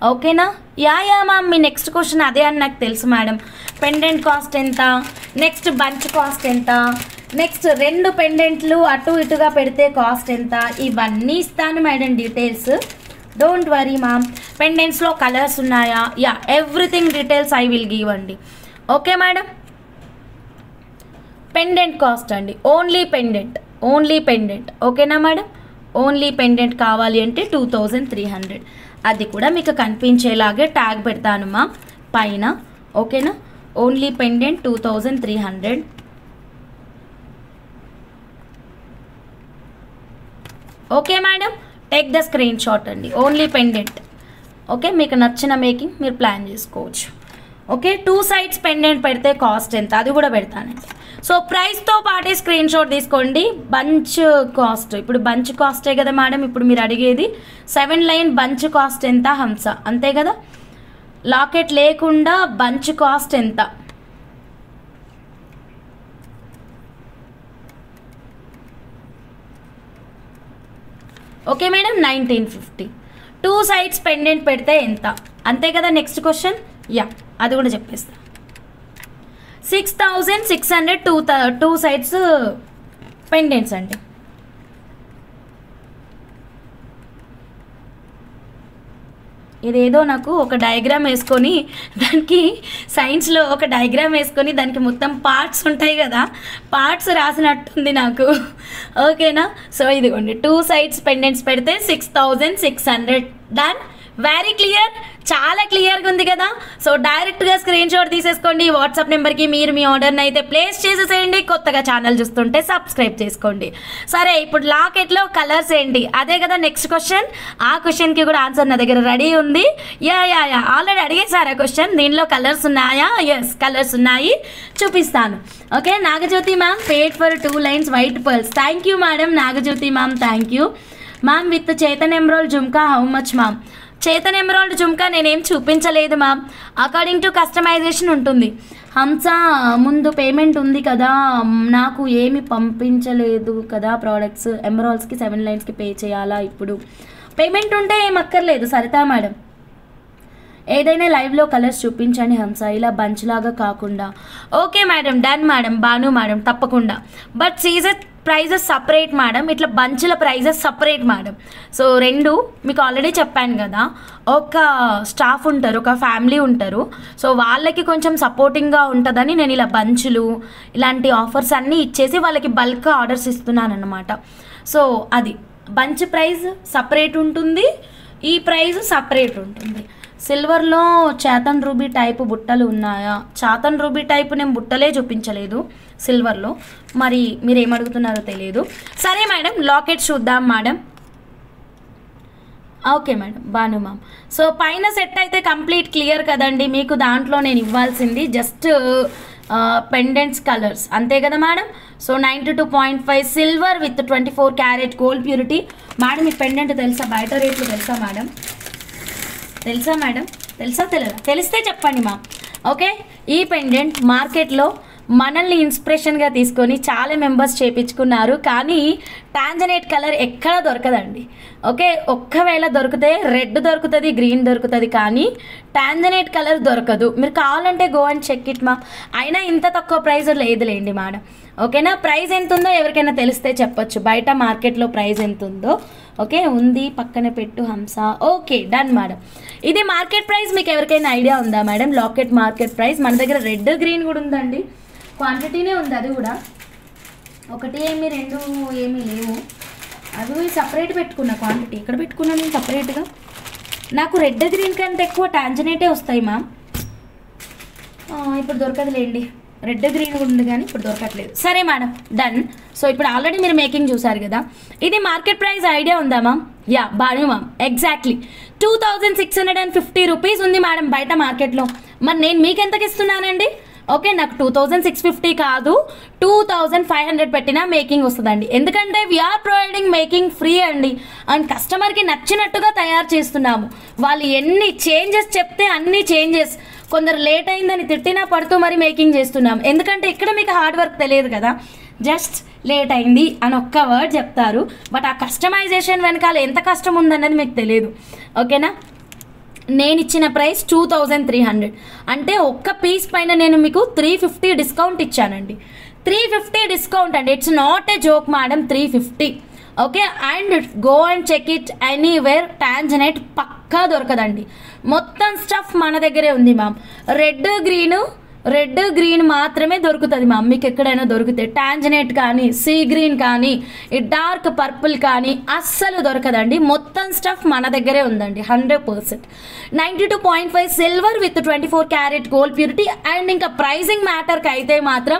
ఓకేనా? యా మ్యామ్, మీ నెక్స్ట్ క్వశ్చన్ అదే అని నాకు తెలుసు మేడం. పెండెంట్ కాస్ట్ ఎంత, నెక్స్ట్ బంచ్ కాస్ట్ ఎంత, నెక్స్ట్ 2 పెండెంట్లు అటు ఇటుగా పెడితే కాస్ట్ ఎంత, ఇవన్నీ ఇస్తాను madam details. Don't worry ma'am. పెండెంట్స్లో colours ఉన్నాయా? Yeah, everything details I will give అండి. Okay madam. పెండెంట్ కాస్ట్ అండి, ఓన్లీ పెండెంట్. ఓకేనా మేడం? ఓన్లీ పెండెంట్ కావాలి అంటే 2300. అది కూడా మీకు కనిపించేలాగే ట్యాగ్ పెడతాను మా పైన. ఓకేనా? Only pendant 2300. Okay madam, take the screen shot అండి. Only pendant. ఓకే, మీకు నచ్చిన మేకింగ్ మీరు ప్లాన్ చేసుకోవచ్చు. ఓకే, 2 సైడ్స్ పెండెంట్ పెడితే కాస్ట్ ఎంత అది కూడా పెడతానండి. సో ప్రైస్తో పాటే స్క్రీన్ షాట్ తీసుకోండి. బంచ్ కాస్ట్, ఇప్పుడు బంచ్ కాస్టే కదా మేడం ఇప్పుడు మీరు అడిగేది. 7 లైన్ బంచ్ కాస్ట్ ఎంత హంస, అంతే కదా? లాకెట్ లేకుండా బంచ్ కాస్ట్ ఎంత? Okay madam, 1950. 2 సైడ్స్ పెండెంట్ పెడితే ఎంత, అంతే కదా? Next question. యా, అది కూడా చెప్పేస్తా. 6600 2 సైడ్స్ పెండెంట్స్ అండి. ఇదేదో నాకు ఒక డయాగ్రామ్ వేసుకొని దానికి సైన్స్లో ఒక డయాగ్రామ్ వేసుకొని దానికి మొత్తం పార్ట్స్ ఉంటాయి కదా, పార్ట్స్ రాసినట్టుంది నాకు. ఓకేనా? సో ఇదిగోండి, 2 సైడ్స్ పెండెంట్స్ పెడితే 6600. డన్. వెరీ క్లియర్, చాలా క్లియర్గా ఉంది కదా? సో డైరెక్ట్గా స్క్రీన్ షాట్ తీసేసుకోండి. వాట్సాప్ నెంబర్కి మీరు మీ ఆర్డర్ని అయితే ప్లేస్ చేసేసేయండి. కొత్తగా ఛానల్ చూస్తుంటే సబ్స్క్రైబ్ చేసుకోండి. సరే, ఇప్పుడు లాకెట్లో కలర్స్ ఏంటి, అదే కదా నెక్స్ట్ క్వశ్చన్. ఆ క్వశ్చన్కి కూడా ఆన్సర్ నా దగ్గర రెడీ ఉంది. యా ఆల్రెడీ అడిగేసారు ఆ క్వశ్చన్. దీనిలో కలర్స్ ఉన్నాయా? ఎస్, కలర్స్ ఉన్నాయి, చూపిస్తాను. Okay, Nagajyothi ma'am paid for 2 lines white pearls. Thank you madam Nagajyothi ma'am, thank you ma'am. With Chetan ఎమ్రోల్ jhumka how much ma'am? Chetan emerald jhumka నేనేం చూపించలేదు మ్యామ్. అకార్డింగ్ టు కస్టమైజేషన్ ఉంటుంది. హంస ముందు పేమెంట్ ఉంది కదా, నాకు ఏమి పంపించలేదు కదా ప్రోడక్ట్స్. ఎమరాల్డ్స్కి 7 లైన్స్కి పే చేయాలా? ఇప్పుడు పేమెంట్ ఉంటే ఏం అక్కర్లేదు సరితా మేడం. ఏదైనా లైవ్లో కలర్స్ చూపించండి హంస, ఇలా బంచ్ లాగా కాకుండా. Okay madam, done madam. Bhanu madam, తప్పకుండా. బట్ సీజర్ ప్రైజెస్ సపరేట్ మేడం, ఇట్లా బంచ్ల ప్రైజెస్ సపరేట్ మేడం. సో 2 మీకు ఆల్రెడీ చెప్పాను కదా, ఒక స్టాఫ్ ఉంటారు, ఒక ఫ్యామిలీ ఉంటారు. సో వాళ్ళకి కొంచెం సపోర్టింగ్గా ఉంటుందని నేను ఇలా బంచులు ఇలాంటి ఆఫర్స్ అన్నీ ఇచ్చేసి వాళ్ళకి బల్క్ ఆర్డర్స్ ఇస్తున్నాను అన్నమాట. సో అది బంచ్ ప్రైస్ సపరేట్ ఉంటుంది, ఈ ప్రైస్ సపరేట్ ఉంటుంది. సిల్వర్లో చాతన్ రూబీ టైపు బుట్టలు ఉన్నాయా? చాతన్ రూబీ టైపు నేను బుట్టలే చూపించలేదు సిల్వర్లో, మరి మీరు ఏమడుగుతున్నారో తెలియదు. సరే మేడం, లాకెట్ చూద్దాం madam. Okay madam, Banu ma'am. So పైన సెట్ అయితే కంప్లీట్ క్లియర్ కదండి మీకు. దాంట్లో నేను ఇవ్వాల్సింది జస్ట్ పెండెంట్స్ కలర్స్, అంతే కదా madam. So 92.5 silver with 24 carat gold purity. Madam ఈ పెండెంట్ తెలుసా? బయట రేట్లు తెలుసా మేడం? తెలుసా మేడం? తెలుసా తెలియదా? తెలిస్తే చెప్పండి మా. ఓకే, ఈ పెండెంట్ మార్కెట్లో మనల్ని ఇన్స్పిరేషన్గా తీసుకొని చాలా మెంబర్స్ చేయించుకున్నారు, కానీ టాంజనేట్ కలర్ ఎక్కడ దొరకదండి. ఓకే, ఒక్కవేళ దొరికితే రెడ్ దొరుకుతుంది, గ్రీన్ దొరుకుతుంది, కానీ టాంజనేట్ కలర్ దొరకదు. మీరు కావాలంటే గో అండ్ చెక్ ఇట్ మా. అయినా ఇంత తక్కువ ప్రైస్ లేదులేండి మేడం. ఓకేనా? ప్రైస్ ఎంత ఉందో ఎవరికైనా తెలిస్తే చెప్పొచ్చు, బయట మార్కెట్లో ప్రైస్ ఎంత ఉందో. ఓకే, ఉంది పక్కన పెట్టు హంస. Okay, done madam. ఇది మార్కెట్ ప్రైస్ మీకు ఎవరికైనా ఐడియా ఉందా మేడం? లాకెట్ మార్కెట్ ప్రైస్ మన దగ్గర రెడ్ గ్రీన్ కూడా ఉందండి, క్వాంటిటీనే ఉంది. అది కూడా ఒకటి ఏమి 2 ఏమీ లేవు, అది సపరేట్ పెట్టుకున్నా క్వాంటిటీ. ఇక్కడ పెట్టుకున్నాను నేను సపరేట్గా. నాకు రెడ్ గ్రీన్ కంటే ఎక్కువ టాంజనేటే వస్తాయి మ్యామ్. ఇప్పుడు దొరకదులేండి, రెడ్ గ్రీన్ కూడా ఉంది కానీ ఇప్పుడు దొరకట్లేదు. సరే మేడం, డన్. సో ఇప్పుడు ఆల్రెడీ మీరు మేకింగ్ చూసారు కదా. ఇది మార్కెట్ ప్రైస్ ఐడియా ఉందా ma'am? Yeah, Banu ma'am, exactly 2650 rupees ఉంది మేడం బయట మార్కెట్లో. మరి నేను మీకు ఎంతకి ఇస్తున్నానండి? ఓకే, నాకు 2650 కాదు 2500 పెట్టినా మేకింగ్ వస్తుందండి. ఎందుకంటే వీఆర్ ప్రొవైడింగ్ మేకింగ్ ఫ్రీ అండి. అండ్ కస్టమర్కి నచ్చినట్టుగా తయారు చేస్తున్నాము. వాళ్ళు ఎన్ని చేంజెస్ చెప్తే అన్ని చేంజెస్, కొందరు లేట్ అయిందని తిట్టినా పడుతూ మరి మేకింగ్ చేస్తున్నాం. ఎందుకంటే ఇక్కడ మీకు హార్డ్ వర్క్ తెలియదు కదా, జస్ట్ లేట్ అయింది అని ఒక్క వర్డ్ చెప్తారు. బట్ ఆ కస్టమైజేషన్ వెనకాల ఎంత కష్టం ఉందన్నది మీకు తెలియదు. ఓకేనా? నేను ఇచ్చిన ప్రైస్ 2300, అంటే ఒక్క పీస్ పైన నేను మీకు 350 డిస్కౌంట్ ఇచ్చానండి. 350 డిస్కౌంట్ అండి, it's not a joke madam, 350. Okay, and go and check it anywhere. Tanzanite పక్కా దొరకదండి. మొత్తం స్టఫ్ మన దగ్గరే ఉంది మ్యామ్. రెడ్ గ్రీన్ మాత్రమే దొరుకుతుంది మ్యామ్. మీకు ఎక్కడైనా దొరికితే టాంజనైట్ కానీ, సీ గ్రీన్ కానీ, ఈ డార్క్ పర్పుల్ కానీ అస్సలు దొరకదండి. మొత్తం స్టఫ్ మన దగ్గరే ఉందండి 100%. 92.5 silver with 24 carat gold purity. And ఇంకా ప్రైజింగ్ మ్యాటర్కి అయితే మాత్రం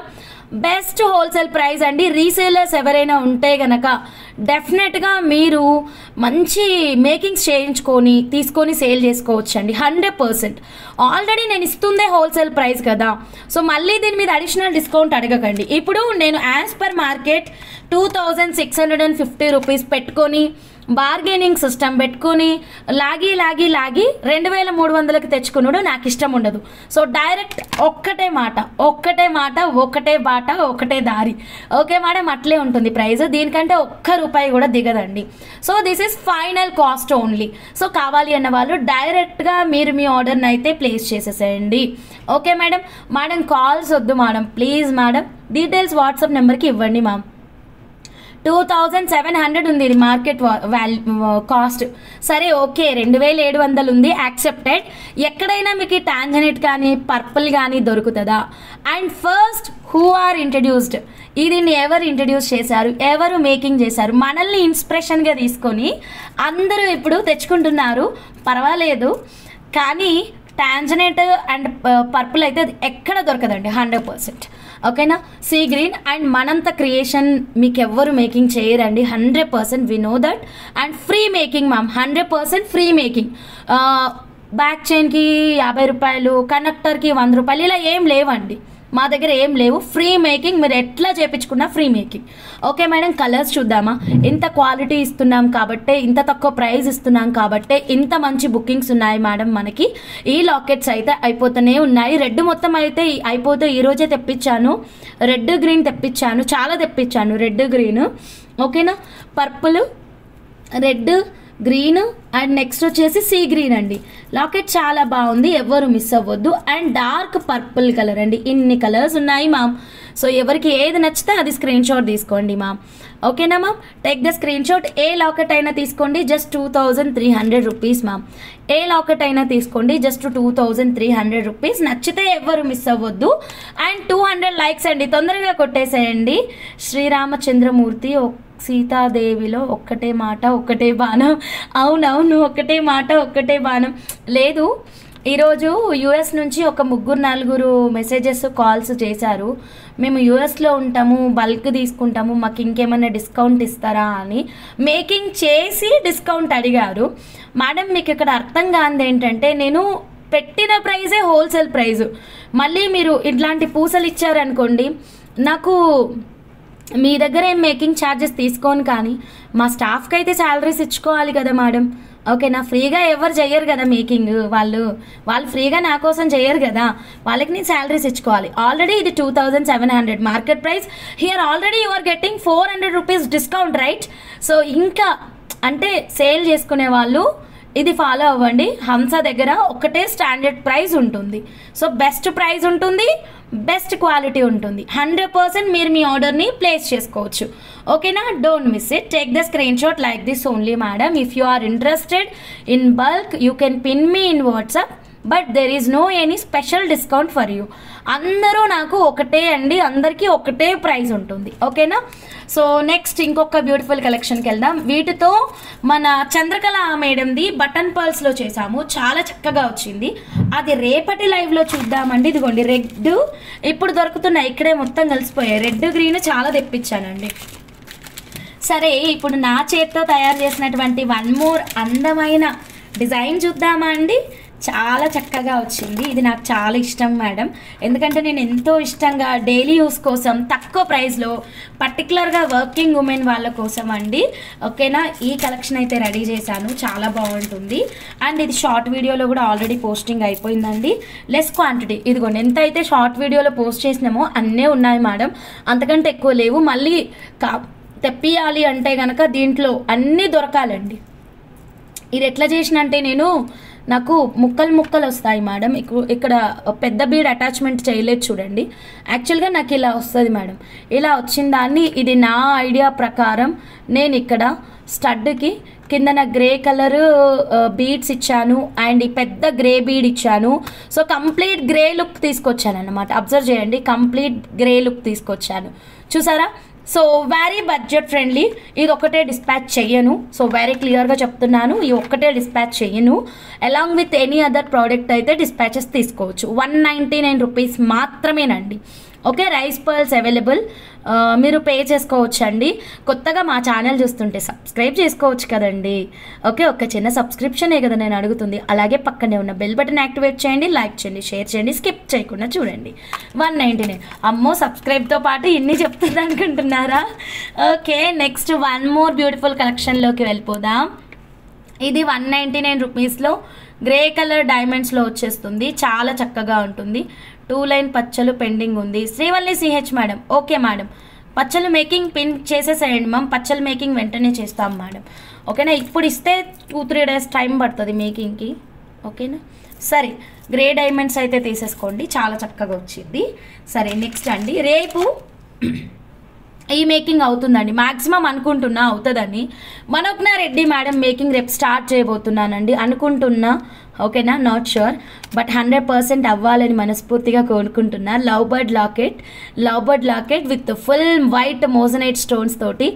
బెస్ట్ హోల్సేల్ ప్రైస్ అండి. రీసేలర్స్ ఎవరైనా ఉంటే గనక డెఫినెట్గా మీరు మంచి మేకింగ్స్ చేయించుకొని తీసుకొని సేల్ చేసుకోవచ్చు అండి 100%. ఆల్రెడీ నేను ఇస్తుందే హోల్సేల్ ప్రైస్ కదా, సో మళ్ళీ దీని మీద అడిషనల్ డిస్కౌంట్ అడగకండి. ఇప్పుడు నేను యాజ్ పర్ మార్కెట్ 2650 రూపీస్ పెట్టుకొని బార్గెనింగ్ సిస్టమ్ పెట్టుకొని లాగి 2300కి తెచ్చుకున్నాడు నాకు ఇష్టం ఉండదు. సో డైరెక్ట్ ఒక్కటే మాట, ఒకటే బాట, ఒకటే దారి. ఓకే మేడం, అట్లే ఉంటుంది ప్రైస్. దీనికంటే ₹1 కూడా దిగదండి. So this is final cost only. So కావాలి అన్న వాళ్ళు డైరెక్ట్గా మీరు మీ ఆర్డర్ని అయితే ప్లేస్ చేసేసేయండి. ఓకే మేడం, కాల్స్ వద్దు madam, please madam. Details WhatsApp నెంబర్కి ఇవ్వండి మ్యామ్. 2700 ఉంది ఇది మార్కెట్ కాస్ట్. సరే ఓకే, 2700 ఉంది, యాక్సెప్టెడ్. ఎక్కడైనా మీకు టాంజనైట్ కానీ పర్పుల్ కానీ దొరుకుతుందా? And first who are introduced, దీన్ని ఎవరు ఇంట్రడ్యూస్ చేశారు, ఎవరు మేకింగ్ చేశారు? మనల్ని ఇన్స్పిరేషన్గా తీసుకొని అందరూ ఇప్పుడు తెచ్చుకుంటున్నారు, పర్వాలేదు. కానీ టాంజనైట్ అండ్ పర్పుల్ అయితే ఎక్కడ దొరకదండి 100%. ఓకేనా? సీ గ్రీన్ అండ్ మనంత క్రియేషన్ మీకు ఎవ్వరు మేకింగ్ చేయరండి 100%. We know that. And free making ma'am, 100% free making. Back చైన్కి ₹50, కండక్టర్కి ₹100 ఇలా ఏం లేవండి మా దగ్గర, ఏం లేవు. ఫ్రీ మేకింగ్, మీరు ఎట్లా చేయించుకున్నా free making. Okay madam, colours చూద్దామా? ఇంత క్వాలిటీ ఇస్తున్నాం కాబట్టే, ఇంత తక్కువ ప్రైస్ ఇస్తున్నాం కాబట్టే ఇంత మంచి బుకింగ్స్ ఉన్నాయి మేడం మనకి. ఈ లాకెట్స్ అయితే అయిపోతూనే ఉన్నాయి. రెడ్ మొత్తం అయితే అయిపోతే ఈరోజే తెప్పించాను. రెడ్ గ్రీన్ తెప్పించాను, చాలా తెప్పించాను రెడ్ గ్రీన్. ఓకేనా? Purple, red, green and next వచ్చేసి సీ గ్రీన్ అండి. లాకెట్ చాలా బాగుంది, ఎవరు మిస్ అవ్వద్దు. అండ్ డార్క్ పర్పుల్ కలర్ అండి. ఇన్ని కలర్స్ ఉన్నాయి మ్యామ్. సో ఎవరికి ఏది నచ్చితే అది స్క్రీన్ షాట్ తీసుకోండి మ్యామ్. ఓకేనా ma'am? Take the screen shot. A locket అయినా తీసుకోండి, జస్ట్ 2300 రూపీస్ మ్యామ్. ఏ లాకెట్ అయినా తీసుకోండి, జస్ట్ 2300 రూపీస్. నచ్చితే ఎవరు మిస్ అవ్వద్దు. అండ్ 200 లైక్స్ అండి, తొందరగా కొట్టేసేయండి. శ్రీరామచంద్రమూర్తి, సీతాదేవిలో ఒక్కటే మాట ఒక్కటే బాణం. అవునవును, ఒక్కటే మాట ఒక్కటే బాణం. లేదు, ఈరోజు యూఎస్ నుంచి ఒక 3-4 మెసేజెస్ కాల్స్ చేశారు. మేము యూఎస్లో ఉంటాము, బల్క్ తీసుకుంటాము, మాకు ఇంకేమైనా డిస్కౌంట్ ఇస్తారా అని మేకింగ్ చేసి డిస్కౌంట్ అడిగారు. మేడం, మీకు ఇక్కడ అర్థం కానిది ఏంటంటే, నేను పెట్టిన ప్రైజే హోల్సేల్ ప్రైజు. మళ్ళీ మీరు ఇట్లాంటి పూసలు ఇచ్చారనుకోండి, నాకు మీ దగ్గర ఏం మేకింగ్ ఛార్జెస్ తీసుకోను, కానీ మా స్టాఫ్కి అయితే శాలరీస్ ఇచ్చుకోవాలి కదా మేడం. ఓకేనా? ఫ్రీగా ఎవరు చేయరు కదా మేకింగ్, వాళ్ళు ఫ్రీగా నా కోసం చేయరు కదా, వాళ్ళకి నేను శాలరీస్ ఇచ్చుకోవాలి. ఆల్రెడీ ఇది 2700 market price. Here already you are getting 400 rupees discount, right? So ఇంకా అంటే సేల్ చేసుకునే వాళ్ళు ఇది ఫాలో అవ్వండి. హంస దగ్గర ఒకటే స్టాండర్డ్ ప్రైస్ ఉంటుంది. సో బెస్ట్ ప్రైస్ ఉంటుంది, బెస్ట్ క్వాలిటీ ఉంటుంది. 100% మీరు మీ ఆర్డర్ని ప్లేస్ చేసుకోవచ్చు. ఓకేనా? Don't miss it. Take the screen shot like this only madam. If you are interested in bulk, you can pin me in WhatsApp, but there is no any special discount for you. అందరూ నాకు ఒకటే అండి, అందరికీ ఒకటే ప్రైస్ ఉంటుంది. ఓకేనా? సో నెక్స్ట్ ఇంకొక బ్యూటిఫుల్ కలెక్షన్కి వెళ్దాం. వీటితో మన చంద్రకళ మేడంది బటన్ పర్ల్స్లో చేసాము, చాలా చక్కగా వచ్చింది. అది రేపటి లైవ్లో చూద్దామండి. ఇదిగోండి రెడ్ ఇప్పుడు దొరుకుతున్నాయి, ఇక్కడే మొత్తం కలిసిపోయాయి. రెడ్ గ్రీన్ చాలా తెప్పించానండి. సరే, ఇప్పుడు నా చేతితో తయారు చేసినటువంటి వన్ మోర్ అందమైన డిజైన్ చూద్దామా అండి. చాలా చక్కగా వచ్చింది. ఇది నాకు చాలా ఇష్టం మేడం, ఎందుకంటే నేను ఎంతో ఇష్టంగా డైలీ యూస్ కోసం తక్కువ ప్రైస్లో పర్టికులర్గా వర్కింగ్ ఉమెన్ వాళ్ళ కోసం అండి. ఓకేనా? ఈ కలెక్షన్ అయితే రెడీ చేశాను, చాలా బాగుంటుంది. అండ్ ఇది షార్ట్ వీడియోలో కూడా ఆల్రెడీ పోస్టింగ్ అయిపోయిందండి. లెస్ క్వాంటిటీ, ఇదిగోండి ఎంత అయితే షార్ట్ వీడియోలో పోస్ట్ చేసినామో అన్నీ ఉన్నాయి మేడం, అంతకంటే ఎక్కువ లేవు. మళ్ళీ తెప్పియాలి అంటే కనుక దీంట్లో అన్నీ దొరకాలండి. ఇది ఎట్లా చేసిన అంటే నాకు ముక్కలు వస్తాయి మేడం. ఇక్కడ పెద్ద బీడ్ అటాచ్మెంట్ చేయలేదు చూడండి. యాక్చువల్గా నాకు ఇలా వస్తుంది మేడం. ఇలా వచ్చిన దాన్ని ఇది నా ఐడియా ప్రకారం నేను ఇక్కడ స్టడ్కి కిందన గ్రే కలర్ బీడ్స్ ఇచ్చాను అండ్ ఈ పెద్ద గ్రే బీడ్ ఇచ్చాను. సో కంప్లీట్ గ్రే లుక్ తీసుకొచ్చాను అన్నమాట. అబ్జర్వ్ చేయండి, కంప్లీట్ గ్రే లుక్ తీసుకొచ్చాను, చూసారా? So very budget friendly. ఇది ఒకటే డిస్పాచ్ చెయ్యను, సో వెరీ క్లియర్గా చెప్తున్నాను, ఈ ఒక్కటే డిస్పాచ్ చెయ్యను. Along with any other product అయితే డిస్పాచెస్ తీసుకోవచ్చు. 199 రూపీస్ మాత్రమేనండి. ఓకే, రైస్ పర్ల్స్ అవైలబుల్, మీరు పే చేసుకోవచ్చు అండి. కొత్తగా మా ఛానల్ చూస్తుంటే సబ్స్క్రైబ్ చేసుకోవచ్చు కదండి. ఓకే, ఒక చిన్న సబ్స్క్రిప్షనే కదా నేను అడుగుతుంది. అలాగే పక్కనే ఉన్న బెల్ బటన్ యాక్టివేట్ చేయండి, లైక్ చేయండి, షేర్ చేయండి, స్కిప్ చేయకుండా చూడండి. 199, అమ్మో సబ్స్క్రైబ్తో పాటు ఇన్ని చెప్తుంది అనుకుంటున్నారా? Okay, next one more beautiful కలెక్షన్లోకి వెళ్ళిపోదాం. ఇది 199 రూపీస్లో గ్రే కలర్ డైమండ్స్లో వచ్చేస్తుంది, చాలా చక్కగా ఉంటుంది. 2 లైన్ పచ్చలు పెండింగ్ ఉంది. Srivalli CH madam, okay madam, పచ్చలు మేకింగ్ పిన్ చేసేసేయండి మ్యామ్, పచ్చలు మేకింగ్ వెంటనే చేస్తాం మేడం. ఓకేనా? ఇప్పుడు ఇస్తే 2-3 డేస్ టైం పడుతుంది మేకింగ్కి. ఓకేనా? సరే, గ్రే డైమండ్స్ అయితే తీసేసుకోండి, చాలా చక్కగా వచ్చింది. సరే, నెక్స్ట్ అండి, రేపు ఈ మేకింగ్ అవుతుందండి, మ్యాక్సిమం అనుకుంటున్నా అవుతుందని. మనోజ్ఞ రెడ్డి మేడం మేకింగ్ రేపు స్టార్ట్ చేయబోతున్నానండి అనుకుంటున్నా. ఓకేనా? నాట్ షూర్, బట్ 100% అవ్వాలని మనస్ఫూర్తిగా కోరుకుంటున్నా. Love bird locket with full white moissanite stones తోటి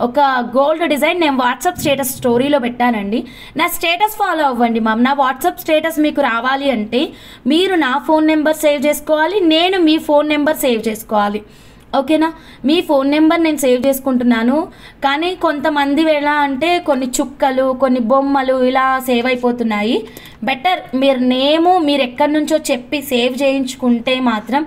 ఒక గోల్డ్ డిజైన్ నేను వాట్సాప్ స్టేటస్ స్టోరీలో పెట్టానండి. నా స్టేటస్ ఫాలో అవ్వండి మ్యామ్. నా వాట్సాప్ స్టేటస్ మీకు రావాలి అంటే మీరు నా ఫోన్ నెంబర్ సేవ్ చేసుకోవాలి, నేను మీ ఫోన్ నెంబర్ సేవ్ చేసుకోవాలి. ఓకేనా? మీ ఫోన్ నెంబర్ నేను సేవ్ చేసుకుంటున్నాను, కానీ కొంతమంది ఎలా అంటే కొన్ని చుక్కలు కొన్ని బొమ్మలు ఇలా సేవ్ అయిపోతున్నాయి. బెటర్ మీరు నేము మీరు ఎక్కడి నుంచో చెప్పి సేవ్ చేయించుకుంటే మాత్రం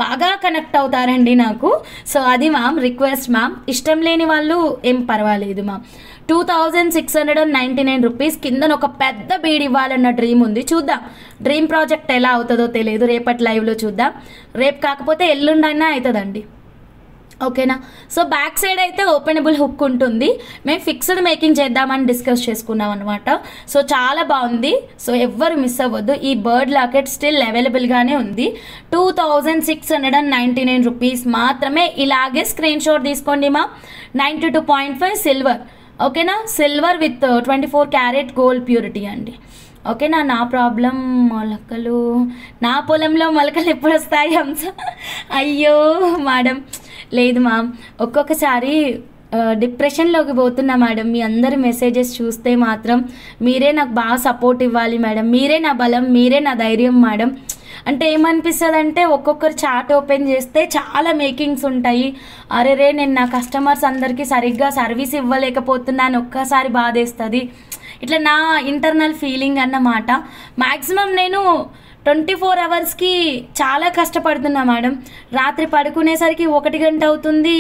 బాగా కనెక్ట్ అవుతారండి నాకు. సో అది మ్యామ్ రిక్వెస్ట్ మ్యామ్. ఇష్టం లేని వాళ్ళు ఏం పర్వాలేదు మ్యామ్. 2699 రూపీస్ కింద ఒక పెద్ద బీడ్ ఇవ్వాలన్న డ్రీమ్ ఉంది. చూద్దాం డ్రీమ్ ప్రాజెక్ట్ ఎలా అవుతుందో తెలియదు, రేపటి లైవ్లో చూద్దాం. రేపు కాకపోతే ఎల్లుండైనా అవుతుందండి. ఓకేనా? సో బ్యాక్ సైడ్ అయితే ఓపెనబుల్ హుక్ ఉంటుంది. మేము ఫిక్స్డ్ మేకింగ్ చేద్దామని డిస్కస్ చేసుకున్నాం అనమాట. సో చాలా బాగుంది, సో ఎవ్వరు మిస్ అవ్వద్దు. ఈ బర్డ్ లాకెట్ స్టిల్ అవైలబుల్గానే ఉంది. 2699 రూపీస్ మాత్రమే. ఇలాగే స్క్రీన్ షాట్ తీసుకోండి మా. 92.5 సిల్వర్. ఓకేనా? Silver with 24 carat gold purity అండి. ఓకేనా? నా ప్రాబ్లం మొలకలు, నా పొలంలో మొలకలు ఎప్పుడు వస్తాయి హంస? అయ్యో మేడం, లేదు మ్యామ్, ఒక్కొక్కసారి డిప్రెషన్లోకి పోతున్నా మేడం. మీ అందరి మెసేజెస్ చూస్తే మాత్రం మీరే నాకు బాగా సపోర్ట్ ఇవ్వాలి మేడం, మీరే నా బలం, మీరే నా ధైర్యం మేడం. అంటే ఏమనిపిస్తుంది అంటే ఒక్కొక్కరు చాట్ ఓపెన్ చేస్తే చాలా మేకింగ్స్ ఉంటాయి. అరే నేను నా కస్టమర్స్ అందరికీ సరిగ్గా సర్వీస్ ఇవ్వలేకపోతున్నాను, ఒక్కసారి బాధేస్తుంది. ఇట్లా నా ఇంటర్నల్ ఫీలింగ్ అన్నమాట. మ్యాక్సిమం నేను 24 అవర్స్కి చాలా కష్టపడుతున్నా మేడం. రాత్రి పడుకునేసరికి 1 గంట అవుతుంది,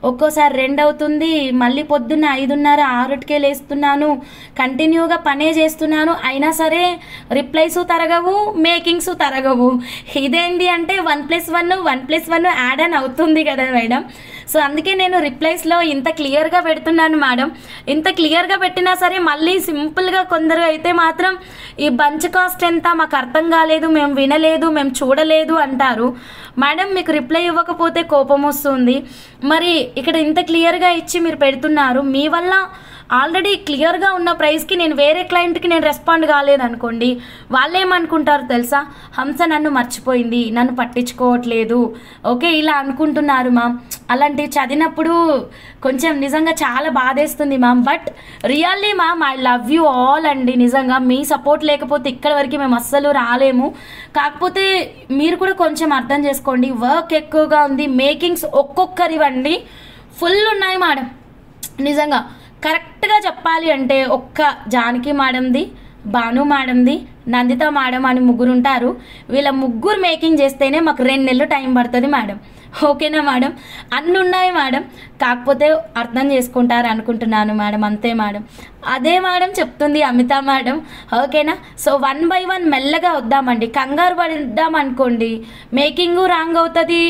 ఒక్కోసారి 2 అవుతుంది, మళ్ళీ పొద్దున్న 5:30, 6కే లేస్తున్నాను, కంటిన్యూగా పనే చేస్తున్నాను. అయినా సరే రిప్లైస్ తరగవు, మేకింగ్స్ తరగవు. ఇదేంటి అంటే 1+1 యాడ్ అని అవుతుంది కదా మేడం. సో అందుకే నేను రిప్లైస్లో ఇంత క్లియర్గా పెడుతున్నాను మేడం. ఇంత క్లియర్గా పెట్టినా సరే మళ్ళీ సింపుల్గా కొందరు అయితే మాత్రం ఈ బంచ్ కాస్ట్ ఎంత మాకు అర్థం కాలేదు, మేము వినలేదు, మేము చూడలేదు అంటారు. మేడం మీకు రిప్లై ఇవ్వకపోతే కోపం వస్తుంది. మరి ఇక్కడ ఇంత క్లియర్గా ఇచ్చి మీరు పెడుతున్నారు, మీ వల్ల ఆల్రెడీ క్లియర్గా ఉన్న ప్రైస్కి నేను వేరే క్లయింట్కి నేను రెస్పాండ్ కాలేదనుకోండి, వాళ్ళు ఏమనుకుంటారు తెలుసా, హంస నన్ను మర్చిపోయింది, నన్ను పట్టించుకోవట్లేదు, ఓకే ఇలా అనుకుంటున్నారు మ్యామ్. అలాంటివి చదివినప్పుడు కొంచెం నిజంగా చాలా బాధేస్తుంది ma'am. But really ma'am I love you all అండి. నిజంగా మీ సపోర్ట్ లేకపోతే ఇక్కడ వరకు మేము అస్సలు రాలేము. కాకపోతే మీరు కూడా కొంచెం అర్థం చేసుకోండి, వర్క్ ఎక్కువగా ఉంది. మేకింగ్స్ ఒక్కొక్కరివండి ఫుల్ ఉన్నాయి మేడం. నిజంగా కరెక్ట్గా చెప్పాలి అంటే ఒక్క జానకి మేడంది, భాను మేడంది, నందిత మేడం అని ముగ్గురు ఉంటారు. వీళ్ళ ముగ్గురు మేకింగ్ చేస్తేనే మాకు 2 నెలలు టైం పడుతుంది మేడం. ఓకేనా మేడం, అన్నీ ఉన్నాయి మేడం, కాకపోతే అర్థం చేసుకుంటారు అనుకుంటున్నాను మేడం, అంతే మేడం. అదే మేడం చెప్తుంది అమిత మేడం. ఓకేనా, సో 1 by 1 మెల్లగా వద్దామండి. కంగారు పడిద్దాం అనుకోండి మేకింగ్ రాంగ్ అవుతుంది,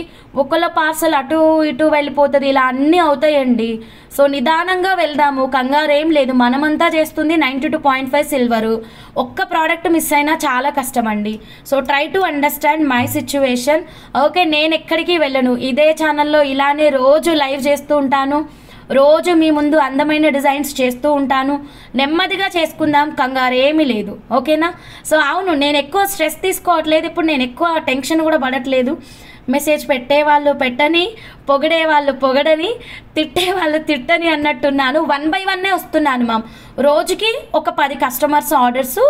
ఒకళ్ళ పార్సల్ అటు ఇటు వెళ్ళిపోతుంది, ఇలా అన్నీ అవుతాయండి. సో నిదానంగా వెళ్దాము, కంగారు ఏం లేదు. మనమంతా చేస్తుంది 92.5 సిల్వరు. ఒక్క ప్రోడక్ట్ మిస్ అయినా చాలా కష్టం అండి. So try to understand my situation. Okay, నేను ఎక్కడికి వెళ్ళను, ఇదే ఛానల్లో ఇలానే రోజు లైవ్ చేస్తూ ఉంటాను, రోజు మీ ముందు అందమైన డిజైన్స్ చేస్తూ ఉంటాను. నెమ్మదిగా చేసుకుందాం, కంగారు ఏమీ లేదు. ఓకేనా, సో అవును నేను ఎక్కువ స్ట్రెస్ తీసుకోవట్లేదు, ఇప్పుడు నేను ఎక్కువ టెన్షన్ కూడా పడట్లేదు. మెసేజ్ పెట్టేవాళ్ళు పెట్టని, పొగిడేవాళ్ళు పొగడని, తిట్టేవాళ్ళు తిట్టని అన్నట్టున్నాను. 1 by 1 వస్తున్నాను మ్యామ్. రోజుకి ఒక 10 customers orders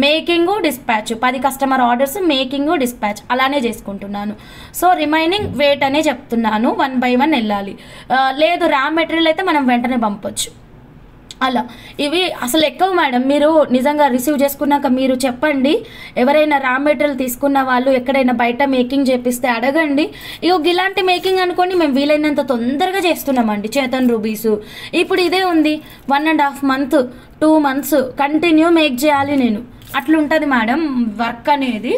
making dispatch, 10 customer orders making dispatch అలానే చేసుకుంటున్నాను. సో రిమైనింగ్ వెయిట్ అనే చెప్తున్నాను, 1 by 1 వెళ్ళాలి. లేదు రా మెటీరియల్ అయితే మనం వెంటనే పంపొచ్చు. అలా ఇవి అసలు ఎక్కువ మేడం. మీరు నిజంగా రిసీవ్ చేసుకున్నాక మీరు చెప్పండి, ఎవరైనా రా మెటీరియల్ తీసుకున్న వాళ్ళు ఎక్కడైనా బయట మేకింగ్ చేపిస్తే అడగండి. ఇలాంటి మేకింగ్ అనుకోండి, మేము వీలైనంత తొందరగా చేస్తున్నామండి. చేతన్ రూబీస్ ఇప్పుడు ఇదే ఉంది, 1.5 month 2 months కంటిన్యూ మేక్ చేయాలి నేను. అట్లుంటుంది మేడం వర్క్ అనేది.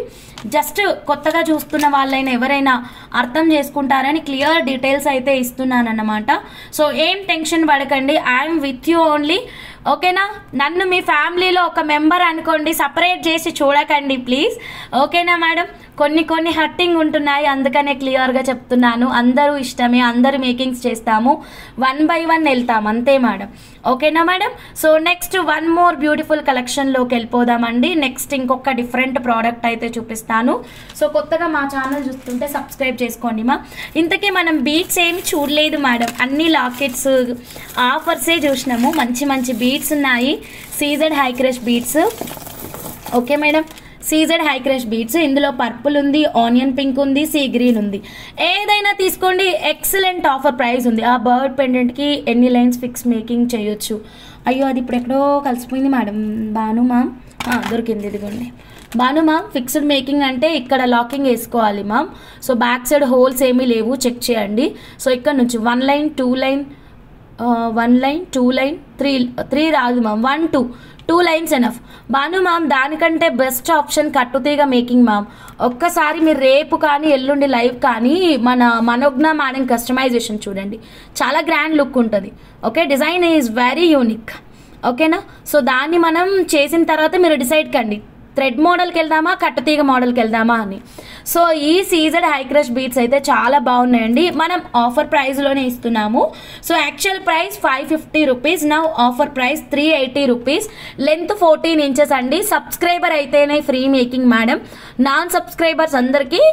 జస్ట్ కొత్తగా చూస్తున్న వాళ్ళైనా ఎవరైనా అర్థం చేసుకుంటారని క్లియర్ డీటెయిల్స్ అయితే ఇస్తున్నానన్నమాట. సో ఏం టెన్షన్ పడకండి, ఐఎమ్ విత్ యూ ఓన్లీ. ఓకేనా, నన్ను మీ ఫ్యామిలీలో ఒక మెంబర్ అనుకోండి, సపరేట్ చేసి చూడకండి ప్లీజ్. ఓకేనా మేడం, కొన్ని హట్టింగ్ ఉంటున్నాయి, అందుకనే క్లియర్గా చెప్తున్నాను. అందరూ ఇష్టమే, అందరూ మేకింగ్స్ చేస్తాము, 1 by 1 వెళ్తాం అంతే మేడం. ఓకేనా madam, so next 1 more beautiful కలెక్షన్లోకి వెళ్ళిపోదామండి. నెక్స్ట్ ఇంకొక డిఫరెంట్ ప్రోడక్ట్ అయితే చూపిస్తాను. సో కొత్తగా మా ఛానల్ చూస్తుంటే సబ్స్క్రైబ్ చేసుకోండి మా. ఇంతకీ మనం బీట్స్ ఏమి చూడలేదు మేడం, అన్ని లాకెట్స్ ఆఫర్సే చూసినాము. మంచి బీట్స్ ఉన్నాయి, CZ high crush beads. Okay madam, CZ high crush beads. ఇందులో పర్పుల్ ఉంది, ఆనియన్ పింక్ ఉంది, సీ గ్రీన్ ఉంది. ఏదైనా తీసుకోండి, ఎక్సలెంట్ ఆఫర్ ప్రైస్ ఉంది. ఆ బర్డ్ పెండెంట్కి ఎన్ని లైన్స్ ఫిక్స్ మేకింగ్ చేయొచ్చు. అయ్యో అది ఇప్పుడు ఎక్కడో కలిసిపోయింది మేడం. భాను మ్యామ్ దొరికింది, ఇదిగోండి భాను మ్యామ్. ఫిక్స్డ్ మేకింగ్ అంటే ఇక్కడ లాకింగ్ వేసుకోవాలి ma'am. So back side holes ఏమీ లేవు, చెక్ చేయండి. సో ఇక్కడ నుంచి 1 line 2 line 1 line 2 line 3 రాదు ma'am, 1 2 lines enough. Bhanu ma'am దానికంటే బెస్ట్ ఆప్షన్ కట్టుతీగ మేకింగ్ మ్యామ్. ఒక్కసారి మీరు రేపు కానీ ఎల్లుండి లైవ్ కానీ మన మనోజ్ఞ మేడం కస్టమైజేషన్ చూడండి, చాలా గ్రాండ్ లుక్ ఉంటుంది. Okay, design is very unique. ఓకేనా, సో దాన్ని మనం చేసిన తర్వాత మీరు డిసైడ్ కండి, థ్రెడ్ మోడల్కి వెళ్దామా కట్టుతీగ మోడల్కి వెళ్దామా అని. సో ఈ సీజెడ్ హై క్రష్ బీట్స్ అయితే చాలా బాగున్నాయండి. మనం ఆఫర్ ప్రైస్లోనే ఇస్తున్నాము. So actual price 550 rupees, now offer price 380 rupees. Length 14 inches అండి. సబ్స్క్రైబర్ అయితేనే free making madam. Non subscribers అందరికీ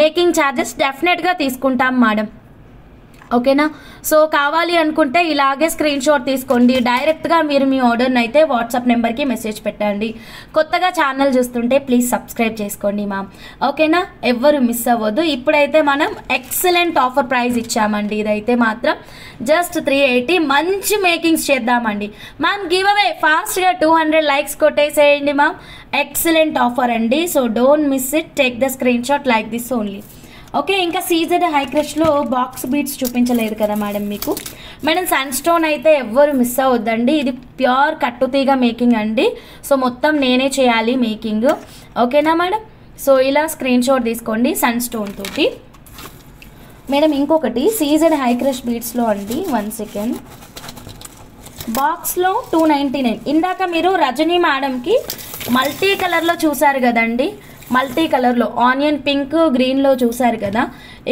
మేకింగ్ ఛార్జెస్ డెఫినెట్గా తీసుకుంటాం మేడం. ఓకేనా, సో కావాలి అనుకుంటే ఇలాగే స్క్రీన్ షాట్ తీసుకోండి. డైరెక్ట్గా మీరు మీ ఆర్డర్ని అయితే వాట్సాప్ నెంబర్కి మెసేజ్ పెట్టండి. కొత్తగా ఛానల్ చూస్తుంటే ప్లీజ్ సబ్స్క్రైబ్ చేసుకోండి మ్యామ్. ఓకేనా, ఎవ్వరు మిస్ అవ్వద్దు. ఇప్పుడైతే మనం ఎక్సలెంట్ ఆఫర్ ప్రైస్ ఇచ్చామండి. ఇదైతే మాత్రం జస్ట్ 380. మంచి మేకింగ్స్ చేద్దామండి మ్యామ్. గివ్ అవే ఫాస్ట్గా 200 likes కొట్టేసేయండి మ్యామ్. ఎక్సలెంట్ ఆఫర్ అండి. So don't miss it, take the screen shot like this only. Okay, ఇంకా సీజెడ్ హై క్రష్లో బాక్స్ బీట్స్ చూపించలేదు కదా మేడం మీకు. మేడం సన్ స్టోన్ అయితే ఎవ్వరు మిస్ అవ్వద్దండి. ఇది ప్యూర్ కట్టుతీగ మేకింగ్ అండి. సో మొత్తం నేనే చేయాలి మేకింగ్. ఓకేనా మేడం, సో ఇలా స్క్రీన్ షాట్ తీసుకోండి సన్ స్టోన్ తోటి. మేడం ఇంకొకటి సీజెడ్ హై క్రష్ బీట్స్లో అండి, 1 second. బాక్స్లో 299. ఇందాక మీరు రజనీ మేడంకి మల్టీ కలర్లో చూసారు కదండి, మల్టీ కలర్లో ఆనియన్ పింక్ గ్రీన్లో చూసారు కదా,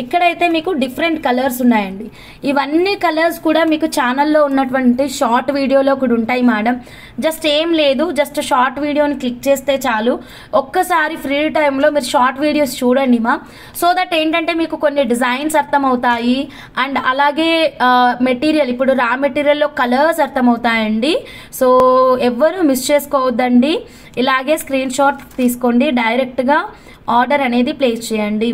ఇక్కడైతే మీకు డిఫరెంట్ కలర్స్ ఉన్నాయండి. ఇవన్నీ కలర్స్ కూడా మీకు ఛానల్లో ఉన్నటువంటి షార్ట్ వీడియోలో కూడా ఉంటాయి మేడం. జస్ట్ ఏం లేదు, జస్ట్ షార్ట్ వీడియోని క్లిక్ చేస్తే చాలు. ఒక్కసారి ఫ్రీ టైంలో మీరు షార్ట్ వీడియోస్ చూడండి మా, సో దట్ ఏంటంటే మీకు కొన్ని డిజైన్స్ అర్థమవుతాయి అండ్ అలాగే మెటీరియల్, ఇప్పుడు రా మెటీరియల్లో కలర్స్ అర్థమవుతాయండి. సో ఎవ్వరూ మిస్ చేసుకోవద్దండి. ఇలాగే స్క్రీన్ షాట్ తీసుకోండి, డైరెక్ట్గా ఆర్డర్ అనేది ప్లేస్ చేయండి.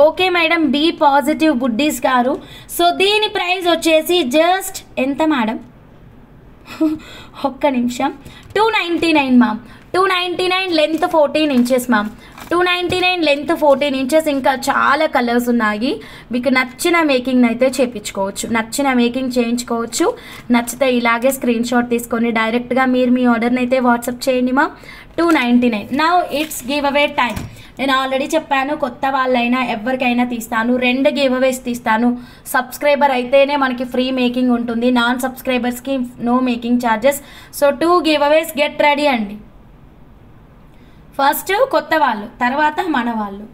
Okay madam, be positive buddies గారు. సో దీని ప్రైస్ వచ్చేసి జస్ట్ ఎంత మేడం, ఒక్క నిమిషం, 299 ma'am. 299 length 14 inches ma'am. 299 length 14 inches. ఇంకా చాలా కలర్స్ ఉన్నాయి. మీకు నచ్చిన మేకింగ్ అయితే చేయించుకోవచ్చు, నచ్చిన మేకింగ్ చేయించుకోవచ్చు. నచ్చితే ఇలాగే స్క్రీన్ షాట్ తీసుకొని డైరెక్ట్గా మీరు మీ ఆర్డర్ని అయితే వాట్సాప్ చేయండి మా. 299. Now it's give away time. నేను ఆల్రెడీ చెప్పాను, కొత్త వాళ్ళైనా ఎవరికైనా తీస్తాను, 2 గివ్ అవేస్ తీస్తాను. సబ్స్క్రైబర్ అయితేనే మనకి ఫ్రీ మేకింగ్ ఉంటుంది, నాన్ సబ్స్క్రైబర్స్కి no making charges. So 2 giveaways, get ready అండి. ఫస్ట్ కొత్త వాళ్ళు, తర్వాత మన వాళ్ళు.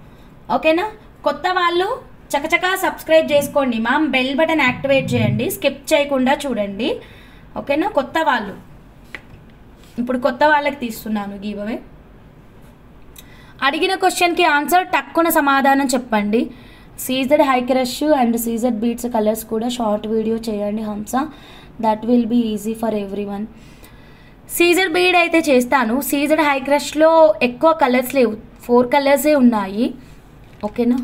ఓకేనా? కొత్త వాళ్ళు చకచకా సబ్స్క్రైబ్ చేసుకోండి మ్యామ్, బెల్ బటన్ యాక్టివేట్ చేయండి, స్కిప్ చేయకుండా చూడండి. ఓకేనా? కొత్త వాళ్ళు, ఇప్పుడు కొత్త వాళ్ళకి తీస్తున్నాను గివ్ అవే. అడిగిన క్వశ్చన్కి ఆన్సర్ టక్కున సమాధానం చెప్పండి. CZ high crush and CZ beads colours కూడా షార్ట్ వీడియో చేయండి Hamsa, that will be easy for everyone. CZ bead అయితే చేస్తాను. సీజర్ హై క్రష్లో ఎక్కువ కలర్స్ లేవు, 4 కలర్సే ఉన్నాయి. ఓకేనా?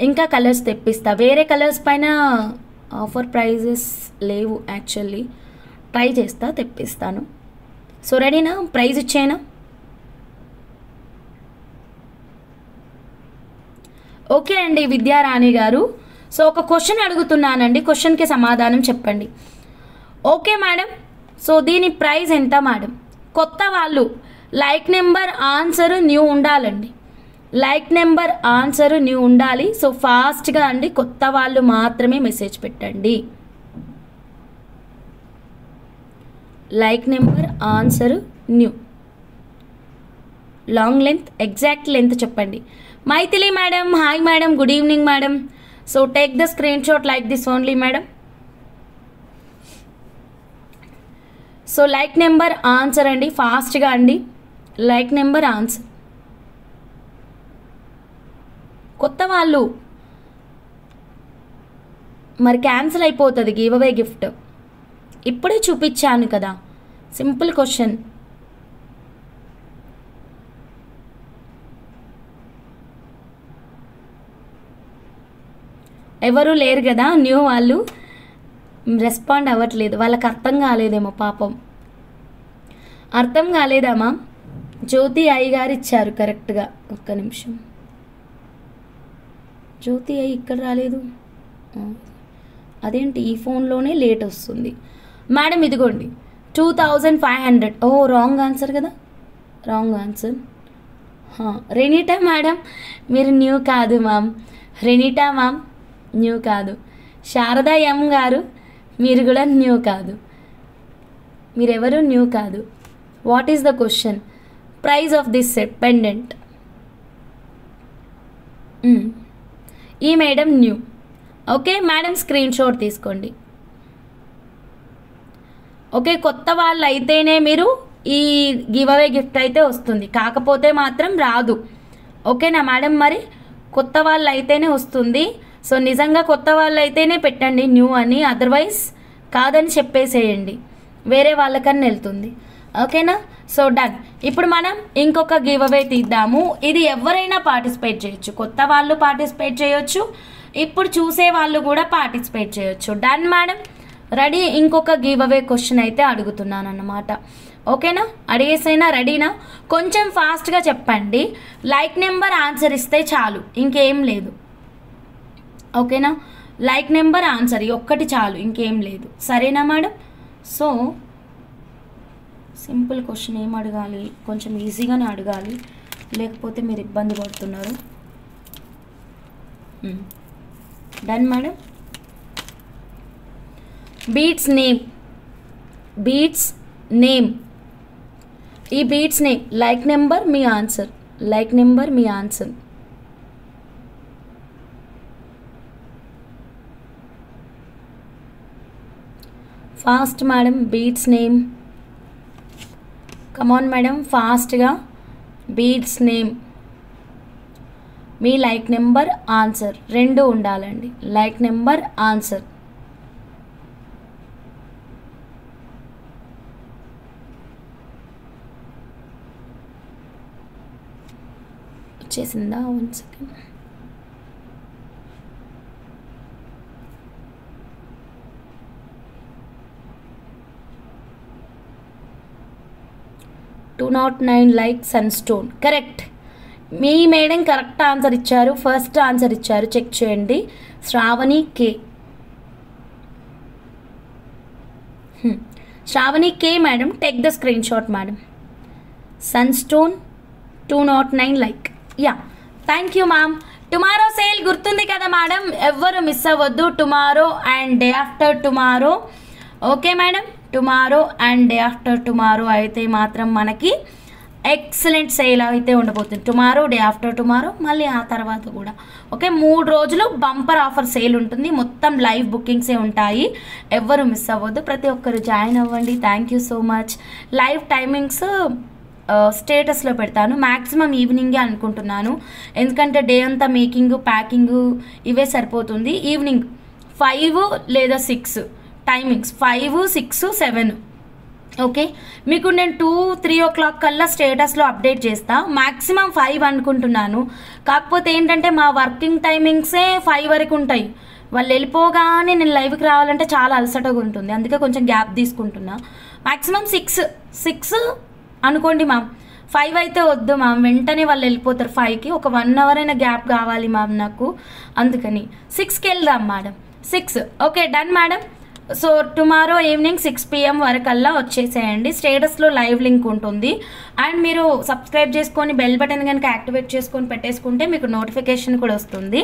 ఇంకా కలర్స్ తెప్పిస్తా. వేరే కలర్స్ పైన ఆఫర్ ప్రైజెస్ లేవు యాక్చువల్లీ, ట్రై చేస్తా, తెప్పిస్తాను. సో రెడీనా? ప్రైజ్ ఇచ్చేనా? ఓకే అండి విద్యారాణి గారు. సో ఒక క్వశ్చన్ అడుగుతున్నానండి, క్వశ్చన్కి సమాధానం చెప్పండి. Okay madam. సో దీని ప్రైస్ ఎంత మేడం? కొత్త వాళ్ళు లైక్ నెంబర్ ఆన్సర్ న్యూ ఉండాలండి, లైక్ నెంబర్ ఆన్సర్ న్యూ ఉండాలి. సో ఫాస్ట్గా అండి, కొత్త వాళ్ళు మాత్రమే మెసేజ్ పెట్టండి. Like number answer new. Long length, exact length చెప్పండి. Maithili madam, hi madam, good evening madam. So take the screen shot like this only madam. So like number answer అండి, ఫాస్ట్గా అండి, లైక్ నెంబర్ ఆన్సర్. కొత్త వాళ్ళు మరి క్యాన్సిల్ అయిపోతుంది గివ్ అవే గిఫ్ట్. ఇప్పుడే చూపించాను కదా, సింపుల్ క్వశ్చన్. ఎవరు లేరు కదా న్యూ వాళ్ళు, రెస్పాండ్ అవ్వట్లేదు, వాళ్ళకి అర్థం కాలేదేమో పాపం. అర్థం కాలేదమ్మా? జ్యోతి అయ్య గారు ఇచ్చారు కరెక్ట్గా. ఒక్క నిమిషం, జ్యోతి అయ్య ఇక్కడ రాలేదు, అదేంటి ఈ ఫోన్లోనే లేట్ వస్తుంది మేడం. ఇదిగోండి 2500. ఓ రాంగ్ ఆన్సర్ కదా, రాంగ్ ఆన్సర్. రెనీటా మేడం, మీరు న్యూ కాదు మ్యామ్. రెనీటా మ్యామ్ న్యూ కాదు. శారదా ఎం గారు, మీరు కూడా న్యూ కాదు, మీరెవరు న్యూ కాదు. What is the question? Price of this set pendant. ఈ madam new. Okay madam, screen shot తీసుకోండి. ఓకే, కొత్త వాళ్ళు అయితేనే మీరు ఈ గివ్ అవే గిఫ్ట్ అయితే వస్తుంది, కాకపోతే మాత్రం రాదు. ఓకేనా మేడం? మరి కొత్త వాళ్ళు అయితేనే వస్తుంది. సో నిజంగా కొత్త వాళ్ళు అయితేనే పెట్టండి న్యూ అని, అదర్వైజ్ కాదని చెప్పేసేయండి, వేరే వాళ్ళకన్నా వెళ్తుంది. ఓకేనా? So done. ఇప్పుడు మనం ఇంకొక గివ్ అవే తీద్దాము. ఇది ఎవరైనా పార్టిసిపేట్ చేయొచ్చు, కొత్త వాళ్ళు పార్టిసిపేట్ చేయొచ్చు, ఇప్పుడు చూసే వాళ్ళు కూడా పార్టిసిపేట్ చేయొచ్చు. Done madam, ready. ఇంకొక గివ్ అవే క్వశ్చన్ అయితే అడుగుతున్నాను అన్నమాట. ఓకేనా? అడిగేసైనా రెడీనా? కొంచెం ఫాస్ట్గా చెప్పండి, లైక్ నెంబర్ ఆన్సర్ ఇస్తే చాలు, ఇంకేం లేదు. ఓకేనా? లైక్ నెంబర్ ఆన్సర్ ఒక్కటి చాలు, ఇంకేం లేదు. సరేనా మేడం? సో సింపుల్ క్వశ్చన్ ఏం అడగాలి, కొంచెం ఈజీగానే అడగాలి, లేకపోతే మీరు ఇబ్బంది పడుతున్నారు. Done madam. Beads name, beads name, ఈ బీట్స్ నేమ్, లైక్ నెంబర్ మీ ఆన్సర్, లైక్ నెంబర్ మీ answer. Fast madam, beads name, come on madam ఫాస్ట్గా, బీట్స్ నేమ్, మీ లైక్ నెంబర్ ఆన్సర్ రెండు ఉండాలండి, లైక్ నెంబర్ ఆన్సర్. వచ్చేసిందా? 1 second. Two 209 like sunstone, correct. మీ మేడం కరెక్ట్ ఆన్సర్ ఇచ్చారు, ఫస్ట్ ఆన్సర్ ఇచ్చారు, చెక్ చేయండి. Sravani K, Sravani K madam, take the screen shot madam. Sunstone 209 like, yeah thank you ma'am. Tomorrow sale గుర్తుంది కదా మేడం, ఎవ్వరు మిస్ అవ్వద్దు. Tomorrow and day after tomorrow, okay madam. Tomorrow and day after tomorrow అయితే మాత్రం మనకి ఎక్సలెంట్ సేల్ అయితే ఉండబోతుంది. టుమారో, డే ఆఫ్టర్ టుమారో, మళ్ళీ ఆ తర్వాత కూడా. ఓకే, 3 రోజులు బంపర్ ఆఫర్ సేల్ ఉంటుంది. మొత్తం లైవ్ బుకింగ్సే ఉంటాయి, ఎవ్వరు మిస్ అవ్వద్దు. ప్రతి ఒక్కరు జాయిన్ అవ్వండి. Thank you so much. Live timings స్టేటస్లో పెడతాను, మ్యాక్సిమం ఈవినింగే అనుకుంటున్నాను, ఎందుకంటే డే అంతా మేకింగ్ ప్యాకింగ్ ఇవే సరిపోతుంది. ఈవినింగ్ 5 లేదా 6 టైమింగ్స్, 5, 6, 7. ఓకే, మీకు నేను 2-3 o'clock కల్లా స్టేటస్లో అప్డేట్ చేస్తా. మ్యాక్సిమం 5 అనుకుంటున్నాను. కాకపోతే ఏంటంటే మా వర్కింగ్ టైమింగ్సే 5 వరకు ఉంటాయి. వాళ్ళు వెళ్ళిపోగానే నేను లైవ్కి రావాలంటే చాలా అలసటగా ఉంటుంది, అందుకే కొంచెం గ్యాప్ తీసుకుంటున్నా. మ్యాక్సిమం 6 అనుకోండి మ్యామ్. 5 అయితే వద్దు మ్యామ్, వెంటనే వాళ్ళు వెళ్ళిపోతారు 5కి. ఒక 1 hour అయినా గ్యాప్ కావాలి మ్యామ్ నాకు, అందుకని 6కి వెళ్దాం madam. 6 okay, done madam. So tomorrow evening 6 PM వరకల్లా వచ్చేసేయండి. స్టేటస్లో లైవ్ లింక్ ఉంటుంది. అండ్ మీరు సబ్స్క్రైబ్ చేసుకొని బెల్ బటన్ కనుక యాక్టివేట్ చేసుకొని పెట్టేసుకుంటే మీకు నోటిఫికేషన్ కూడా వస్తుంది.